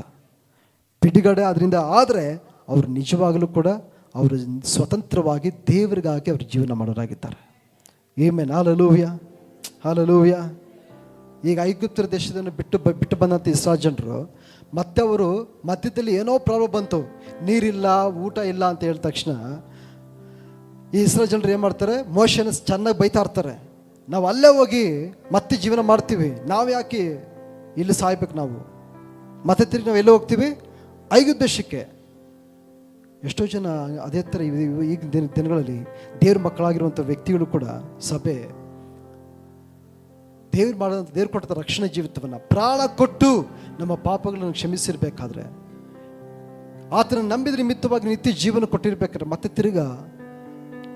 ಬಿಡುಗಡೆ ಅದರಿಂದ ಆದರೆ ಅವರು ನಿಜವಾಗಲೂ ಕೂಡ ಅವರು ಸ್ವತಂತ್ರವಾಗಿ ದೇವರಿಗಾಗಿ ಅವರು ಜೀವನ ಮಾಡೋರಾಗಿದ್ದಾರೆ. ಆಮೆನ್. Hallelujah, hallelujah. ಈಗ ಐಗುಪ್ತರ ದೇಶದಲ್ಲಿ ಬಿಟ್ಟು ಬಂದಂಥ ಇಸ್ರಾಯೇಲ್ ಜನರು ಮತ್ತೆ ಅವರು ಮಧ್ಯದಲ್ಲಿ ಏನೋ ಪ್ರಾಬ್ಲಮ್ ಬಂತು, ನೀರಿಲ್ಲ, ಊಟ ಇಲ್ಲ ಅಂತ ಹೇಳಿದ ತಕ್ಷಣ ಈ ಇಸ್ರಾಯೇಲ್ ಜನರು ಏನು ಮಾಡ್ತಾರೆ, ಮೋಶೆನ ಚೆನ್ನಾಗಿ ಬೈತಾ ಇರ್ತಾರೆ. ನಾವು ಅಲ್ಲೇ ಹೋಗಿ ಮತ್ತೆ ಜೀವನ ಮಾಡ್ತೀವಿ, ನಾವು ಯಾಕೆ ಇಲ್ಲಿ ಸಾಯ್ಬೇಕು, ನಾವು ಮತ್ತೆ ತಿರುಗಿ ನಾವು ಎಲ್ಲೇ ಹೋಗ್ತೀವಿ, ಐಗುಪ್ತ ದೇಶಕ್ಕೆ. ಎಷ್ಟೋ ಜನ ಅದೇ ಥರ ಈಗ ದಿನಗಳಲ್ಲಿ ದೇವ್ರ ಮಕ್ಕಳಾಗಿರುವಂಥ ವ್ಯಕ್ತಿಗಳು ಕೂಡ ಸಭೆ ದೇವ್ರು ಕೊಟ್ಟಂಥ ರಕ್ಷಣೆ ಜೀವಿತವನ್ನು ಪ್ರಾಣ ಕೊಟ್ಟು ನಮ್ಮ ಪಾಪಗಳನ್ನು ಕ್ಷಮಿಸಿರ್ಬೇಕಾದ್ರೆ, ಆತನ ನಂಬಿದ ನಿಮಿತ್ತವಾಗಿ ನಿತ್ಯ ಜೀವನ ಕೊಟ್ಟಿರ್ಬೇಕಾದ್ರೆ ಮತ್ತೆ ತಿರುಗಾ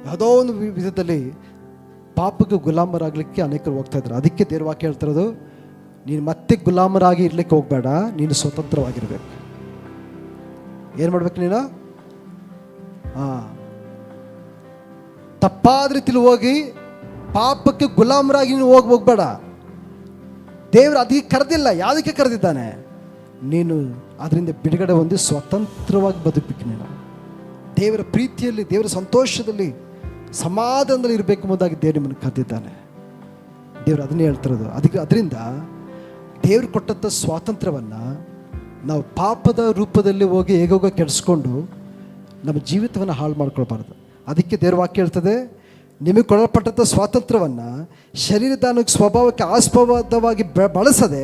ಯಾವುದೋ ಒಂದು ವಿಧದಲ್ಲಿ ಪಾಪಕ್ಕೆ ಗುಲಾಮರಾಗಲಿಕ್ಕೆ ಅನೇಕರು ಹೋಗ್ತಾ ಇದ್ದಾರೆ. ಅದಕ್ಕೆ ದೇವ್ರ ವಾಕ್ಯ ಹೇಳ್ತಿರೋದು, ನೀನು ಮತ್ತೆ ಗುಲಾಮರಾಗಿ ಇರ್ಲಿಕ್ಕೆ ಹೋಗಬೇಡ, ನೀನು ಸ್ವತಂತ್ರವಾಗಿರ್ಬೇಕು. ಏನು ಮಾಡ್ಬೇಕು ನೀನು? ತಪ್ಪಾದ ರೀತಿಲಿ ಹೋಗಿ ಪಾಪಕ್ಕೆ ಗುಲಾಮರಾಗಿ ನೀನು ಹೋಗ್ಬೇಡ. ದೇವರು ಅದಕ್ಕೆ ಕರೆದಿಲ್ಲ, ಯಾವುದಕ್ಕೆ ಕರೆದಿದ್ದಾನೆ? ನೀನು ಅದರಿಂದ ಬಿಡುಗಡೆ ಹೊಂದಿ ಸ್ವತಂತ್ರವಾಗಿ ಬದುಕಬೇಕು. ನೀನು ದೇವರ ಪ್ರೀತಿಯಲ್ಲಿ, ದೇವರ ಸಂತೋಷದಲ್ಲಿ, ಸಮಾಧಾನದಲ್ಲಿ ಇರಬೇಕು ಎಂಬುದಾಗಿ ದೇವರು ನಿಮ್ಮನ್ನು ಕರೆದಿದ್ದಾನೆ. ದೇವರು ಅದನ್ನೇ ಹೇಳ್ತಿರೋದು. ಅದರಿಂದ ದೇವರು ಕೊಟ್ಟಂಥ ಸ್ವಾತಂತ್ರ್ಯವನ್ನು ನಾವು ಪಾಪದ ರೂಪದಲ್ಲಿ ಹೋಗಿ ಹೇಗೋ ಕೆಡಿಸ್ಕೊಂಡು ನಮ್ಮ ಜೀವಿತವನ್ನು ಹಾಳು ಮಾಡ್ಕೊಳ್ಬಾರ್ದು. ಅದಕ್ಕೆ ದೇವ್ರ ವಾಕ್ಯ ಹೇಳ್ತದೆ, ನಿಮಗೆ ಕೊಡಲ್ಪಟ್ಟಂಥ ಸ್ವಾತಂತ್ರ್ಯವನ್ನು ಶರೀರದ ಸ್ವಭಾವಕ್ಕೆ ಆಸ್ಪದವಾಗಿ ಬಳಸದೆ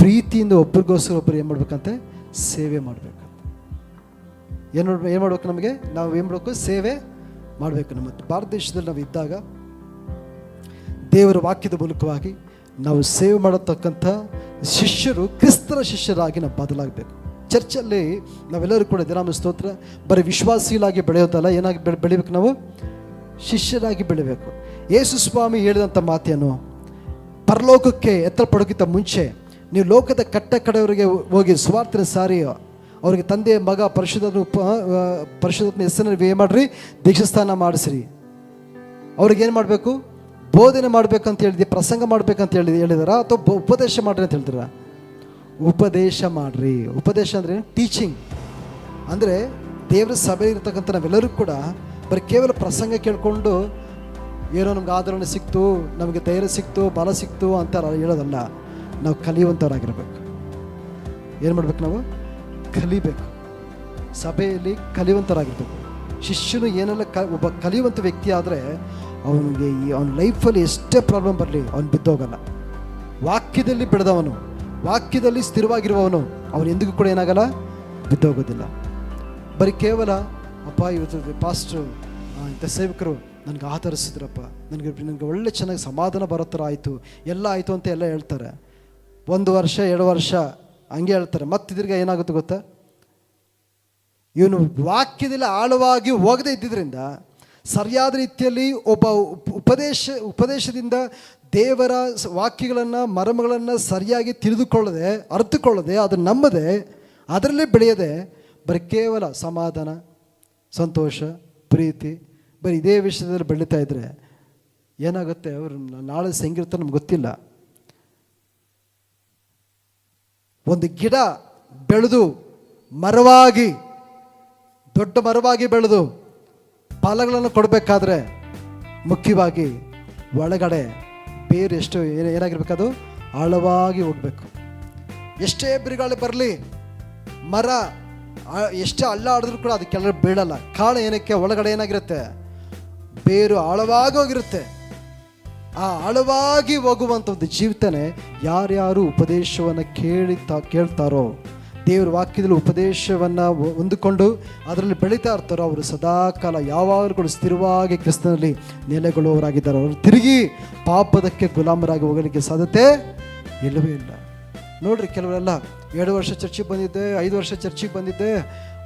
ಪ್ರೀತಿಯಿಂದ ಒಬ್ರಿಗೋಸ್ಕರ ಒಬ್ಬರು ಏನು ಮಾಡ್ಬೇಕಂತೆ, ಸೇವೆ ಮಾಡಬೇಕಂತ. ಏನು ಮಾಡ್ಬೇಕು, ನಮಗೆ ನಾವು ಏನು ಮಾಡಬೇಕು, ಸೇವೆ ಮಾಡಬೇಕು. ನಮ್ಮ ಭಾರತ ದೇಶದಲ್ಲಿ ನಾವು ಇದ್ದಾಗ ದೇವರ ವಾಕ್ಯದ ಮೂಲಕವಾಗಿ ನಾವು ಸೇವೆ ಮಾಡತಕ್ಕಂಥ ಶಿಷ್ಯರು ಕ್ರಿಸ್ತರ ಶಿಷ್ಯರಾಗಿ ನಾವು ಬದಲಾಗಬೇಕು. ಚರ್ಚಲ್ಲಿ ನಾವೆಲ್ಲರೂ ಕೂಡ ದಿನಾಮ ಸ್ತೋತ್ರ ಬರೀ ವಿಶ್ವಾಸಿಗಳಾಗಿ ಬೆಳೆಯೋದಲ್ಲ, ಏನಾಗಿ ಬೆಳಿಬೇಕು, ನಾವು ಶಿಷ್ಯರಾಗಿ ಬೆಳಿಬೇಕು. ಯೇಸು ಸ್ವಾಮಿ ಹೇಳಿದಂಥ ಮಾತೇನು, ಪರಲೋಕಕ್ಕೆ ಎತ್ತರ ಪಡೋಕ್ಕಿಂತ ಮುಂಚೆ ನೀವು ಲೋಕದ ಕಟ್ಟ ಕಡೆಯವರಿಗೆ ಹೋಗಿ ಸುವಾರ್ತೆನ ಸಾರಿ ಅವ್ರಿಗೆ ತಂದೆ ಮಗ ಪರಿಶುದ್ಧಾತ್ಮ ಹೆಸರಿನಲ್ಲಿ ಏನು ಮಾಡಿರಿ, ದೀಕ್ಷಾಸ್ನಾನ ಮಾಡಿಸ್ರಿ. ಅವ್ರಿಗೇನು ಮಾಡಬೇಕು, ಬೋಧನೆ ಮಾಡಬೇಕಂತ ಹೇಳಿದೆ, ಪ್ರಸಂಗ ಮಾಡಬೇಕಂತ ಹೇಳಿದಾರ ಅಥವಾ ಉಪದೇಶ ಮಾಡ್ರಿ ಅಂತ ಹೇಳ್ತಾರ? ಉಪದೇಶ ಮಾಡ್ರಿ. ಉಪದೇಶ ಅಂದರೆ ಟೀಚಿಂಗ್. ಅಂದರೆ ದೇವರ ಸಭೆ ಇರ್ತಕ್ಕಂಥ ನಾವೆಲ್ಲರೂ ಕೂಡ ಬರೀ ಕೇವಲ ಪ್ರಸಂಗ ಕೇಳಿಕೊಂಡು ಏನೋ ನಮ್ಗೆ ಆದರಣೆ ಸಿಕ್ತು, ನಮಗೆ ಧೈರ್ಯ ಸಿಕ್ತು, ಬಲ ಸಿಕ್ತು ಅಂತ ಹೇಳೋದಲ್ಲ. ನಾವು ಕಲಿಯುವಂಥವ್ರಾಗಿರ್ಬೇಕು. ಏನು ಮಾಡ್ಬೇಕು, ನಾವು ಕಲಿಬೇಕು. ಸಭೆಯಲ್ಲಿ ಕಲಿಯುವಂಥವ್ರಾಗಿರ್ಬೇಕು. ಶಿಷ್ಯನು ಏನೆಲ್ಲ ಒಬ್ಬ ಕಲಿಯುವಂಥ ವ್ಯಕ್ತಿ ಆದರೆ ಅವನಿಗೆ ಅವನ ಲೈಫಲ್ಲಿ ಎಷ್ಟೇ ಪ್ರಾಬ್ಲಮ್ ಬರಲಿ ಅವನು ಬಿದ್ದೋಗಲ್ಲ. ವಾಕ್ಯದಲ್ಲಿ ಬೆಳೆದವನು, ವಾಕ್ಯದಲ್ಲಿ ಸ್ಥಿರವಾಗಿರುವವನು ಅವನು ಎಂದಿಗೂ ಕೂಡ ಏನಾಗಲ್ಲ, ಬಿದ್ದೋಗೋದಿಲ್ಲ. ಬರೀ ಕೇವಲ ಅಪ್ಪ ಇವತ್ತು ಪಾಸ್ಟ್ರು ಇಂಥ ಸೇವಕರು ನನಗೆ ಆಧರಿಸಿದ್ರಪ್ಪ, ನನಗೆ ಒಳ್ಳೆ ಚೆನ್ನಾಗಿ ಸಮಾಧಾನ ಬರೋ ಥರ ಆಯಿತು, ಎಲ್ಲ ಆಯಿತು ಅಂತ ಎಲ್ಲ ಹೇಳ್ತಾರೆ. 1 ವರ್ಷ 2 ವರ್ಷ ಹಂಗೆ ಹೇಳ್ತಾರೆ. ಮತ್ತೆ ತಿರ್ಗ ಏನಾಗುತ್ತೆ ಗೊತ್ತಾ, ಇವನು ವಾಕ್ಯದಲ್ಲಿ ಆಳವಾಗಿ ಹೋಗದೇ ಇದ್ದಿದ್ದರಿಂದ, ಸರಿಯಾದ ರೀತಿಯಲ್ಲಿ ಒಬ್ಬ ಉಪದೇಶದಿಂದ ದೇವರ ವಾಕ್ಯಗಳನ್ನು ಮರ್ಮಗಳನ್ನು ಸರಿಯಾಗಿ ತಿಳಿದುಕೊಳ್ಳದೆ, ಅರ್ಥಕೊಳ್ಳದೆ, ಅದು ನಂಬದೆ, ಅದರಲ್ಲೇ ಬೆಳೆಯದೆ ಬರೀ ಕೇವಲ ಸಮಾಧಾನ, ಸಂತೋಷ, ಪ್ರೀತಿ, ಬರೀ ಇದೇ ವಿಷಯದಲ್ಲಿ ಬೆಳೀತಾ ಇದ್ದರೆ ಏನಾಗುತ್ತೆ, ಅವರು ನಾಳೆ ಹೆಂಗಿರ್ತಾರೆ ನಮ್ಗೆ ಗೊತ್ತಿಲ್ಲ. ಒಂದು ಗಿಡ ಬೆಳೆದು ಮರವಾಗಿ, ದೊಡ್ಡ ಮರವಾಗಿ ಬೆಳೆದು ಫಲಗಳನ್ನು ಕೊಡಬೇಕಾದ್ರೆ ಮುಖ್ಯವಾಗಿ ಒಳಗಡೆ ಬೇರು ಎಷ್ಟು ಏನಾಗಿರ್ಬೇಕದು, ಆಳವಾಗಿ ಹೋಗ್ಬೇಕು. ಎಷ್ಟೇ ಬಿರುಗಾಳಿ ಬರಲಿ, ಮರ ಎಷ್ಟೇ ಹಳ್ಳ ಆಡಿದ್ರು ಕೂಡ ಅದು ಕೆಳಗಡೆ ಬೀಳಲ್ಲ. ಕಾರಣ ಏನಕ್ಕೆ, ಒಳಗಡೆ ಏನಾಗಿರುತ್ತೆ, ಬೇರು ಆಳವಾಗಿ ಹೋಗಿರುತ್ತೆ. ಆ ಆಳವಾಗಿ ಹೋಗುವಂಥದ್ದು ಜೀವಿತನೇ ಯಾರ್ಯಾರು ಉಪದೇಶವನ್ನು ಕೇಳ್ತಾರೋ, ದೇವರ ವಾಕ್ಯದಲ್ಲಿ ಉಪದೇಶವನ್ನು ಹೊಂದಿಕೊಂಡು ಅದರಲ್ಲಿ ಬೆಳೀತಾ ಇರ್ತಾರೋ, ಅವರು ಸದಾಕಾಲ ಯಾವಾಗಲೂ ಕೂಡ ಸ್ಥಿರವಾಗಿ ಕ್ರಿಸ್ತನಲ್ಲಿ ನೆಲೆಗೊಳ್ಳುವವರಾಗಿದ್ದಾರೆ. ಅವರು ತಿರುಗಿ ಪಾಪದಕ್ಕೆ ಗುಲಾಮರಾಗಿ ಹೋಗಲಿಕ್ಕೆ ಸಾಧ್ಯತೆ ಇಲ್ಲವೇ ಇಲ್ಲ. ನೋಡ್ರಿ, ಕೆಲವರೆಲ್ಲ 2 ವರ್ಷ ಚರ್ಚಿಗೆ ಬಂದಿದ್ದೆ, 5 ವರ್ಷ ಚರ್ಚಿಗೆ ಬಂದಿದ್ದೆ,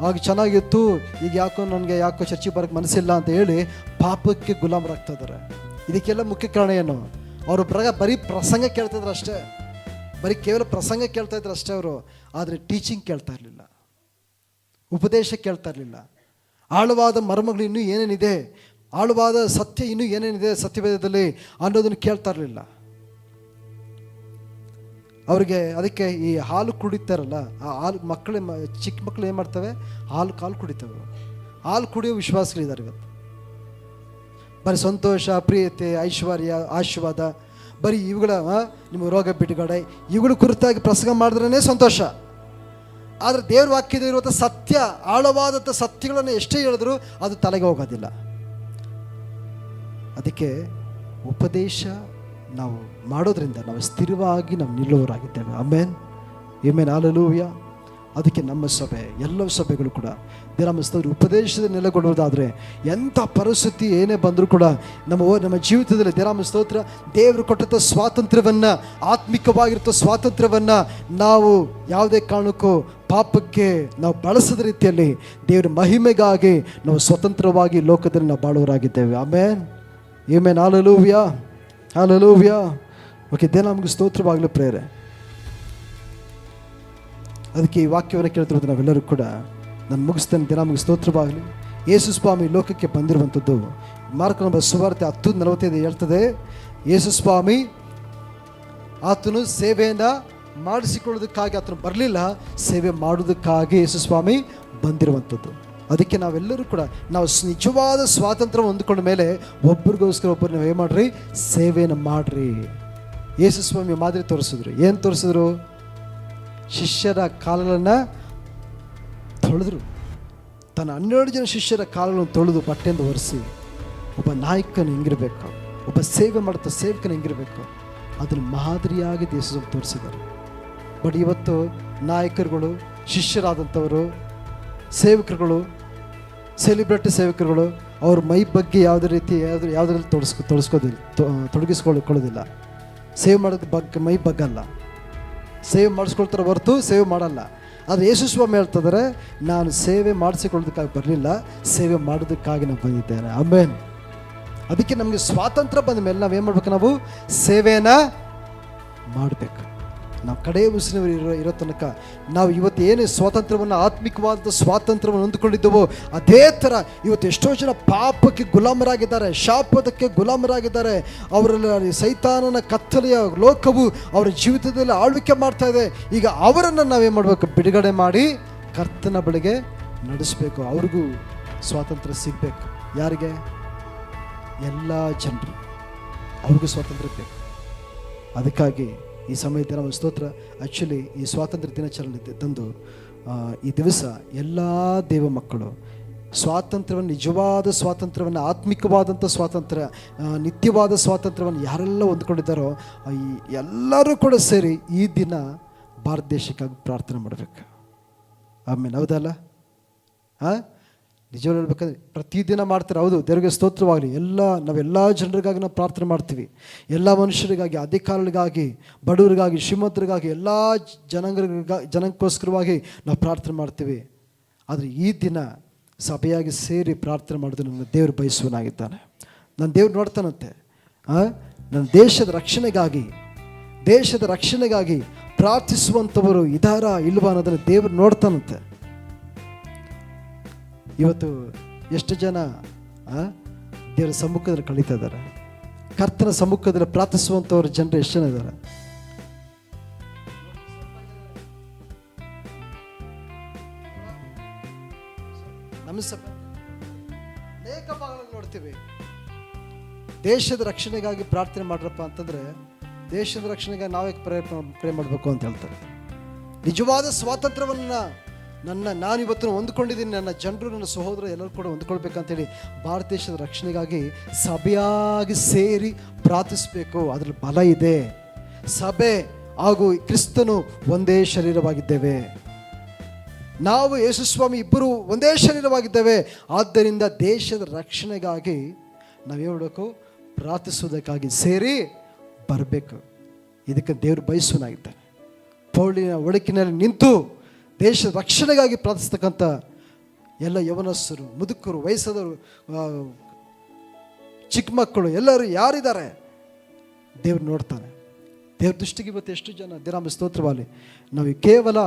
ಆಗ ಚೆನ್ನಾಗಿತ್ತು, ಈಗ ಯಾಕೋ ಚರ್ಚಿಗೆ ಬರೋಕ್ಕೆ ಮನಸ್ಸಿಲ್ಲ ಅಂತ ಹೇಳಿ ಪಾಪಕ್ಕೆ ಗುಲಾಮರಾಗ್ತಾ ಇದ್ದಾರೆ. ಇದಕ್ಕೆಲ್ಲ ಮುಖ್ಯ ಕಾರಣ ಏನು, ಅವರು ಬರೀ ಪ್ರಸಂಗ ಕೇಳ್ತಿದ್ರು ಅಷ್ಟೇ, ಬರೀ ಕೇವಲ ಪ್ರಸಂಗ ಕೇಳ್ತಾ ಇದ್ರು ಅಷ್ಟೇ ಅವರು. ಆದರೆ ಟೀಚಿಂಗ್ ಕೇಳ್ತಾ ಇರಲಿಲ್ಲ, ಉಪದೇಶ ಕೇಳ್ತಾ ಇರಲಿಲ್ಲ. ಆಳವಾದ ಮರ್ಮಗಳು ಇನ್ನೂ ಏನೇನಿದೆ, ಆಳವಾದ ಸತ್ಯ ಇನ್ನೂ ಏನೇನಿದೆ ಸತ್ಯವೇದದಲ್ಲಿ ಅನ್ನೋದನ್ನು ಕೇಳ್ತಾ ಇರಲಿಲ್ಲ ಅವ್ರಿಗೆ. ಅದಕ್ಕೆ ಈ ಹಾಲು ಕುಡಿತಾರಲ್ಲ, ಆ ಹಾಲು ಚಿಕ್ಕ ಮಕ್ಕಳು ಏನು ಮಾಡ್ತವೆ, ಕಾಲು ಕುಡಿತವೆ. ಹಾಲು ಕುಡಿಯೋ ವಿಶ್ವಾಸಗಳಿದ್ದಾರೆ ಇವತ್ತು. ಬರೀ ಸಂತೋಷ, ಪ್ರಿಯತೆ, ಐಶ್ವರ್ಯ, ಆಶೀರ್ವಾದ, ಬರೀ ಇವುಗಳ ನಿಮ್ಮ ರೋಗ ಬಿಡುಗಡೆ ಇವುಗಳ ಕುರಿತಾಗಿ ಪ್ರಸಂಗ ಮಾಡಿದ್ರೇ ಸಂತೋಷ. ಆದರೆ ದೇವ್ರ ವಾಕ್ಯದ ಇರುವಂಥ ಸತ್ಯ, ಆಳವಾದಂಥ ಸತ್ಯಗಳನ್ನು ಎಷ್ಟೇ ಹೇಳಿದ್ರು ಅದು ತಲೆಗೆ ಹೋಗೋದಿಲ್ಲ. ಅದಕ್ಕೆ ಉಪದೇಶ ನಾವು ಮಾಡೋದ್ರಿಂದ ನಾವು ಸ್ಥಿರವಾಗಿ ನಾವು ನಿಲ್ಲುವವರಾಗಿದ್ದೇವೆ. ಆಮೇನ್, ಹಲ್ಲೆಲೂಯಾ. ಅದಕ್ಕೆ ನಮ್ಮ ಸಭೆ, ಎಲ್ಲ ಸಭೆಗಳು ಕೂಡ ದೇವರ ಉಪದೇಶದ ನೆಲೆಗೊಳ್ಳುವುದಾದರೆ ಎಂಥ ಪರಿಸ್ಥಿತಿ ಏನೇ ಬಂದರೂ ಕೂಡ ನಮ್ಮ ಜೀವಿತದಲ್ಲಿ ದೇವರ ಸ್ತೋತ್ರ, ದೇವರು ಕೊಟ್ಟಂಥ ಸ್ವಾತಂತ್ರ್ಯವನ್ನು, ಆತ್ಮಿಕವಾಗಿರುತ್ತ ಸ್ವಾತಂತ್ರ್ಯವನ್ನು ನಾವು ಯಾವುದೇ ಕಾರಣಕ್ಕೂ ಪಾಪಕ್ಕೆ ನಾವು ಬಳಸದ ರೀತಿಯಲ್ಲಿ ದೇವರ ಮಹಿಮೆಗಾಗಿ ನಾವು ಸ್ವತಂತ್ರವಾಗಿ ಲೋಕದಲ್ಲಿ ನಾವು ಬಾಳುವವರಾಗಿದ್ದೇವೆ. ಆಮೇನ್, ಹಲ್ಲೆಲೂಯಾ, ಹಲ್ಲೆಲೂಯಾ. ಓಕೆ, ದೇವ ನಮಗೆ ಸ್ತೋತ್ರವಾಗಲಿ ಪ್ರೇರೆ. ಅದಕ್ಕೆ ಈ ವಾಕ್ಯವನ್ನು ಕೇಳ್ತಿರೋದು ನಾವೆಲ್ಲರೂ ಕೂಡ, ನಾನು ಮುಗಿಸ್ತೇನೆ. ದಿನ ನಮಗೆ ಸ್ತೋತ್ರವಾಗಲಿ. ಯೇಸು ಸ್ವಾಮಿ ಲೋಕಕ್ಕೆ ಬಂದಿರುವಂಥದ್ದು ಮಾರ್ಕ ಸುವಾರ್ತೆ 10:45 ಹೇಳ್ತದೆ, ಯೇಸು ಸ್ವಾಮಿ ಆತನು ಸೇವೆಯನ್ನು ಮಾಡಿಸಿಕೊಳ್ಳೋದಕ್ಕಾಗಿ ಆತನು ಬರಲಿಲ್ಲ, ಸೇವೆ ಮಾಡೋದಕ್ಕಾಗಿ ಯೇಸು ಸ್ವಾಮಿ ಬಂದಿರುವಂಥದ್ದು. ಅದಕ್ಕೆ ನಾವೆಲ್ಲರೂ ಕೂಡ ನಾವು ನಿಜವಾದ ಸ್ವಾತಂತ್ರ್ಯ ಹೊಂದ್ಕೊಂಡ ಮೇಲೆ ಒಬ್ರಿಗೋಸ್ಕರ ಒಬ್ಬರು ನಾವು ಏನು ಮಾಡಿರಿ, ಸೇವೆಯನ್ನು ಮಾಡಿರಿ. ಯೇಸು ಸ್ವಾಮಿ ಮಾದರಿ ತೋರಿಸಿದ್ರು. ಏನು ತೋರಿಸಿದ್ರು? ಶಿಷ್ಯರ ಕಾಲಗಳನ್ನು ತೊಳೆದ್ರು, ತನ್ನ 12 ಜನ ಶಿಷ್ಯರ ಕಾಲಗಳನ್ನು ತೊಳೆದು ಬಟ್ಟೆಯಿಂದ ಒರೆಸಿ ಒಬ್ಬ ನಾಯಕನು ಹೆಂಗಿರಬೇಕು, ಒಬ್ಬ ಸೇವೆ ಮಾಡುತ್ತಾ ಸೇವಕನ ಹೆಂಗಿರಬೇಕು ಅದನ್ನು ಮಾದರಿಯಾಗಿ ದೇಶದಲ್ಲಿ ತೋರಿಸಿದ್ದಾರೆ. ಬಟ್ ಇವತ್ತು ನಾಯಕರುಗಳು, ಶಿಷ್ಯರಾದಂಥವರು, ಸೇವಕರುಗಳು, ಸೆಲಿಬ್ರಿಟಿ ಸೇವಕರುಗಳು ಅವ್ರ ಮೈ ಬಗ್ಗೆ ಯಾವುದೇ ರೀತಿ ಯಾವುದರಲ್ಲಿ ತೊಡಗಿಸ್ಕೊಳ್ಳೋದಿಲ್ಲ. ಸೇವ್ ಮಾಡೋದು ಮೈ ಬಗ್ಗಲ್ಲ, ಸೇವ್ ಮಾಡಿಸ್ಕೊಳ್ತಾರೆ ಹೊರತು ಸೇವ್ ಮಾಡಲ್ಲ. ಆದರೆ ಯೇಸು ಸ್ವಾಮಿ ಹೇಳ್ತಿದ್ದಾರೆ, ನಾನು ಸೇವೆ ಮಾಡಿಸಿಕೊಳ್ಳೋದಕ್ಕಾಗಿ ಬರಲಿಲ್ಲ, ಸೇವೆ ಮಾಡೋದಕ್ಕಾಗಿ ನಾನು ಬಂದಿದ್ದೇನೆ. ಆಮೇನ್. ಅದಕ್ಕೆ ನಮಗೆ ಸ್ವಾತಂತ್ರ್ಯ ಬಂದ ಮೇಲೆ ನಾವೇನು ಮಾಡ್ಬೇಕು, ನಾವು ಸೇವೆಯನ್ನು ಮಾಡಬೇಕು. ನಾವು ಕಡೆ ಉಸಿರು ಇರೋ ತನಕ ನಾವು ಇವತ್ತು ಏನು ಸ್ವಾತಂತ್ರ್ಯವನ್ನು, ಆತ್ಮಿಕವಾದ ಸ್ವಾತಂತ್ರ್ಯವನ್ನು ಹೊಂದಿಕೊಂಡಿದ್ದೆವೋ ಅದೇ ಥರ ಇವತ್ತು ಎಷ್ಟೋ ಜನ ಪಾಪಕ್ಕೆ ಗುಲಾಮರಾಗಿದ್ದಾರೆ, ಶಾಪದಕ್ಕೆ ಗುಲಾಮರಾಗಿದ್ದಾರೆ. ಅವರಲ್ಲಿ ಸೈತಾನನ ಕತ್ತಲೆಯ ಲೋಕವು ಅವರ ಜೀವಿತದಲ್ಲಿ ಆಳ್ವಿಕೆ ಮಾಡ್ತಾ ಇದೆ. ಈಗ ಅವರನ್ನು ನಾವೇನು ಮಾಡಬೇಕು, ಬಿಡುಗಡೆ ಮಾಡಿ ಕರ್ತನ ಬಳಿಗೆ ನಡೆಸಬೇಕು. ಅವ್ರಿಗೂ ಸ್ವಾತಂತ್ರ್ಯ ಸಿಗಬೇಕು. ಯಾರಿಗೆ? ಎಲ್ಲ ಜನರು ಅವ್ರಿಗೂ ಸ್ವಾತಂತ್ರ್ಯ ಬೇಕು. ಅದಕ್ಕಾಗಿ ಈ ಸಮಯದ ನಾವು ಸ್ತೋತ್ರ. ಆ್ಯಕ್ಚುಲಿ ಈ ಸ್ವಾತಂತ್ರ್ಯ ದಿನಾಚರಣೆ ತಂದು ಈ ದಿವಸ ಎಲ್ಲ ದೇವ ಮಕ್ಕಳು ಸ್ವಾತಂತ್ರ್ಯವನ್ನು, ನಿಜವಾದ ಸ್ವಾತಂತ್ರ್ಯವನ್ನು, ಆತ್ಮಿಕವಾದಂಥ ಸ್ವಾತಂತ್ರ್ಯ, ನಿತ್ಯವಾದ ಸ್ವಾತಂತ್ರ್ಯವನ್ನು ಯಾರೆಲ್ಲ ಹೊಂದ್ಕೊಂಡಿದ್ದಾರೋ ಎಲ್ಲರೂ ಕೂಡ ಸೇರಿ ಈ ದಿನ ಭಾರತ ದೇಶಕ್ಕಾಗಿ ಪ್ರಾರ್ಥನೆ ಮಾಡಬೇಕು. ಆಮೇಲೆ ಹೌದಲ್ಲ? ನಿಜವಾಗ್ಲೂ ಹೇಳ್ಬೇಕಂದ್ರೆ ಪ್ರತಿದಿನ ಮಾಡ್ತಾರೆ. ಹೌದು, ದೇವರಿಗೆ ಸ್ತೋತ್ರವಾಗಲಿ. ನಾವೆಲ್ಲ ಜನರಿಗಾಗಿ ನಾವು ಪ್ರಾರ್ಥನೆ ಮಾಡ್ತೀವಿ. ಎಲ್ಲ ಮನುಷ್ಯರಿಗಾಗಿ, ಅಧಿಕಾರಿಗಳಿಗಾಗಿ, ಬಡವರಿಗಾಗಿ, ಶ್ರೀಮಂತರಿಗಾಗಿ, ಎಲ್ಲ ಜನಕ್ಕೋಸ್ಕರವಾಗಿ ನಾವು ಪ್ರಾರ್ಥನೆ ಮಾಡ್ತೀವಿ. ಆದರೆ ಈ ದಿನ ಸಭೆಯಾಗಿ ಸೇರಿ ಪ್ರಾರ್ಥನೆ ಮಾಡೋದು ನನ್ನ ದೇವರು ಬಯಸುವನಾಗಿದ್ದಾನೆ. ನನ್ನ ದೇವ್ರು ನೋಡ್ತಾನಂತೆ. ನನ್ನ ದೇಶದ ರಕ್ಷಣೆಗಾಗಿ ಪ್ರಾರ್ಥಿಸುವಂಥವರು ಇದಾರಾ ಇಲ್ವಾ ಅನ್ನೋದನ್ನು ದೇವರು ನೋಡ್ತಾನಂತೆ. ಇವತ್ತು ಎಷ್ಟು ಜನ ದೇವರ ಸಮ್ಮುಖದಲ್ಲಿ ಕಳೀತಾ ಇದ್ದಾರೆ, ಕರ್ತನ ಸಮ್ಮುಖದಲ್ಲಿ ಪ್ರಾರ್ಥಿಸುವಂಥವ್ರ ಜನರು ಎಷ್ಟು ಜನ ಇದ್ದಾರೆ? ನಮ್ಮ ಸಭೆ ಅನೇಕ ಭಾಗಗಳಲ್ಲಿ ನೋಡ್ತೀವಿ. ದೇಶದ ರಕ್ಷಣೆಗಾಗಿ ಪ್ರಾರ್ಥನೆ ಮಾಡ್ರಪ್ಪ ಅಂತಂದ್ರೆ ದೇಶದ ರಕ್ಷಣೆಗಾಗಿ ನಾವೇ ಪ್ರೇ ಮಾಡಬೇಕು ಅಂತ ಹೇಳ್ತಾರೆ. ನಿಜವಾದ ಸ್ವಾತಂತ್ರ್ಯವನ್ನು ನಾನಿವತ್ತು ಹೊಂದ್ಕೊಂಡಿದ್ದೀನಿ, ನನ್ನ ಜನರು, ನನ್ನ ಸಹೋದರ ಎಲ್ಲರೂ ಕೂಡ ಹೊಂದ್ಕೊಳ್ಬೇಕಂತೇಳಿ ಭಾರತ ದೇಶದ ರಕ್ಷಣೆಗಾಗಿ ಸಭೆಯಾಗಿ ಸೇರಿ ಪ್ರಾರ್ಥಿಸಬೇಕು. ಅದರಲ್ಲಿ ಬಲ ಇದೆ. ಸಭೆ ಹಾಗೂ ಕ್ರಿಸ್ತನು ಒಂದೇ ಶರೀರವಾಗಿದ್ದೇವೆ. ನಾವು ಯೇಸುಸ್ವಾಮಿ ಇಬ್ಬರು ಒಂದೇ ಶರೀರವಾಗಿದ್ದೇವೆ. ಆದ್ದರಿಂದ ದೇಶದ ರಕ್ಷಣೆಗಾಗಿ ನಾವೇನು ಮಾಡಬೇಕು, ಪ್ರಾರ್ಥಿಸುವುದಕ್ಕಾಗಿ ಸೇರಿ ಬರಬೇಕು. ಇದಕ್ಕೆ ದೇವರು ಬಯಸುವನಾಗಿದ್ದಾನೆ. ಪೌಲಿನ ಒಡಕಿನಲ್ಲಿ ನಿಂತು ದೇಶದ ರಕ್ಷಣೆಗಾಗಿ ಪ್ರಾರ್ಥಿಸ್ತಕ್ಕಂಥ ಎಲ್ಲ ಯವನಸ್ಥರು, ಮುದುಕರು, ವಯಸ್ಸಾದವರು, ಚಿಕ್ಕ ಮಕ್ಕಳು ಎಲ್ಲರೂ ಯಾರಿದ್ದಾರೆ ದೇವ್ರು ನೋಡ್ತಾನೆ. ದೇವ್ರ ದೃಷ್ಟಿಗೆ ಇವತ್ತು ಎಷ್ಟು ಜನ ದಿನಾಮ ಸ್ತೋತ್ರವಾಗಲಿ. ನಾವು ಕೇವಲ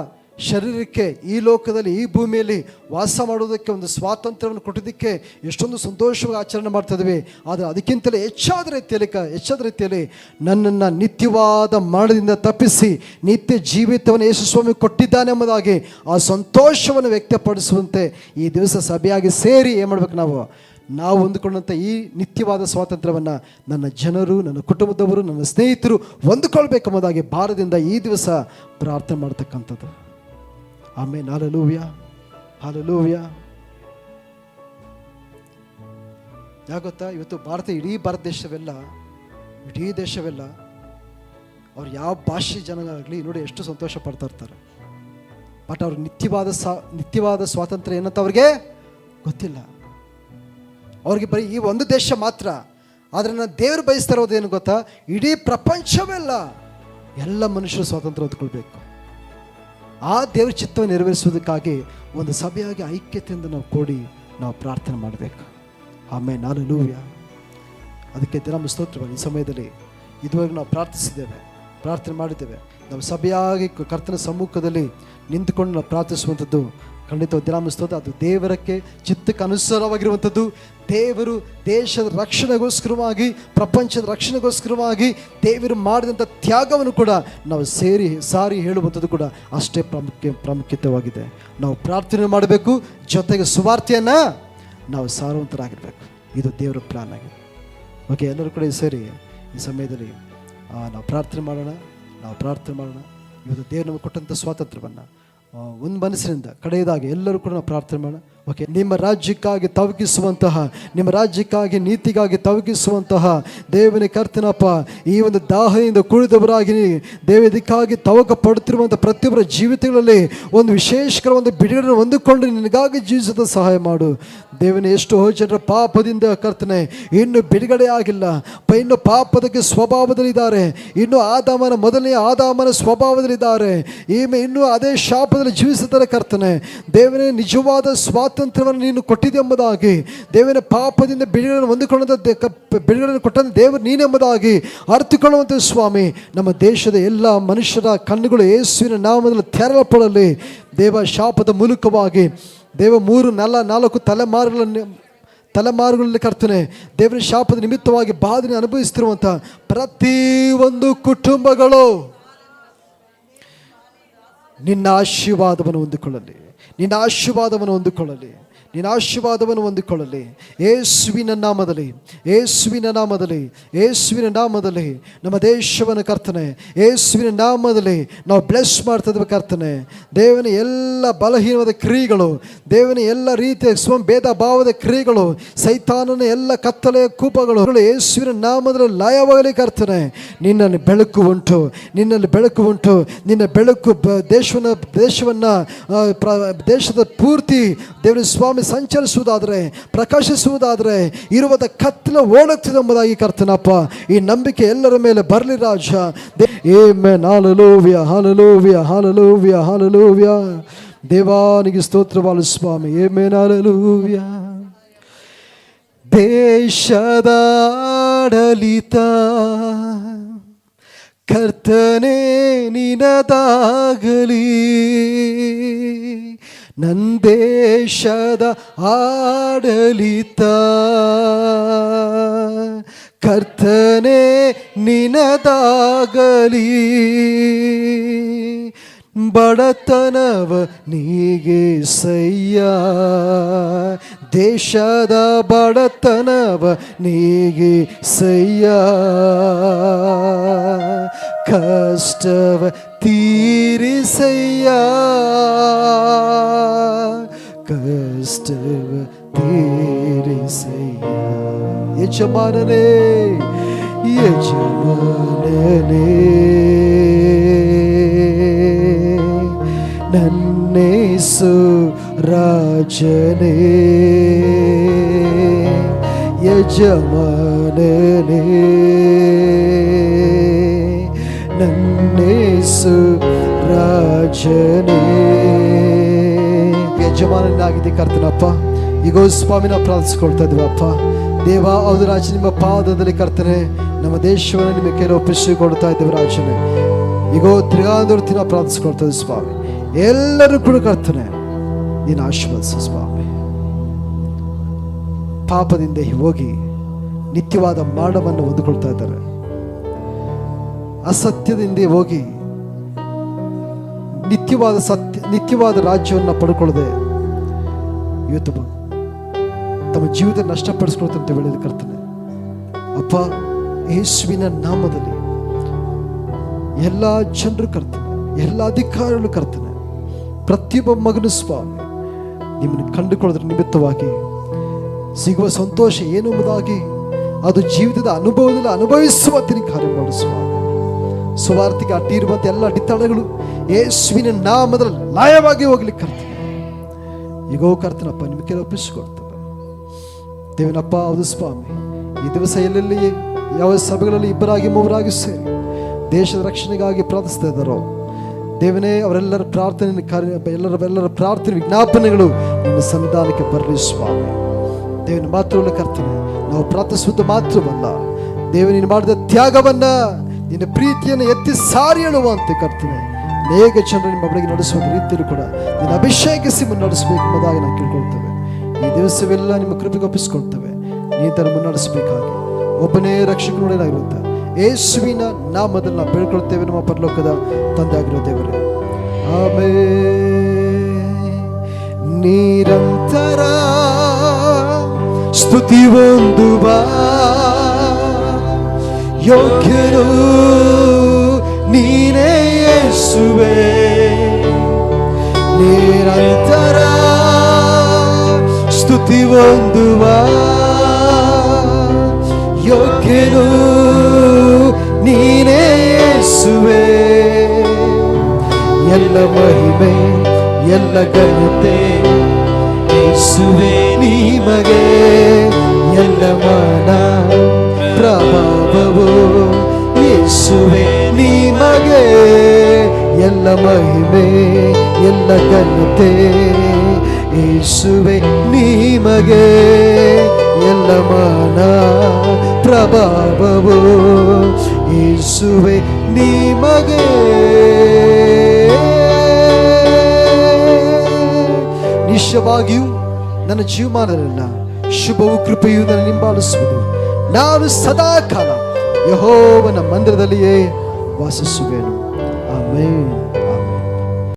ಶರೀರಕ್ಕೆ ಈ ಲೋಕದಲ್ಲಿ, ಈ ಭೂಮಿಯಲ್ಲಿ ವಾಸ ಮಾಡೋದಕ್ಕೆ ಒಂದು ಸ್ವಾತಂತ್ರ್ಯವನ್ನು ಕೊಟ್ಟಿದ್ದಕ್ಕೆ ಎಷ್ಟೊಂದು ಸಂತೋಷವಾಗಿ ಆಚರಣೆ ಮಾಡ್ತಾ ಇದ್ದೀವಿ. ಆದರೆ ಅದಕ್ಕಿಂತಲೇ ಹೆಚ್ಚಾದ ರೀತಿಯಲ್ಲಿ ನನ್ನನ್ನು ನಿತ್ಯವಾದ ಮರಣದಿಂದ ತಪ್ಪಿಸಿ ನಿತ್ಯ ಜೀವಿತವನ್ನು ಯೇಸು ಸ್ವಾಮಿ ಕೊಟ್ಟಿದ್ದಾನೆ ಎಂಬುದಾಗಿ ಆ ಸಂತೋಷವನ್ನು ವ್ಯಕ್ತಪಡಿಸುವಂತೆ ಈ ದಿವಸ ಸಭೆಯಾಗಿ ಸೇರಿ ಏನು ಮಾಡಬೇಕು, ನಾವು ಹೊಂದಿಕೊಂಡಂಥ ಈ ನಿತ್ಯವಾದ ಸ್ವಾತಂತ್ರ್ಯವನ್ನು ನನ್ನ ಜನರು, ನನ್ನ ಕುಟುಂಬದವರು, ನನ್ನ ಸ್ನೇಹಿತರು ಹೊಂದಿಕೊಳ್ಬೇಕೆಂಬುದಾಗಿ ಭಾರತದಿಂದ ಈ ದಿವಸ ಪ್ರಾರ್ಥನೆ ಮಾಡ್ತಕ್ಕಂಥದ್ದು. ಆಮೇನ್. Hallelujah, hallelujah. ಯಾಕೆ ಗೊತ್ತಾ, ಇವತ್ತು ಇಡೀ ಭಾರತ ದೇಶವೆಲ್ಲ ಅವ್ರು ಯಾವ ಭಾಷೆ ಜನಗಳಾಗಲಿ ನೋಡಿ ಎಷ್ಟು ಸಂತೋಷ ಪಡ್ತಾ ಇರ್ತಾರೆ. ಬಟ್ ಅವ್ರಿಗೆ ನಿತ್ಯವಾದ ಸ್ವಾತಂತ್ರ್ಯ ಏನಂತ ಅವ್ರಿಗೆ ಗೊತ್ತಿಲ್ಲ. ಅವ್ರಿಗೆ ಬರೀ ಈ ಒಂದು ದೇಶ ಮಾತ್ರ. ಆದರೆ ನಾನು ದೇವರು ಬಯಸ್ತಾ ಇರೋದು ಏನು ಗೊತ್ತಾ, ಇಡೀ ಪ್ರಪಂಚವೆಲ್ಲ ಎಲ್ಲ ಮನುಷ್ಯರು ಸ್ವಾತಂತ್ರ್ಯ ಹೊಂದ್ಕೊಳ್ಬೇಕು. ಆ ದೇವ್ರ ಚಿತ್ತವನ್ನು ನೆರವೇರಿಸುವುದಕ್ಕಾಗಿ ಒಂದು ಸಭೆಯಾಗಿ ಐಕ್ಯತೆಯಿಂದ ನಾವು ಕೂಡಿ ನಾವು ಪ್ರಾರ್ಥನೆ ಮಾಡಬೇಕು. ಆಮೇಲೆ ಹಲ್ಲೆಲೂಯಾ. ಅದಕ್ಕೆ ದಿನ ಸ್ತೋತ್ರವಾಗಿ ಈ ಸಮಯದಲ್ಲಿ ಇದುವರೆಗೂ ನಾವು ಪ್ರಾರ್ಥನೆ ಮಾಡಿದ್ದೇವೆ. ನಾವು ಸಭೆಯಾಗಿ ಕರ್ತನ ಸಮ್ಮುಖದಲ್ಲಿ ನಿಂತುಕೊಂಡು ನಾವು ಪ್ರಾರ್ಥಿಸುವಂಥದ್ದು ಖಂಡಿತ ದಿನ ಸ್ತೋತ್ರ. ಅದು ದೇವರಕ್ಕೆ ಚಿತ್ತಕ್ಕೆ ಅನುಸಾರವಾಗಿರುವಂಥದ್ದು. ದೇವರು ದೇಶದ ರಕ್ಷಣೆಗೋಸ್ಕರವಾಗಿ, ಪ್ರಪಂಚದ ರಕ್ಷಣೆಗೋಸ್ಕರವಾಗಿ ದೇವರು ಮಾಡಿದಂಥ ತ್ಯಾಗವನ್ನು ಕೂಡ ನಾವು ಸಾರಿ ಹೇಳುವಂಥದ್ದು ಕೂಡ ಅಷ್ಟೇ ಪ್ರಾಮುಖ್ಯತೆಯಾಗಿದೆ. ನಾವು ಪ್ರಾರ್ಥನೆ ಮಾಡಬೇಕು, ಜೊತೆಗೆ ಸುವಾರ್ತೆಯನ್ನು ನಾವು ಸಾರುವಂತರಾಗಿರಬೇಕು. ಇದು ದೇವರ ಪ್ಲಾನ್ ಆಗಿದೆ. ಓಕೆ, ಎಲ್ಲರೂ ಕೂಡ ಸೇರಿ ಈ ಸಮಯದಲ್ಲಿ ನಾವು ಪ್ರಾರ್ಥನೆ ಮಾಡೋಣ. ಇವತ್ತು ದೇವರು ನಮಗೆ ಕೊಟ್ಟಂಥ ಸ್ವಾತಂತ್ರ್ಯವನ್ನು ಒಂದು ಮನಸ್ಸಿನಿಂದ ಕಡೆಯದಾಗಿ ಎಲ್ಲರೂ ಕೂಡ ನಾವು ಪ್ರಾರ್ಥನೆ ಮಾಡೋಣ. ಓಕೆ, ನಿಮ್ಮ ರಾಜ್ಯಕ್ಕಾಗಿ ತವಕಿಸುವಂತಹ, ನಿಮ್ಮ ರಾಜ್ಯಕ್ಕಾಗಿ ನೀತಿಗಾಗಿ ತವಕಿಸುವಂತಹ ದೇವನೇ ಕರ್ತನಪ್ಪ, ಈ ಒಂದು ದಾಹದಿಂದ ಕುಳಿದವರಾಗಿ ದೇವದಕ್ಕಾಗಿ ತವಕ ಪಡುತ್ತಿರುವಂಥ ಪ್ರತಿಯೊಬ್ಬರ ಜೀವಿತಗಳಲ್ಲಿ ಒಂದು ವಿಶೇಷಕರ ಒಂದು ಬಿಡುಗಡೆ ಹೊಂದಿಕೊಂಡು ನಿನಗಾಗಿ ಜೀವಿಸದ ಸಹಾಯ ಮಾಡು ದೇವನೇ. ಎಷ್ಟೋ ಜನರ ಪಾಪದಿಂದ ಕರ್ತನೆ ಇನ್ನು ಬಿಡುಗಡೆ ಆಗಿಲ್ಲ, ಇನ್ನು ಪಾಪದ ಸ್ವಭಾವದಲ್ಲಿದ್ದಾರೆ, ಇನ್ನು ಮೊದಲನೇ ಆದಾಮನ ಸ್ವಭಾವದಲ್ಲಿದ್ದಾರೆ, ಇನ್ನೂ ಅದೇ ಶಾಪದಲ್ಲಿ ಜೀವಿಸುತ್ತಾರೆ ಕರ್ತನೆ. ದೇವನೇ, ನಿಜವಾದ ಸ್ವಾತಂತ್ರ್ಯವನ್ನು ನೀನು ಕೊಟ್ಟಿದೆಂಬುದಾಗಿ ದೇವನ ಪಾಪದಿಂದ ಬಿಡುಗಡೆ ಬಿಡುಗಡೆ ಕೊಟ್ಟಂತ ದೇವರು ನೀನೆಂಬುದಾಗಿ ಅರ್ಥಕೊಳ್ಳುವಂಥ ಸ್ವಾಮಿ, ನಮ್ಮ ದೇಶದ ಎಲ್ಲ ಮನುಷ್ಯರ ಕಣ್ಣುಗಳು ಯೇಸುವಿನ ನಾಮದಲ್ಲಿ ತೆರಳಪಡಲಿ ದೇವ. ಶಾಪದ ಮೂಲಕವಾಗಿ ದೇವ 4 ತಲೆಮಾರುಗಳಲ್ಲಿ ಕರ್ತನೆ ದೇವರ ಶಾಪದ ನಿಮಿತ್ತವಾಗಿ ಬಾಧನೆ ಅನುಭವಿಸುತ್ತಿರುವಂಥ ಪ್ರತಿಯೊಂದು ಕುಟುಂಬಗಳು ನಿನ್ನ ಆಶೀರ್ವಾದವನ್ನು ಹೊಂದಿಕೊಳ್ಳಲಿ, ನಿನ್ನ ಆಶೀರ್ವಾದವನ್ನು ಹೊಂದಿಕೊಳ್ಳಲಿ, ನಿನ್ನ ಆಶೀರ್ವಾದವನ್ನು ಹೊಂದಿಕೊಳ್ಳಲಿ. ಯೇಸುವಿನ ನಾಮದಲ್ಲಿ, ಯೇಸುವಿನ ನಾಮದಲ್ಲಿ, ಯೇಸುವಿನ ನಾಮದಲ್ಲಿ ನಮ್ಮ ದೇಶವನ್ನು ಕರ್ತನೆ ಯೇಸುವಿನ ನಾಮದಲ್ಲಿ ನಾವು ಬ್ಲೆಸ್ ಮಾಡ್ತಿದ್ದೇವೆ ಕರ್ತನೆ. ದೇವನ ಎಲ್ಲ ಬಲಹೀನವಾದ ಕ್ರಿಯೆಗಳು, ದೇವನ ಎಲ್ಲ ರೀತಿಯ ಭೇದ ಭಾವದ ಕ್ರಿಯೆಗಳು, ಸೈತಾನನ ಎಲ್ಲ ಕತ್ತಲೆಯ ಕೂಪಗಳು ಯೇಸುವಿನ ನಾಮದಲ್ಲಿ ಲಯವಾಗಲಿ ಕರ್ತನೆ. ನಿನ್ನಲ್ಲಿ ಬೆಳಕು ಉಂಟು, ನಿನ್ನಲ್ಲಿ ಬೆಳಕು ಉಂಟು. ನಿನ್ನ ಬೆಳಕು ದೇಶದ ಪೂರ್ತಿ ದೇವರ ಸ್ವಾಮಿ ಸಂಚರಿಸುವುದಾದರೆ, ಪ್ರಕಾಶಿಸುವುದಾದರೆ ಇರುವುದ ಕತ್ತಲೆ ಓಡುತ್ತದೆ ಎಂಬುದಾಗಿ ಕರ್ತನಪ್ಪ, ಈ ನಂಬಿಕೆ ಎಲ್ಲರ ಮೇಲೆ ಬರಲಿ ರಾಜ. Amen. Hallelujah, hallelujah, hallelujah, hallelujah. ದೇವಾನಿಗೆ ಸ್ತೋತ್ರವಾಗಲಿ ಸ್ವಾಮಿ. ಆಮೆನ್. ಹಲ್ಲೆಲೂಯಾ. ದೇಶದ ಆಡಳಿತ ಕರ್ತನೇ ನಿನದಾಗಲಿ, ನನ್ನ ದೇಶದ ಆಡಳಿತ ಕರ್ತನೇ ನಿನದಾಗಲಿ, ಬಡತನವ ನೀಗೆ ಸಯ್ಯ, ದೇಶದ ಬಡತನವ ನೀಗೆ ಸಯ್ಯ, ಕಷ್ಟವ ತೀರಿಸಯ್ಯ, ಕಷ್ಟವ ತೀರಿಸಯ್ಯ. ಯಜಮಾನನೇ, ಯಜಮಾನನೇ, ನನ್ನೇಸು ರಾಜನೇ, ಯಜಮಾನನೇ, ನನ್ನೇಸು ರಾಜನೇ. ಯಜಮಾನನಾಗಿದೆ ಕರ್ತನಪ್ಪ. ಈಗೋ ಸ್ವಾಮಿನ ಪ್ರಾರ್ಥಿಸ್ಕೊಳ್ತಾ ಇದ್ದೀವಿ ಅಪ್ಪ ದೇವ. ಹೌದು ರಾಜ, ನಿಮ್ಮ ಪಾದದಲ್ಲಿ ಕರ್ತನೆ ನಮ್ಮ ದೇಶವನ್ನು ನಿಮ್ಮ ಕೈಲಿ ಒಪ್ಪಿಸಿಕೊಡ್ತಾ ಇದ್ದೇವೆ ರಾಜನೇ. ಈಗೋ ತಿರುಗಾಂದುರ್ತಿನ ಪ್ರಾರ್ಥಿಸ್ಕೊಳ್ತಾ ಇದ್ದೀವಿ ಸ್ವಾಮಿ. ಎಲ್ಲರೂ ಕೂಡ ಕರ್ತನೆ ನೀನು ಆಶೀರ್ವದಿಸು ಸ್ವಾಮಿ. ಪಾಪದಿಂದ ಹೋಗಿ ನಿತ್ಯವಾದ ಮರಣವನ್ನು ಹೊಂದಿಕೊಳ್ತಾ ಇದ್ದಾರೆ, ಅಸತ್ಯದಿಂದ ಹೋಗಿ ನಿತ್ಯವಾದ ರಾಜ್ಯವನ್ನು ಪಡ್ಕೊಳ್ಳದೆ ಇವತ್ತು ತಮ್ಮ ಜೀವಿತ ನಷ್ಟಪಡಿಸ್ಕೊಳ್ತಂತ ಹೇಳಿದ ಕರ್ತನೆ ಅಪ್ಪ, ಯೇಸುವಿನ ನಾಮದಲ್ಲಿ ಎಲ್ಲ ಜನರು ಕರ್ತನೆ, ಎಲ್ಲ ಅಧಿಕಾರಿಗಳು ಕರ್ತನೆ, ಪ್ರತಿಯೊಬ್ಬ ಮಗನು ಸ್ವಾಮಿ ನಿಮ್ಮನ್ನು ಕಂಡುಕೊಳ್ಳೋದ್ರ ನಿಮಿತ್ತವಾಗಿ ಸಿಗುವ ಸಂತೋಷ ಏನು ಎಂಬುದಾಗಿ ಅದು ಜೀವಿತದ ಅನುಭವದಲ್ಲಿ ಅನುಭವಿಸುವಂತೆ ಕಾರ್ಯ ಮಾಡು ಸ್ವಾಮಿ. ಸುವಾರ್ತಿಗೆ ಅಡ್ಡಿರುವಂಥ ಎಲ್ಲ ಅಡಿತಡೆಗಳು ಯೇಸುವಿನ ನಾಮದಲ್ಲಿ ಲಯವಾಗಿ ಹೋಗ್ಲಿಕ್ಕೆ ಕರ್ತನೆ. ಈಗೋ ಕರ್ತನಪ್ಪ ನಿಮ್ಮ ಕೈಲಿ ಒಪ್ಪಿಸಿಕೊಡ್ತೇವೆ ದೇವನಪ್ಪ. ಹೌದು ಸ್ವಾಮಿ, ಈ ದಿವಸ ಎಲ್ಲೆಲ್ಲಿ ಯಾವ ಸಭೆಗಳಲ್ಲಿ ಇಬ್ಬರಾಗಿ ಮೂವರಾಗಿ ಸೇರಿ ದೇಶದ ರಕ್ಷಣೆಗಾಗಿ ಪ್ರಾರ್ಥಿಸ್ತಾ ಇದ್ದಾರೋ ದೇವನೇ, ಅವರೆಲ್ಲರ ಪ್ರಾರ್ಥನೆ ಎಲ್ಲರ ಪ್ರಾರ್ಥನೆ ವಿಜ್ಞಾಪನೆಗಳು ನಿನ್ನ ಸಂಧಾನಕ್ಕೆ ಬರಲಿ ಸ್ವಾಮಿ. ದೇವನ ಮಾತ್ರವಲ್ಲ ಕರ್ತನೆ, ನಾವು ಪ್ರಾರ್ಥಿಸುವುದು ಮಾತ್ರವಲ್ಲ ದೇವ, ನೀನು ಮಾಡಿದ ತ್ಯಾಗವನ್ನ ನಿನ್ನ ಪ್ರೀತಿಯನ್ನು ಎತ್ತಿ ಸಾರಿ ಹೇಳುವಂತೆ ಕರ್ತನೆ ಅನೇಕ ಜನರು ನಿಮ್ಮ ಬಳಿಗೆ ನಡೆಸುವ ರೀತಿಯಲ್ಲೂ ಕೂಡ ನಿನ್ನ ಅಭಿಷೇಕಿಸಿ ಮುನ್ನಡೆಸಬೇಕು ಎಂಬುದಾಗಿ ನಾವು ಕೇಳ್ಕೊಳ್ತೇವೆ. ಈ ದಿವಸವೆಲ್ಲ ನಿಮ್ಮ ಕೃಪೆಗೆ ಒಪ್ಪಿಸಿಕೊಳ್ತೇವೆ. ನೀ ತರ ಮುನ್ನಡೆಸಬೇಕಾಗಿ ಒಬ್ಬನೇ ರಕ್ಷಕನಾಗಿರುವಂತ ಯೇಸುವಿನ ನಾಮದಲ್ಲಿ ನಾವು ಬೇಡ್ಕೊಳ್ತೇವೆ ನಮ್ಮ ಪರಲೋಕದ ತಂದೆ ಆಗಿರೋ ದೇವರೇ. ಆಮೆನ್. ನಿರಂತರ ಸ್ತುತಿ ಹೊಂದುವ ಯೋಗ್ಯನು ನೀನೇ ಯೇಸುವೇ, ನಿರಂತರ ಸ್ತುತಿ ಹೊಂದುವ ಯೋಗ್ಯನು ನೀನೇ ಯೇಸುವೆ. ಎಲ್ಲ ಮಹಿಮೆ ಎಲ್ಲ ಘನತೆ ಯೇಸುವೆ ನಿಮಗೆ, ಎಲ್ಲ ಮಾನ ಪ್ರಭಾವವು ಯೇಸುವೆ ನಿಮಗೆ. ಎಲ್ಲ ಮಹಿಮೆ ಎಲ್ಲ ಘನತೆ ಯೇಸುವೆ ನಿಮಗೆ, ಎಲ್ಲ ಮಾನ ಪ್ರಭಾವವು ಯೇಸುವೆ ನಿಮಗೆ. ನಿಶ್ಚಯವಾಗಿಯೂ ನನ್ನ ಜೀವಮಾನರೆಲ್ಲ ಶುಭವು ಕೃಪೆಯು ನನ್ನ ಹಿಂಬಾಲಿಸುವುದು. ನಾನು ಸದಾ ಕಾಲ ಯೆಹೋವನ ಮಂದಿರದಲ್ಲಿಯೇ ವಾಸಿಸುವೆನು.